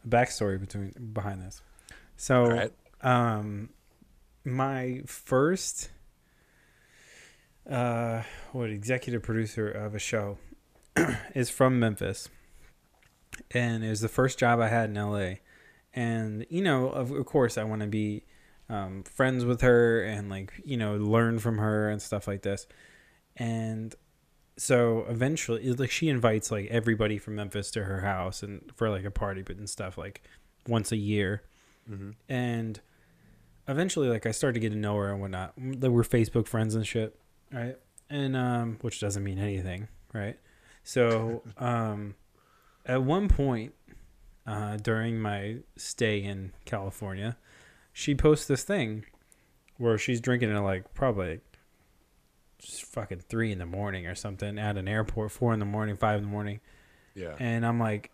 [SPEAKER 1] backstory behind this. So,
[SPEAKER 3] All right.
[SPEAKER 1] my first executive producer of a show is from Memphis, and it was the first job I had in LA. And of course, I want to be friends with her and learn from her and stuff like this. And so eventually, like, she invites like everybody from Memphis to her house and for like a party, but and stuff like once a year.
[SPEAKER 3] Mm-hmm.
[SPEAKER 1] And eventually, like, I started to get to know her and whatnot. They were Facebook friends and shit, right? And which doesn't mean anything, right? So at one point during my stay in California, she posts this thing where she's drinking at like probably just fucking 3 a.m. or something at an airport, 4 a.m, 5 a.m.
[SPEAKER 3] Yeah.
[SPEAKER 1] And I'm like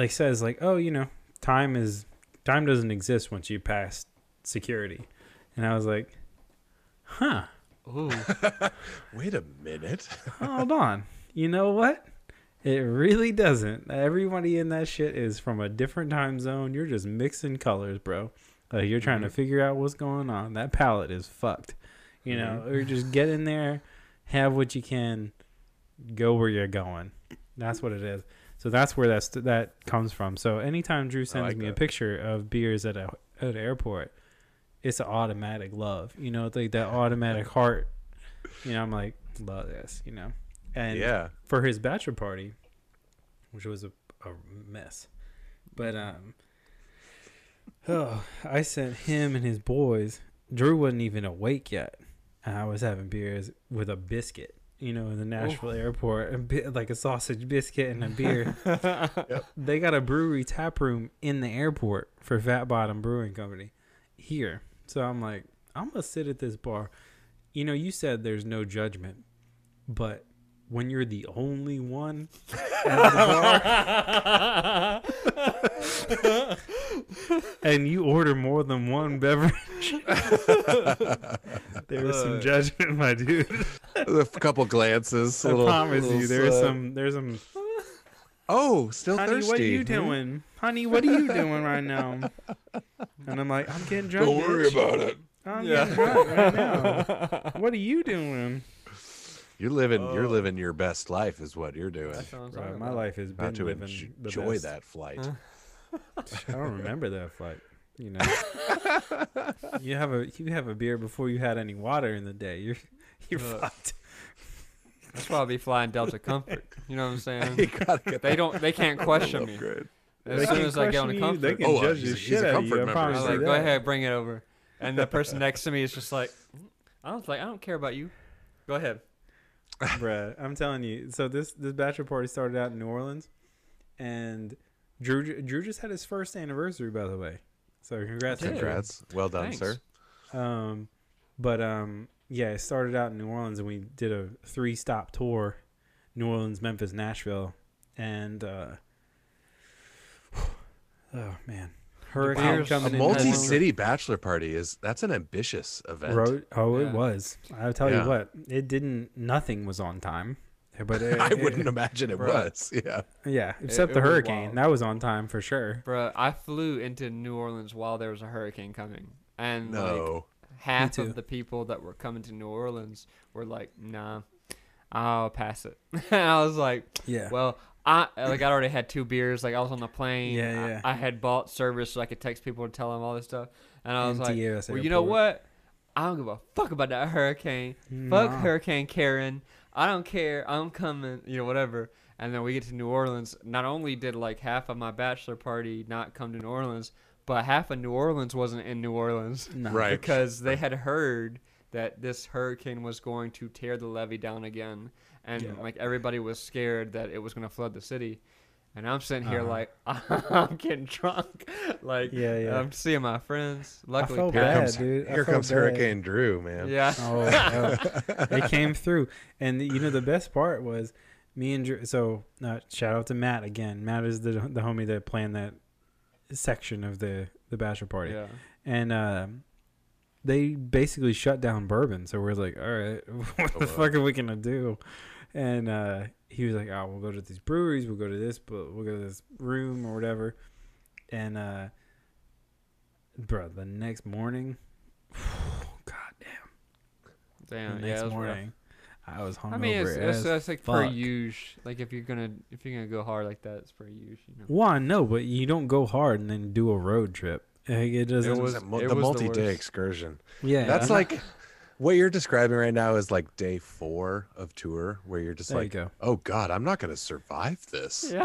[SPEAKER 1] says like, oh, time doesn't exist once you pass security. And I was like, huh,
[SPEAKER 2] Ooh.
[SPEAKER 3] Wait a minute.
[SPEAKER 1] hold on. You know what? It really doesn't. Everybody in that shit is from a different time zone. You're just mixing colors, bro. You're trying to figure out what's going on. That palette is fucked. you know, or just get in there, have what you can, go where you're going. That's what it is. So that's where that comes from. So anytime Drew sends me a picture of beers at an airport, it's an automatic love. You know, it's like that automatic heart. You know, I'm like, love this, you know. And for his bachelor party, which was a mess. But I sent him and his boys. Drew wasn't even awake yet. And I was having beers with a biscuit, you know, in the Nashville airport, like a sausage biscuit and a beer. They got a brewery tap room in the airport for Fat Bottom Brewing Company here. So I'm like, I'm going to sit at this bar. You know, you said there's no judgment, but when you're the only one at the bar and you order more than one beverage, there was some judgment, my dude.
[SPEAKER 3] A couple glances.
[SPEAKER 1] I promise you, there's some.
[SPEAKER 3] Oh, still
[SPEAKER 1] Honey,
[SPEAKER 3] thirsty.
[SPEAKER 1] what are you doing? Honey, what are you doing right now? And I'm like, I'm getting drunk.
[SPEAKER 3] Don't worry about it.
[SPEAKER 1] I'm getting drunk right now. What are you doing?
[SPEAKER 3] You're living your best life, is what you're doing.
[SPEAKER 1] Right, my life has been
[SPEAKER 3] to
[SPEAKER 1] living the
[SPEAKER 3] enjoy
[SPEAKER 1] best.
[SPEAKER 3] that flight.
[SPEAKER 1] I don't remember that flight. You know, you have a beer before you had any water in the day. You're fucked.
[SPEAKER 2] That's why I'll be flying Delta Comfort. You know what I'm saying? They can't question me. As soon as I get on the Comfort,
[SPEAKER 1] they can judge the shit out of you. I promise you
[SPEAKER 2] like,
[SPEAKER 1] that.
[SPEAKER 2] go ahead, bring it over. And the person next to me is just like, I don't care about you. Go ahead.
[SPEAKER 1] Bruh, I'm telling you. So this bachelor party started out in New Orleans, and Drew just had his first anniversary, by the way. So congrats.
[SPEAKER 3] Well done,
[SPEAKER 2] Thanks.
[SPEAKER 3] sir.
[SPEAKER 1] Yeah, it started out in New Orleans, and we did a 3-stop tour: New Orleans, Memphis, Nashville, and oh man, hurricane coming
[SPEAKER 3] a
[SPEAKER 1] in.
[SPEAKER 3] multi-city bachelor party that's an ambitious event.
[SPEAKER 1] It was. I'll tell you what, nothing was on time, but
[SPEAKER 3] I wouldn't imagine it was.
[SPEAKER 1] Yeah, except the hurricane that was on time for sure.
[SPEAKER 2] Bro, I flew into New Orleans while there was a hurricane coming, and like half of the people that were coming to New Orleans were like, "Nah, I'll pass it." And I was like,
[SPEAKER 1] "Yeah,
[SPEAKER 2] well." I already had 2 beers. Like I was on the plane.
[SPEAKER 1] Yeah.
[SPEAKER 2] I had bought service so I could text people to tell them all this stuff. And I was like,
[SPEAKER 1] MTS
[SPEAKER 2] well, you know what? I don't give a fuck about that hurricane. Fuck Hurricane Karen. I don't care. I'm coming. You know, whatever. And then we get to New Orleans. Not only did like half of my bachelor party not come to New Orleans, but half of New Orleans wasn't in New Orleans.
[SPEAKER 1] No.
[SPEAKER 3] Right.
[SPEAKER 2] Because they had heard that this hurricane was going to tear the levee down again. And like everybody was scared that it was going to flood the city. And I'm sitting here like, I'm getting drunk. Like, I'm seeing my friends. Luckily,
[SPEAKER 1] I felt bad, dude.
[SPEAKER 3] Here comes Hurricane Drew, man.
[SPEAKER 2] Yeah.
[SPEAKER 1] It came through. And, you know, the best part was me and Drew. So, shout out to Matt again. Matt is the homie that planned that section of the bachelor party.
[SPEAKER 2] Yeah.
[SPEAKER 1] And they basically shut down bourbon. So we're like, all right, what the fuck are we going to do? And he was like, oh, we'll go to these breweries. We'll go to this, but we'll go to this room or whatever. And, bro, the next morning,
[SPEAKER 2] Damn,
[SPEAKER 1] the next morning, I was hungover.
[SPEAKER 2] I mean, it's like
[SPEAKER 1] fuck.
[SPEAKER 2] per use. Like if you're gonna go hard like that, it's per use. You know.
[SPEAKER 1] Well, I know, but you don't go hard and then do a road trip. Like, it doesn't.
[SPEAKER 3] It was the multi-day excursion.
[SPEAKER 1] Yeah,
[SPEAKER 3] that's like what you're describing right now is like day 4 of tour, where you're just like, oh God, I'm not gonna survive this.
[SPEAKER 2] Yeah.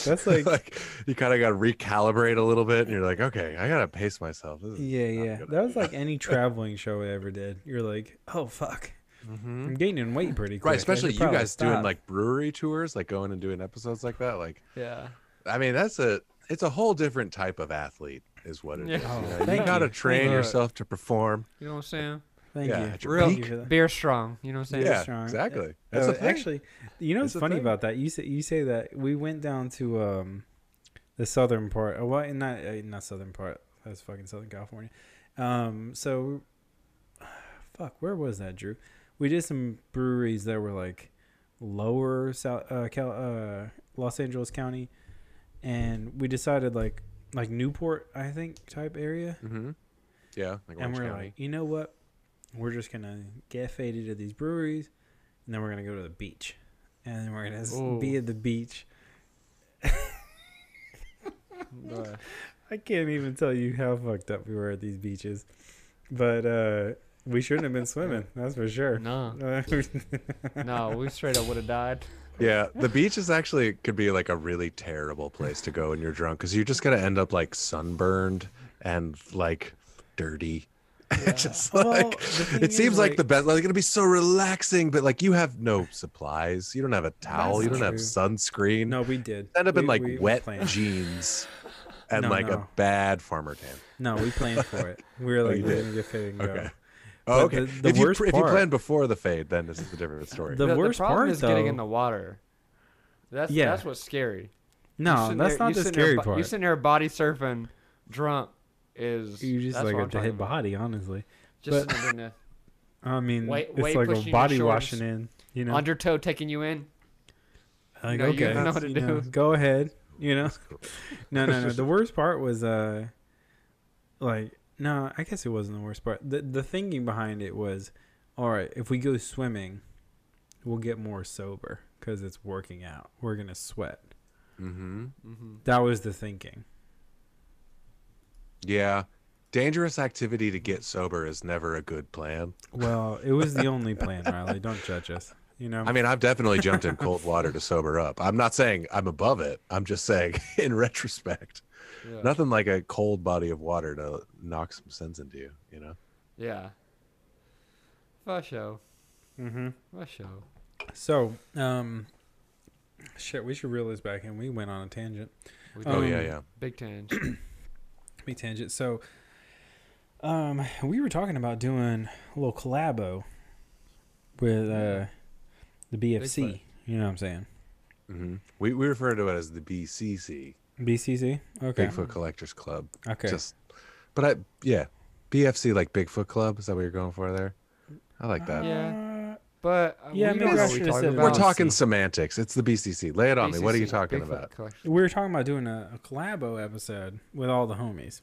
[SPEAKER 1] That's like
[SPEAKER 3] you kind of got to recalibrate a little bit, and you're like, okay, I gotta pace myself.
[SPEAKER 1] That was like any traveling show I ever did. You're like, oh fuck, I'm gaining weight pretty quick.
[SPEAKER 3] Right, especially you guys doing like brewery tours, like going and doing episodes like that. Like,
[SPEAKER 2] yeah,
[SPEAKER 3] I mean, it's a whole different type of athlete, is what it is.
[SPEAKER 1] Oh,
[SPEAKER 3] you gotta train yourself to perform.
[SPEAKER 2] You know what I'm saying?
[SPEAKER 1] Thank you.
[SPEAKER 2] Real beer strong. You know what I'm saying?
[SPEAKER 3] Yeah, exactly. That's
[SPEAKER 1] actually, you know what's funny about that? You say that we went down to the southern part. Oh, well, not southern part. That's fucking Southern California. So, fuck, where was that, Drew? We did some breweries that were like lower South Los Angeles County, and we decided like Newport, I think, type area.
[SPEAKER 3] Mm-hmm. Yeah, like
[SPEAKER 1] and we're
[SPEAKER 3] County.
[SPEAKER 1] like, you know what? we're just gonna get faded at these breweries, and then we're gonna go to the beach, and then we're gonna be at the beach. I can't even tell you how fucked up we were at these beaches, but we shouldn't have been swimming. That's for sure.
[SPEAKER 2] No, no, we straight up would have died.
[SPEAKER 3] Yeah, the beach is actually could be like a really terrible place to go when you're drunk because you're just gonna end up like sunburned and like dirty.
[SPEAKER 2] Yeah.
[SPEAKER 3] Just
[SPEAKER 1] Well,
[SPEAKER 3] like it seems like the best. Like it'll be so relaxing, but like you have no supplies. You don't have a towel.
[SPEAKER 1] That's
[SPEAKER 3] You don't have
[SPEAKER 1] true.
[SPEAKER 3] sunscreen.
[SPEAKER 1] No, we did.
[SPEAKER 3] End up in like
[SPEAKER 1] we
[SPEAKER 3] wet
[SPEAKER 1] planned.
[SPEAKER 3] jeans and
[SPEAKER 1] No,
[SPEAKER 3] like
[SPEAKER 1] no.
[SPEAKER 3] a bad farmer tan.
[SPEAKER 1] No, we planned for it. We were like,
[SPEAKER 3] you
[SPEAKER 1] we're
[SPEAKER 3] did?
[SPEAKER 1] gonna get faded and go.
[SPEAKER 3] Okay.
[SPEAKER 1] But
[SPEAKER 3] Oh, okay.
[SPEAKER 1] the
[SPEAKER 3] if you
[SPEAKER 1] worst
[SPEAKER 3] if you
[SPEAKER 1] part-
[SPEAKER 3] plan before the fade, then this is a different story.
[SPEAKER 1] The worst
[SPEAKER 2] problem
[SPEAKER 1] part,
[SPEAKER 2] is getting
[SPEAKER 1] though-
[SPEAKER 2] in the water. That's what's scary.
[SPEAKER 1] No, that's not the scary part.
[SPEAKER 2] You sitting there body surfing, drunk is.
[SPEAKER 1] You just
[SPEAKER 2] that's
[SPEAKER 1] like
[SPEAKER 2] what
[SPEAKER 1] a
[SPEAKER 2] I'm talking
[SPEAKER 1] dead
[SPEAKER 2] about.
[SPEAKER 1] body, honestly.
[SPEAKER 2] Just
[SPEAKER 1] but-
[SPEAKER 2] sitting in the
[SPEAKER 1] I mean,
[SPEAKER 2] Weight
[SPEAKER 1] it's like
[SPEAKER 2] pushing
[SPEAKER 1] a
[SPEAKER 2] your
[SPEAKER 1] body
[SPEAKER 2] shoulders.
[SPEAKER 1] washing in. You know,
[SPEAKER 2] undertow taking you in.
[SPEAKER 1] like
[SPEAKER 2] No, you
[SPEAKER 1] okay,
[SPEAKER 2] know what to
[SPEAKER 1] you know,
[SPEAKER 2] do.
[SPEAKER 1] go ahead. You know,
[SPEAKER 3] Cool.
[SPEAKER 1] no. The worst part was like no, I guess it wasn't the worst part. The thinking behind it was, all right, if we go swimming, we'll get more sober because it's working out. We're gonna sweat.
[SPEAKER 3] Mm-hmm.
[SPEAKER 1] That was the thinking.
[SPEAKER 3] Yeah. Dangerous activity to get sober is never a good plan.
[SPEAKER 1] Well, it was the only plan, Riley. Don't judge us. You know.
[SPEAKER 3] I mean, I've definitely jumped in cold water to sober up. I'm not saying I'm above it. I'm just saying in retrospect,
[SPEAKER 2] Yeah.
[SPEAKER 3] nothing like a cold body of water to knock some sense into you, you know?
[SPEAKER 2] Yeah. For sure.
[SPEAKER 1] Mm-hmm.
[SPEAKER 2] For sure.
[SPEAKER 1] So, shit, we should reel this back in. We went on a tangent.
[SPEAKER 2] We
[SPEAKER 3] Oh,
[SPEAKER 2] did.
[SPEAKER 3] yeah.
[SPEAKER 2] Big tangent.
[SPEAKER 1] Big tangent. So, we were talking about doing a little collabo with the BFC.
[SPEAKER 2] Bigfoot.
[SPEAKER 1] You know what I'm saying?
[SPEAKER 3] Mm-hmm. We refer to it as the BCC,
[SPEAKER 1] BCC? Okay.
[SPEAKER 3] Bigfoot Collectors Club.
[SPEAKER 1] Okay.
[SPEAKER 3] BFC like Bigfoot Club. Is that what you're going for there? I like that.
[SPEAKER 2] Yeah. But
[SPEAKER 1] Yeah,
[SPEAKER 2] we
[SPEAKER 1] maybe
[SPEAKER 2] know
[SPEAKER 1] I
[SPEAKER 2] what
[SPEAKER 1] should
[SPEAKER 2] we
[SPEAKER 1] have
[SPEAKER 2] talking
[SPEAKER 1] said it
[SPEAKER 2] about.
[SPEAKER 3] We're
[SPEAKER 1] BCC.
[SPEAKER 3] talking semantics. It's the BCC. Lay it on me. What are you
[SPEAKER 2] BCC,
[SPEAKER 3] talking
[SPEAKER 2] Bigfoot
[SPEAKER 3] about?
[SPEAKER 2] Collection.
[SPEAKER 1] We were talking about doing a collabo episode with all the homies.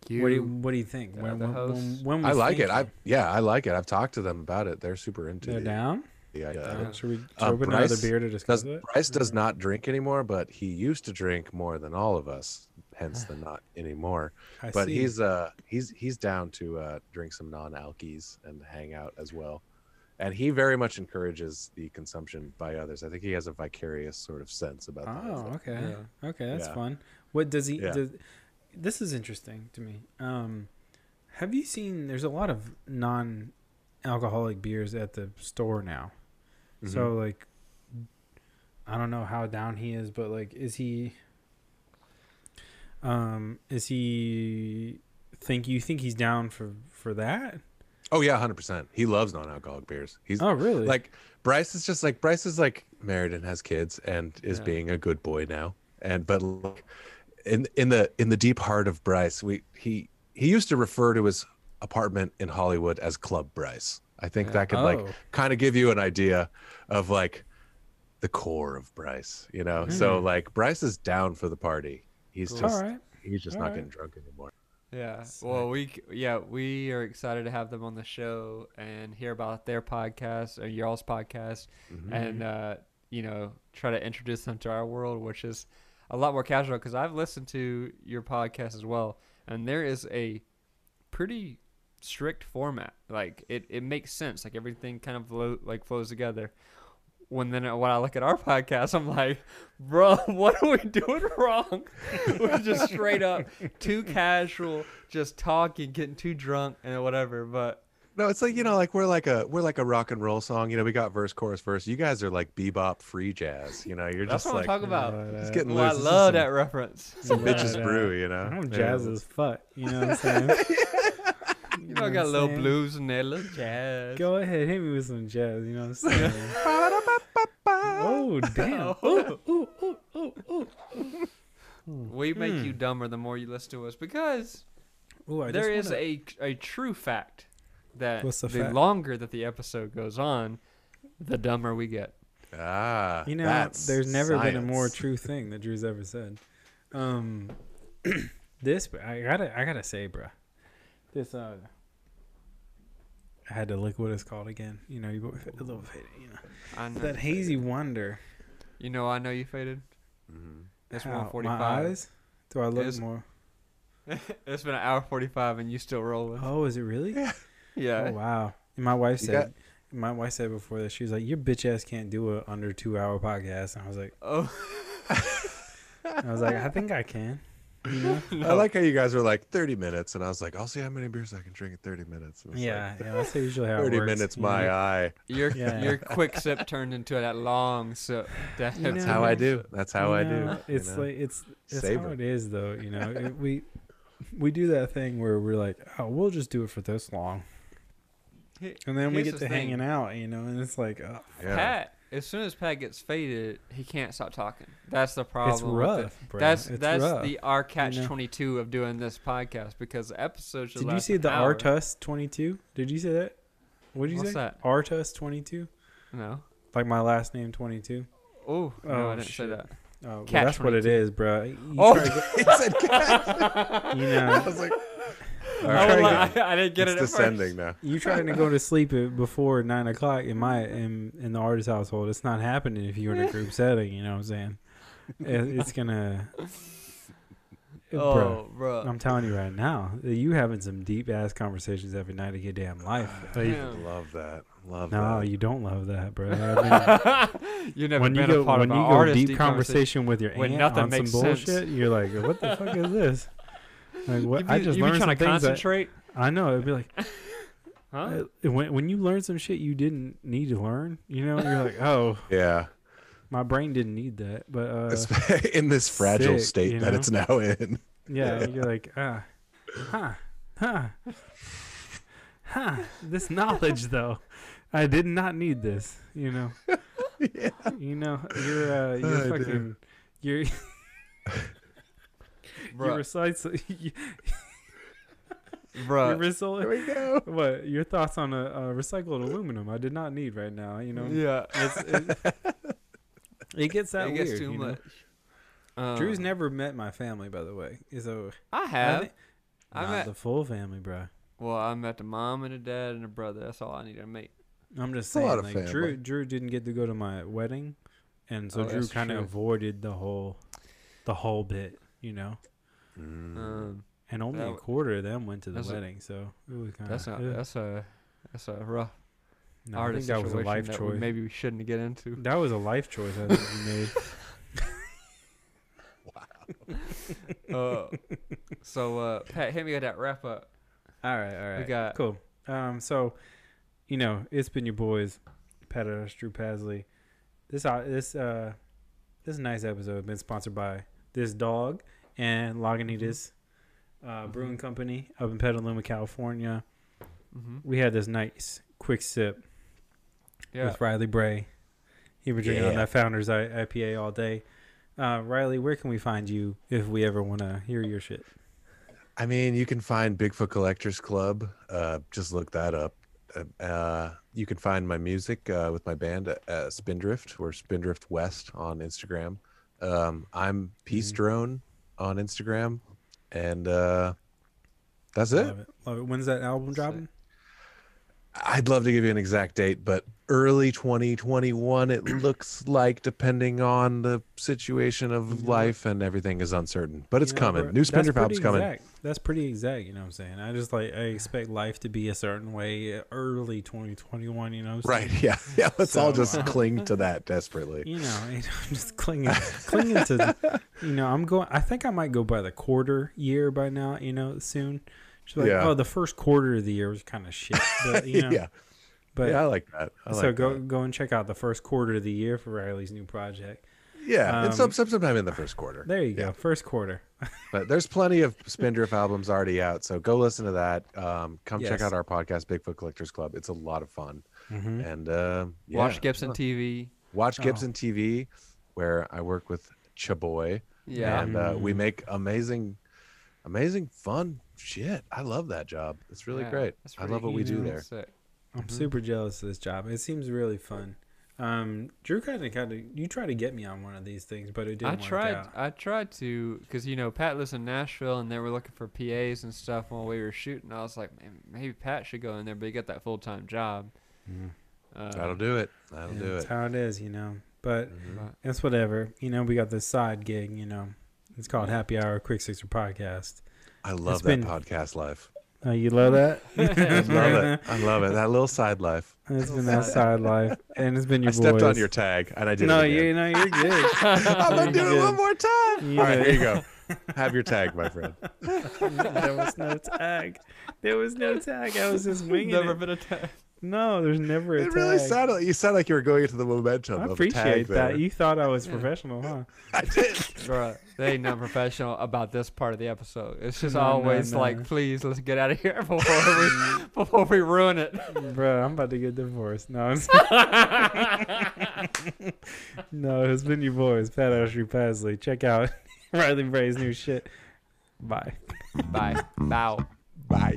[SPEAKER 1] What do you think?
[SPEAKER 2] the hosts?
[SPEAKER 1] When
[SPEAKER 3] I
[SPEAKER 1] we
[SPEAKER 3] like it.
[SPEAKER 1] thinking?
[SPEAKER 3] I like it. I've talked to them about it. They're super into
[SPEAKER 1] They're
[SPEAKER 3] it.
[SPEAKER 1] down?
[SPEAKER 3] Yeah.
[SPEAKER 2] Yeah.
[SPEAKER 1] Should we open
[SPEAKER 3] Bryce
[SPEAKER 1] another beer to discuss it?
[SPEAKER 3] Bryce does not drink anymore, but he used to drink more than all of us. Hence the not anymore.
[SPEAKER 1] I
[SPEAKER 3] But
[SPEAKER 1] see.
[SPEAKER 3] he's down to drink some non-alkies and hang out as well. And he very much encourages the consumption by others. I think he has a vicarious sort of sense about that.
[SPEAKER 1] Oh, okay.
[SPEAKER 2] Yeah.
[SPEAKER 1] Okay, that's
[SPEAKER 3] Yeah.
[SPEAKER 1] fun. What does he?
[SPEAKER 3] Yeah.
[SPEAKER 1] This is interesting to me. Have you seen? There's a lot of non-alcoholic beers at the store now.
[SPEAKER 3] Mm-hmm.
[SPEAKER 1] So like, I don't know how down he is, but like, is he? You think he's down for that?
[SPEAKER 3] Oh yeah, 100%. He loves non-alcoholic beers. He's
[SPEAKER 1] Oh really?
[SPEAKER 3] like Bryce is like married and has kids and is being a good boy now. But like, in the deep heart of Bryce, he used to refer to his apartment in Hollywood as Club Bryce. I think that could like kind of give you an idea of like the core of Bryce, you know. So like Bryce is down for the party. He's
[SPEAKER 2] Cool.
[SPEAKER 3] just
[SPEAKER 1] All right.
[SPEAKER 3] he's just
[SPEAKER 1] All
[SPEAKER 3] not
[SPEAKER 1] right.
[SPEAKER 3] getting drunk anymore.
[SPEAKER 2] Yeah.
[SPEAKER 1] Sick.
[SPEAKER 2] Well, we are excited to have them on the show and hear about their podcast or y'all's podcast,
[SPEAKER 3] Mhm.
[SPEAKER 2] and try to introduce them to our world, which is a lot more casual. Because I've listened to your podcast as well, and there is a pretty strict format. Like it makes sense. Like everything kind of flows together. When I look at our podcast, I'm like, bro, what are we doing wrong? We're just straight up too casual, just talking, getting too drunk and whatever. But
[SPEAKER 3] No, it's like, you know, like we're like a rock and roll song. You know, we got verse, chorus, verse. You guys are like bebop, free jazz. You know, you're
[SPEAKER 2] that's
[SPEAKER 3] just
[SPEAKER 2] what
[SPEAKER 3] like
[SPEAKER 2] I'm talking about.
[SPEAKER 3] just getting
[SPEAKER 2] Well, I
[SPEAKER 3] loose. This is
[SPEAKER 2] love
[SPEAKER 3] some-
[SPEAKER 2] that reference.
[SPEAKER 3] Some bitches
[SPEAKER 1] Yeah,
[SPEAKER 3] brew, you know.
[SPEAKER 1] I'm
[SPEAKER 3] Yeah,
[SPEAKER 1] jazz as fuck. You know what I'm saying?
[SPEAKER 2] You know, I got a little blues in there, a little jazz.
[SPEAKER 1] Go ahead, hit me with some jazz. You know what I'm saying? Oh damn! Ooh, ooh, ooh, ooh, ooh.
[SPEAKER 2] We make you dumber the more you listen to us, because
[SPEAKER 1] Ooh, I
[SPEAKER 2] there
[SPEAKER 1] just
[SPEAKER 2] is
[SPEAKER 1] wanna-
[SPEAKER 2] a true fact that
[SPEAKER 1] What's the
[SPEAKER 2] the
[SPEAKER 1] fact?
[SPEAKER 2] longer that the episode goes on, the dumber we get.
[SPEAKER 3] Ah,
[SPEAKER 1] You know,
[SPEAKER 3] that's
[SPEAKER 1] there's never been a more
[SPEAKER 3] science.
[SPEAKER 1] true thing that Drew's ever said. This I gotta say, bruh. This I had to look what it's called again. You know, you go a little faded. You know,
[SPEAKER 2] I know
[SPEAKER 1] that hazy wonder.
[SPEAKER 2] You know, I know you faded.
[SPEAKER 3] Mm-hmm.
[SPEAKER 2] It's
[SPEAKER 1] How?
[SPEAKER 2] 1:45.
[SPEAKER 1] My eyes? Do I look
[SPEAKER 2] It's-
[SPEAKER 1] more?
[SPEAKER 2] It's been an hour 45 and you still rolling.
[SPEAKER 1] Oh, is it really?
[SPEAKER 2] Yeah.
[SPEAKER 1] Oh wow. And my wife
[SPEAKER 3] You
[SPEAKER 1] said. My wife said before that she was like, "Your bitch ass can't do a under 2 hour podcast." And I was like,
[SPEAKER 2] Oh.
[SPEAKER 1] I think I can. You know?
[SPEAKER 3] I like how you guys were like 30 minutes, and I was like, I'll see how many beers I can drink in 30 minutes. And it's
[SPEAKER 1] Yeah,
[SPEAKER 3] like,
[SPEAKER 1] yeah. That's usually how it
[SPEAKER 3] 30
[SPEAKER 1] works.
[SPEAKER 3] minutes,
[SPEAKER 1] you
[SPEAKER 3] my
[SPEAKER 1] know?
[SPEAKER 3] eye.
[SPEAKER 2] Your
[SPEAKER 1] Yeah.
[SPEAKER 2] your quick sip turned into that long sip.
[SPEAKER 3] That's
[SPEAKER 1] know,
[SPEAKER 3] how I do. That's how I
[SPEAKER 1] You know,
[SPEAKER 3] do.
[SPEAKER 1] It's
[SPEAKER 3] you know?
[SPEAKER 1] like it's how
[SPEAKER 3] Savor.
[SPEAKER 1] it is though. You know, we do that thing where we're like, oh, we'll just do it for this long, and then we
[SPEAKER 2] Here's
[SPEAKER 1] get
[SPEAKER 2] the
[SPEAKER 1] to
[SPEAKER 2] thing.
[SPEAKER 1] hanging out. You know, and it's like, oh,
[SPEAKER 3] Yeah.
[SPEAKER 2] Pat, as soon as Pat gets faded, he can't stop talking. That's the problem.
[SPEAKER 1] it's
[SPEAKER 2] with
[SPEAKER 1] rough,
[SPEAKER 2] it.
[SPEAKER 1] bro.
[SPEAKER 2] That's
[SPEAKER 1] It's
[SPEAKER 2] that's
[SPEAKER 1] rough.
[SPEAKER 2] the our catch
[SPEAKER 1] You know?
[SPEAKER 2] 22 of doing this podcast because the episode should
[SPEAKER 1] Did you
[SPEAKER 2] last
[SPEAKER 1] see
[SPEAKER 2] an
[SPEAKER 1] the
[SPEAKER 2] hour.
[SPEAKER 1] Artus 22? Did you say that? What did you
[SPEAKER 2] What's
[SPEAKER 1] say?
[SPEAKER 2] that?
[SPEAKER 1] Artus 22?
[SPEAKER 2] No.
[SPEAKER 1] Like my last name 22?
[SPEAKER 2] Oh, no,
[SPEAKER 1] Oh,
[SPEAKER 2] I didn't say
[SPEAKER 1] shit.
[SPEAKER 2] that.
[SPEAKER 1] Oh, well,
[SPEAKER 2] Cat
[SPEAKER 1] that's what it
[SPEAKER 2] 22.
[SPEAKER 1] is, bro.
[SPEAKER 2] Oh.
[SPEAKER 3] He said cat.
[SPEAKER 1] You know,
[SPEAKER 3] I was like, all
[SPEAKER 1] I
[SPEAKER 3] right,
[SPEAKER 1] was
[SPEAKER 2] like, I didn't get
[SPEAKER 3] it's
[SPEAKER 2] it at
[SPEAKER 3] descending
[SPEAKER 2] first.
[SPEAKER 3] now.
[SPEAKER 1] you trying to go to sleep before 9 o'clock in the artist household. It's not happening if you're in a group setting. You know what I'm saying? It's gonna. Bro,
[SPEAKER 2] Oh, bro.
[SPEAKER 1] I'm telling you right now, you having some deep ass conversations every night of your damn life. Like,
[SPEAKER 2] Damn.
[SPEAKER 3] Love that. Love
[SPEAKER 1] no,
[SPEAKER 3] that.
[SPEAKER 1] you don't love that, bro. I mean,
[SPEAKER 2] You never
[SPEAKER 1] when you
[SPEAKER 2] been a
[SPEAKER 1] go
[SPEAKER 2] part
[SPEAKER 1] when
[SPEAKER 2] of
[SPEAKER 1] you
[SPEAKER 2] an
[SPEAKER 1] go
[SPEAKER 2] artist
[SPEAKER 1] deep conversation with your
[SPEAKER 2] when
[SPEAKER 1] aunt
[SPEAKER 2] nothing
[SPEAKER 1] on some
[SPEAKER 2] makes
[SPEAKER 1] bullshit,
[SPEAKER 2] sense.
[SPEAKER 1] you're like, what the fuck is this? Like, what? I just
[SPEAKER 2] you
[SPEAKER 1] learned
[SPEAKER 2] be
[SPEAKER 1] some
[SPEAKER 2] trying to
[SPEAKER 1] things that
[SPEAKER 2] concentrate.
[SPEAKER 1] I know. It'd be like,
[SPEAKER 2] Huh?
[SPEAKER 1] when you learn some shit you didn't need to learn, you know, you're like, oh,
[SPEAKER 3] Yeah.
[SPEAKER 1] my brain didn't need that, but
[SPEAKER 3] In this fragile
[SPEAKER 1] sick,
[SPEAKER 3] state
[SPEAKER 1] you
[SPEAKER 3] that
[SPEAKER 1] know?
[SPEAKER 3] it's now in.
[SPEAKER 1] yeah,
[SPEAKER 3] Yeah.
[SPEAKER 1] you're like, this knowledge though, I did not need this, you know.
[SPEAKER 3] Yeah.
[SPEAKER 1] You know, you're
[SPEAKER 3] I
[SPEAKER 1] fucking, you're
[SPEAKER 2] Bruh.
[SPEAKER 1] you
[SPEAKER 2] Bruh.
[SPEAKER 3] Here we go.
[SPEAKER 1] what your thoughts on a recycled aluminum? I did not need right now. You know,
[SPEAKER 2] Yeah.
[SPEAKER 1] it gets that
[SPEAKER 2] It
[SPEAKER 1] weird.
[SPEAKER 2] gets too
[SPEAKER 1] you know?
[SPEAKER 2] much.
[SPEAKER 1] Drew's never met my family, by the way. So
[SPEAKER 2] I have.
[SPEAKER 1] think-
[SPEAKER 2] I
[SPEAKER 1] not
[SPEAKER 2] met.
[SPEAKER 1] the full family, bro.
[SPEAKER 2] Well, I met the mom and the dad and the brother. That's all I need to meet.
[SPEAKER 1] I'm just
[SPEAKER 3] A lot
[SPEAKER 1] saying,
[SPEAKER 3] of
[SPEAKER 1] like
[SPEAKER 3] family.
[SPEAKER 1] Drew didn't get to go to my wedding, and so
[SPEAKER 2] Oh,
[SPEAKER 1] Drew
[SPEAKER 2] that's
[SPEAKER 1] kind of
[SPEAKER 2] true.
[SPEAKER 1] avoided the whole bit, you know.
[SPEAKER 3] Mm.
[SPEAKER 1] And only
[SPEAKER 2] That
[SPEAKER 1] a
[SPEAKER 2] w-
[SPEAKER 1] quarter of them went to the
[SPEAKER 2] that's a-
[SPEAKER 1] wedding, so it was kind
[SPEAKER 2] That's
[SPEAKER 1] of.
[SPEAKER 2] not. That's a rough
[SPEAKER 1] No, I think
[SPEAKER 2] artist
[SPEAKER 1] that was a
[SPEAKER 2] situation
[SPEAKER 1] life
[SPEAKER 2] that
[SPEAKER 1] choice.
[SPEAKER 2] maybe we shouldn't get into.
[SPEAKER 1] That was a life choice I think you made.
[SPEAKER 2] So Pat, hit me with that wrap up.
[SPEAKER 1] All right.
[SPEAKER 2] We got-
[SPEAKER 1] cool. So, you know, it's been your boys, Pat Ash, Drew Pasley. This nice episode has been sponsored by this dog and Lagunitas Brewing Company up in Petaluma, California.
[SPEAKER 2] Mm-hmm.
[SPEAKER 1] We had this nice quick sip
[SPEAKER 2] Yeah.
[SPEAKER 1] with Riley Bray. He been drinking on
[SPEAKER 3] Yeah.
[SPEAKER 1] that Founders IPA all day. Riley, where can we find you if we ever want to hear your shit?
[SPEAKER 3] I mean, you can find Bigfoot Collectors Club. Just look that up. You can find my music with my band Spindrift. We're Spindrift West on Instagram. I'm Peace Drone on Instagram, and that's it.
[SPEAKER 1] Love it. Love it. When's that album dropping?
[SPEAKER 3] I'd love to give you an exact date, but early 2021 it looks like, depending on the situation of life and everything is uncertain. But it's
[SPEAKER 1] You know,
[SPEAKER 3] coming.
[SPEAKER 1] bro,
[SPEAKER 3] New
[SPEAKER 1] that's
[SPEAKER 3] Spindrift album's
[SPEAKER 1] pretty
[SPEAKER 3] coming.
[SPEAKER 1] exact. That's pretty exact, you know what I'm saying? I expect life to be a certain way early 2021, you know what I'm saying?
[SPEAKER 3] Right. Yeah. Yeah. Let's all
[SPEAKER 1] So,
[SPEAKER 3] just cling to that desperately.
[SPEAKER 1] You know, just clinging to, you know, I think I might go by the quarter year by now, you know, soon. She's like,
[SPEAKER 3] Yeah.
[SPEAKER 1] oh, the first quarter of the year was kind of shit, but, you know.
[SPEAKER 3] Yeah.
[SPEAKER 1] But
[SPEAKER 3] Yeah, I like that.
[SPEAKER 1] so go and check out the first quarter of the year for Riley's new project.
[SPEAKER 3] Yeah, and
[SPEAKER 1] Um,
[SPEAKER 3] sometime in the first quarter.
[SPEAKER 1] There you go,
[SPEAKER 3] Yeah.
[SPEAKER 1] first quarter.
[SPEAKER 3] But there's plenty of Spindrift albums already out, so go listen to that. Come check
[SPEAKER 1] Yes.
[SPEAKER 3] out our podcast, Bigfoot Collectors Club. It's a lot of fun.
[SPEAKER 1] Mm-hmm.
[SPEAKER 3] And yeah.
[SPEAKER 2] Watch Gibson TV.
[SPEAKER 3] Watch
[SPEAKER 1] Oh.
[SPEAKER 3] Gibson TV, where I work with Chaboy,
[SPEAKER 2] Yeah.
[SPEAKER 3] and we make amazing fun shit. I love that job. It's really
[SPEAKER 2] Yeah,
[SPEAKER 3] great.
[SPEAKER 2] that's
[SPEAKER 3] I love what we
[SPEAKER 2] pretty
[SPEAKER 3] do
[SPEAKER 1] easy.
[SPEAKER 3] there.
[SPEAKER 2] Sick.
[SPEAKER 1] I'm super jealous of this job. It seems really fun. Drew kind of, you tried to get me on one of these things, but it didn't work out.
[SPEAKER 2] I tried to, because, you know, Pat lives in Nashville, and they were looking for PAs and stuff while we were shooting. I was like, man, maybe Pat should go in there, but he got that full-time job.
[SPEAKER 3] That'll do it. That'll do
[SPEAKER 1] That's
[SPEAKER 3] it.
[SPEAKER 1] how it is, you know. But it's whatever. You know, we got this side gig, you know. It's called Happy Hour Quick Sixer Podcast.
[SPEAKER 3] I love that podcast life.
[SPEAKER 1] Oh, you love that?
[SPEAKER 3] I love it. I love it. That little side life.
[SPEAKER 1] It's been that side life, and it's been your
[SPEAKER 3] I stepped
[SPEAKER 1] boys.
[SPEAKER 3] on your tag, and I did it again.
[SPEAKER 1] You're good.
[SPEAKER 3] I'm going to do it one more time.
[SPEAKER 1] Yeah.
[SPEAKER 3] All right, here you go. Have your tag, my friend.
[SPEAKER 1] There was no tag. There was no tag. I was just winging
[SPEAKER 2] Never
[SPEAKER 1] it.
[SPEAKER 2] been a tag.
[SPEAKER 1] No, there's never a tag.
[SPEAKER 3] It really sounded. You sound like you were going into the momentum.
[SPEAKER 1] I
[SPEAKER 3] of a
[SPEAKER 1] appreciate
[SPEAKER 3] tag
[SPEAKER 1] that.
[SPEAKER 3] there.
[SPEAKER 1] You thought I was professional, huh?
[SPEAKER 3] I did.
[SPEAKER 2] Bro, they ain't not professional about this part of the episode. It's just
[SPEAKER 1] No,
[SPEAKER 2] like,
[SPEAKER 1] no.
[SPEAKER 2] please, let's get out of here before we ruin it.
[SPEAKER 1] Bro, I'm about to get divorced. No, no, it's been your boys, Pat Ashby Pasley. Check out Riley Bray's new shit. Bye.
[SPEAKER 2] Bye. Bow.
[SPEAKER 3] Bye.